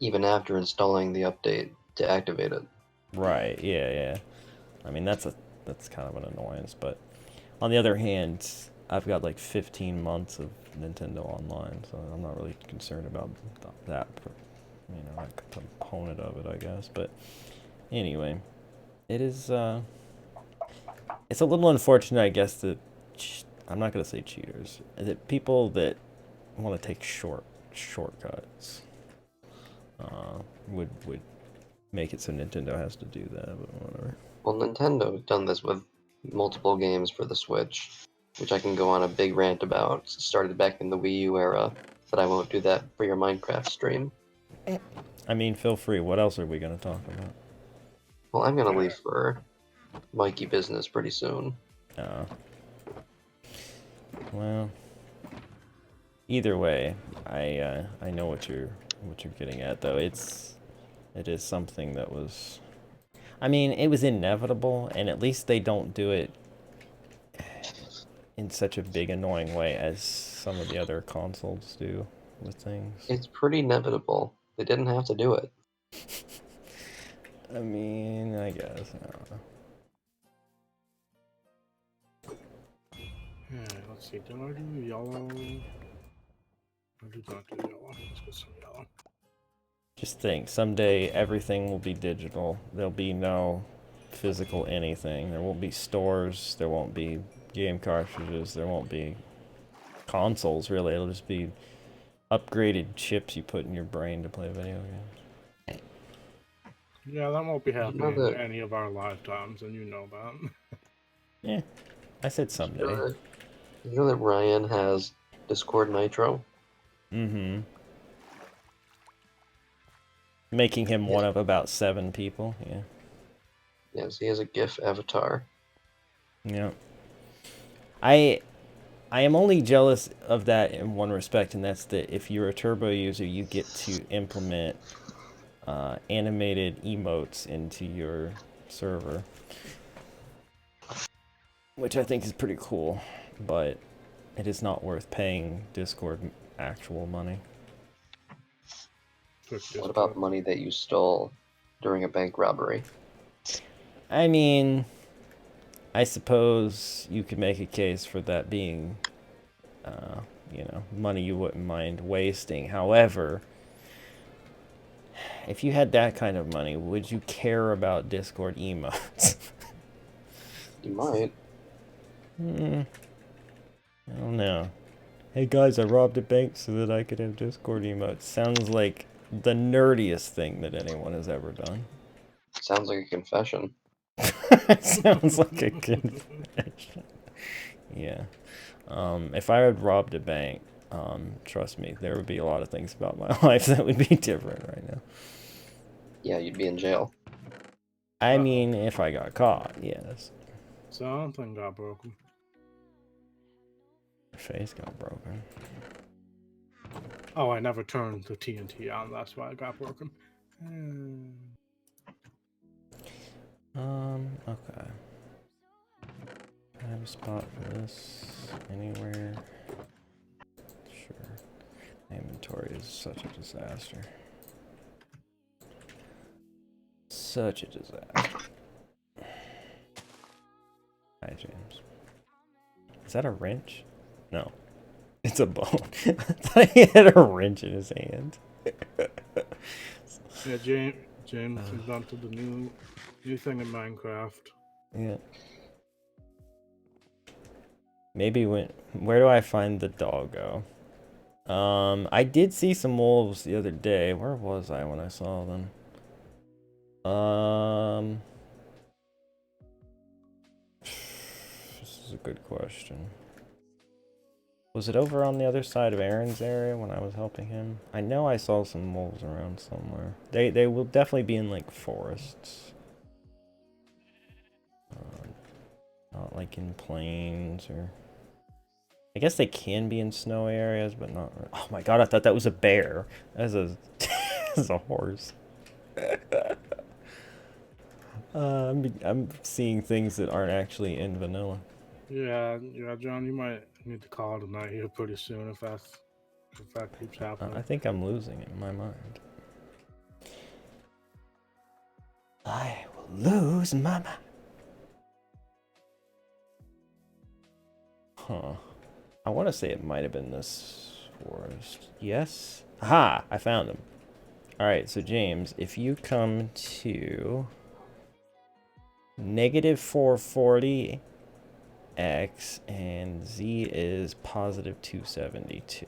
even after installing the update to activate it. Right, yeah. I mean, that's kind of an annoyance, but on the other hand, I've got like 15 months of Nintendo Online, so I'm not really concerned about that, that component of it, I guess. But anyway, it is, it's a little unfortunate, I guess, that I'm not going to say cheaters, that people that want to take shortcuts would make it so Nintendo has to do that, but whatever. Well, Nintendo's done this with multiple games for the Switch, which I can go on a big rant about. It started back in the Wii U era, but I won't do that for your Minecraft stream. I mean, feel free. What else are we going to talk about? Well, I'm going to leave for Mikey business pretty soon. Well, either way, I know what you're getting at, though. It is something that was, I mean, it was inevitable, and at least they don't do it in such a big annoying way as some of the other consoles do with things. It's pretty inevitable. They didn't have to do it. I mean, I guess. I don't know. Let's see. Did I do yellow? I did not do yellow. Let's get some yellow. Just think, someday everything will be digital. There'll be no physical anything. There won't be stores. There won't be game cartridges. There won't be consoles, really. It'll just be upgraded chips you put in your brain to play video games. Yeah, that won't be happening in any of our lifetimes, and you know that. Yeah, I said someday. You know that Ryan has Discord Nitro? Mm-hmm. Making him one of about 7 people, yeah. Yes, he has a GIF avatar. Yeah. I am only jealous of that in one respect, and that's that if you're a Turbo user, you get to implement animated emotes into your server, which I think is pretty cool, but it is not worth paying Discord actual money. What about money that you stole during a bank robbery? I mean, I suppose you could make a case for that being, money you wouldn't mind wasting. However, if you had that kind of money, would you care about Discord emotes? You might. I don't know. Hey guys, I robbed a bank so that I could have Discord emotes. Sounds like the nerdiest thing that anyone has ever done. Sounds like a confession. Sounds like a confession. Yeah. If I had robbed a bank, trust me, there would be a lot of things about my life that would be different right now. Yeah, you'd be in jail. I mean, if I got caught, yes. Something got broken. My face got broken. Oh, I never turned the TNT on. That's why it got broken. Okay. I have a spot for this anywhere. Sure. Inventory is such a disaster. Such a disaster. Hi, James. Is that a wrench? No. It's a bone. I thought he had a wrench in his hand. Yeah, James is onto the new thing in Minecraft. Yeah. Maybe where do I find the doggo? I did see some wolves the other day. Where was I when I saw them? This is a good question. Was it over on the other side of Aaron's area when I was helping him? I know I saw some wolves around somewhere. They will definitely be in like forests. Not like in plains or... I guess they can be in snowy areas, but not... Oh my god, I thought that was a bear. That's a, that's a horse. I'm seeing things that aren't actually in vanilla. Yeah, John, you might need to call it a night here pretty soon if that keeps happening. I think I'm losing it in my mind. I will lose my mind. Huh. I want to say it might have been this forest. Yes? Aha! I found him. Alright, so James, if you come to negative 440 X and Z is positive 272.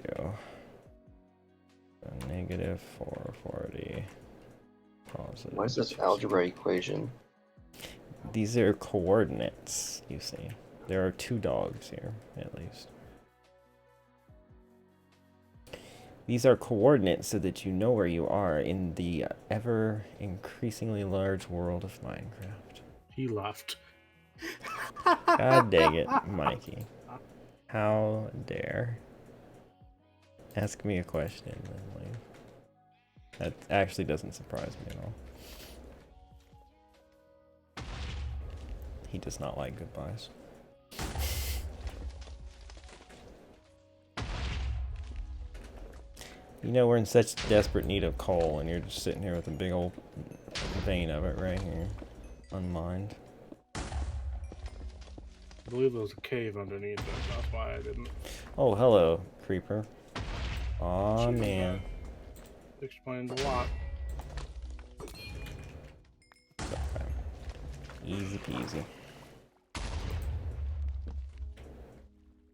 So negative 440. Positive. Why is this algebra equation? These are coordinates, you see. There are 2 dogs here, at least. These are coordinates so that you know where you are in the ever increasingly large world of Minecraft. He left. God dang it, Mikey. How dare. Ask me a question and then leave. That actually doesn't surprise me at all. He does not like goodbyes. You know, we're in such desperate need of coal, and you're just sitting here with a big old vein of it right here. Unmined. I believe there was a cave underneath it. That's why I didn't. Oh, hello, creeper. Aw, Jeez, man. that explained a lot. Okay. Easy peasy.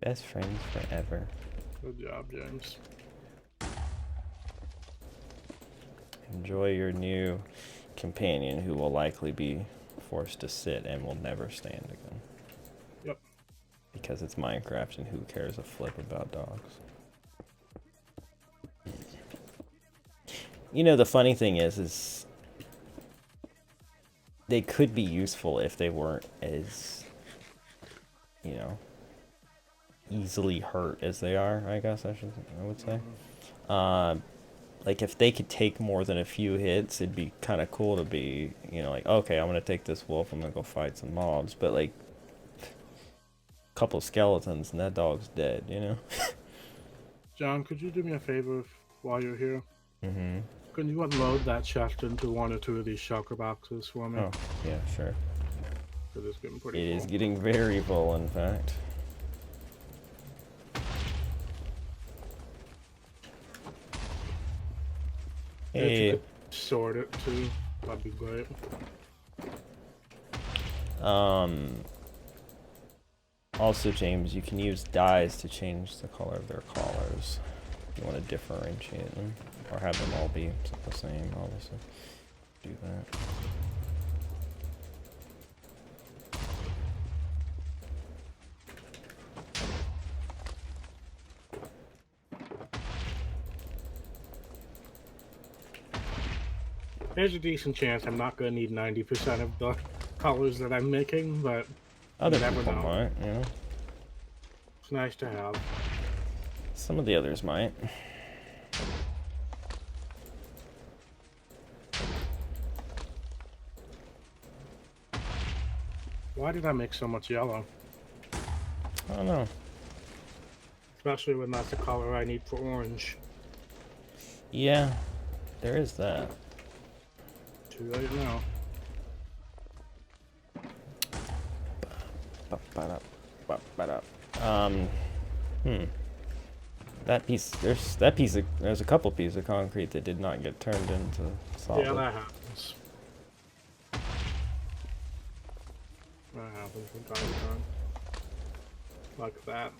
Best friends forever. Good job, James. Enjoy your new companion who will likely be forced to sit and will never stand again. Yep. Because it's Minecraft and who cares a flip about dogs. You know, the funny thing is they could be useful if they weren't as, you know, easily hurt as they are, I guess I would say. Like, if they could take more than a few hits, it'd be kind of cool to be, you know, like, okay, I'm going to take this wolf, I'm going to go fight some mobs, but, like, a couple skeletons and that dog's dead, you know? John, could you do me a favor while you're here? Mm-hmm. Can you unload that chest into 1 or 2 of these shulker boxes for me? Oh, yeah, sure. Because it's getting pretty It full. is getting very full, in fact. If you Hey. could sort it too, that'd be great. Also, James, you can use dyes to change the color of their collars. If you want to differentiate them. Or have them all be the same, obviously. Do that. There's a decent chance I'm not going to need 90% of the colors that I'm making, but Other you never people know. might, you know. It's nice to have. Some of the others might. Why did I make so much yellow? I don't know. Especially when that's the color I need for orange. Yeah, there is that. Too late now. That piece, there's a couple pieces of concrete that did not get turned into solid. Yeah, that happens. That happens from time to time. Like that.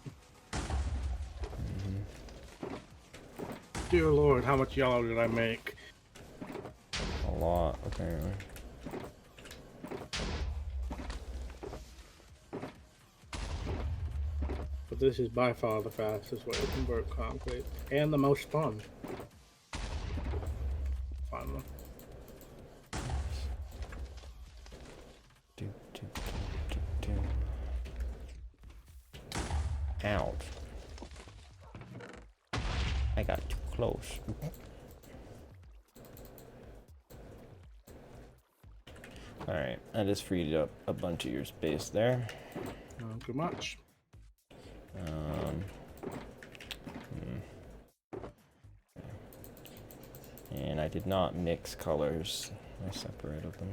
Dear Lord, how much yellow did I make? A lot, apparently. But this is by far the fastest way to convert concrete. And the most fun. Finally. Ouch. I got too close. Alright, I just freed up a bunch of your space there. Not too much. And I did not mix colors. I separated them.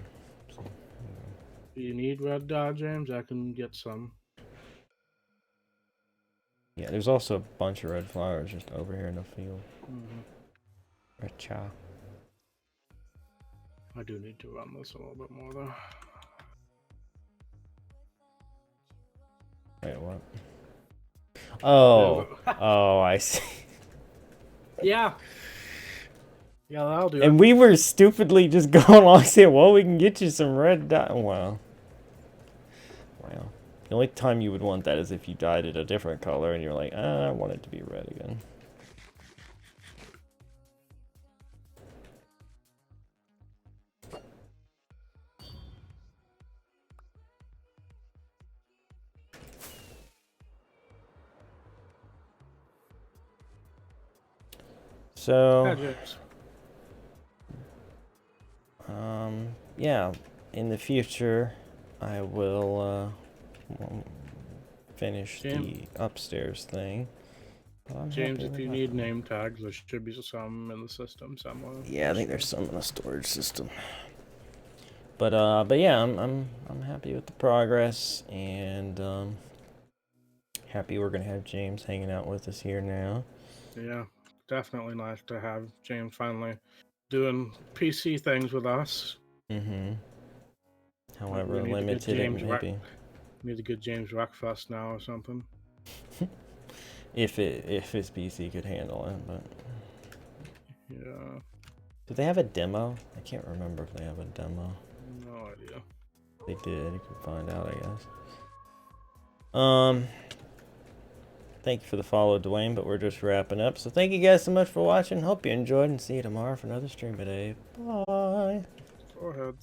So, Do you need red dye, James? I can get some. yeah, there's also a bunch of red flowers just over here in the field. Red cha. I do need to run this a little bit more though. Wait, what? Oh, oh, I see. Yeah. Yeah, that'll do. And we were stupidly just going along saying, well, we can get you some red dye. Wow. Wow. The only time you would want that is if you dyed it a different color and you're like, I want it to be red again. So, yeah, in the future, I will finish the upstairs thing. James, if you need name tags, there should be some in the system somewhere. Yeah, I think there's some in the storage system. But yeah, I'm happy with the progress, and happy we're gonna have James hanging out with us here now. Yeah, definitely nice to have James finally doing PC things with us. However limited it may be. Need to get James Breakfast now or something. if his PC could handle it, but yeah. Do they have a demo? I can't remember if they have a demo. No idea. They did. You can find out, I guess. Thank you for the follow, Dwayne, but we're just wrapping up. So thank you guys so much for watching. Hope you enjoyed, and see you tomorrow for another stream today. Bye. Go ahead.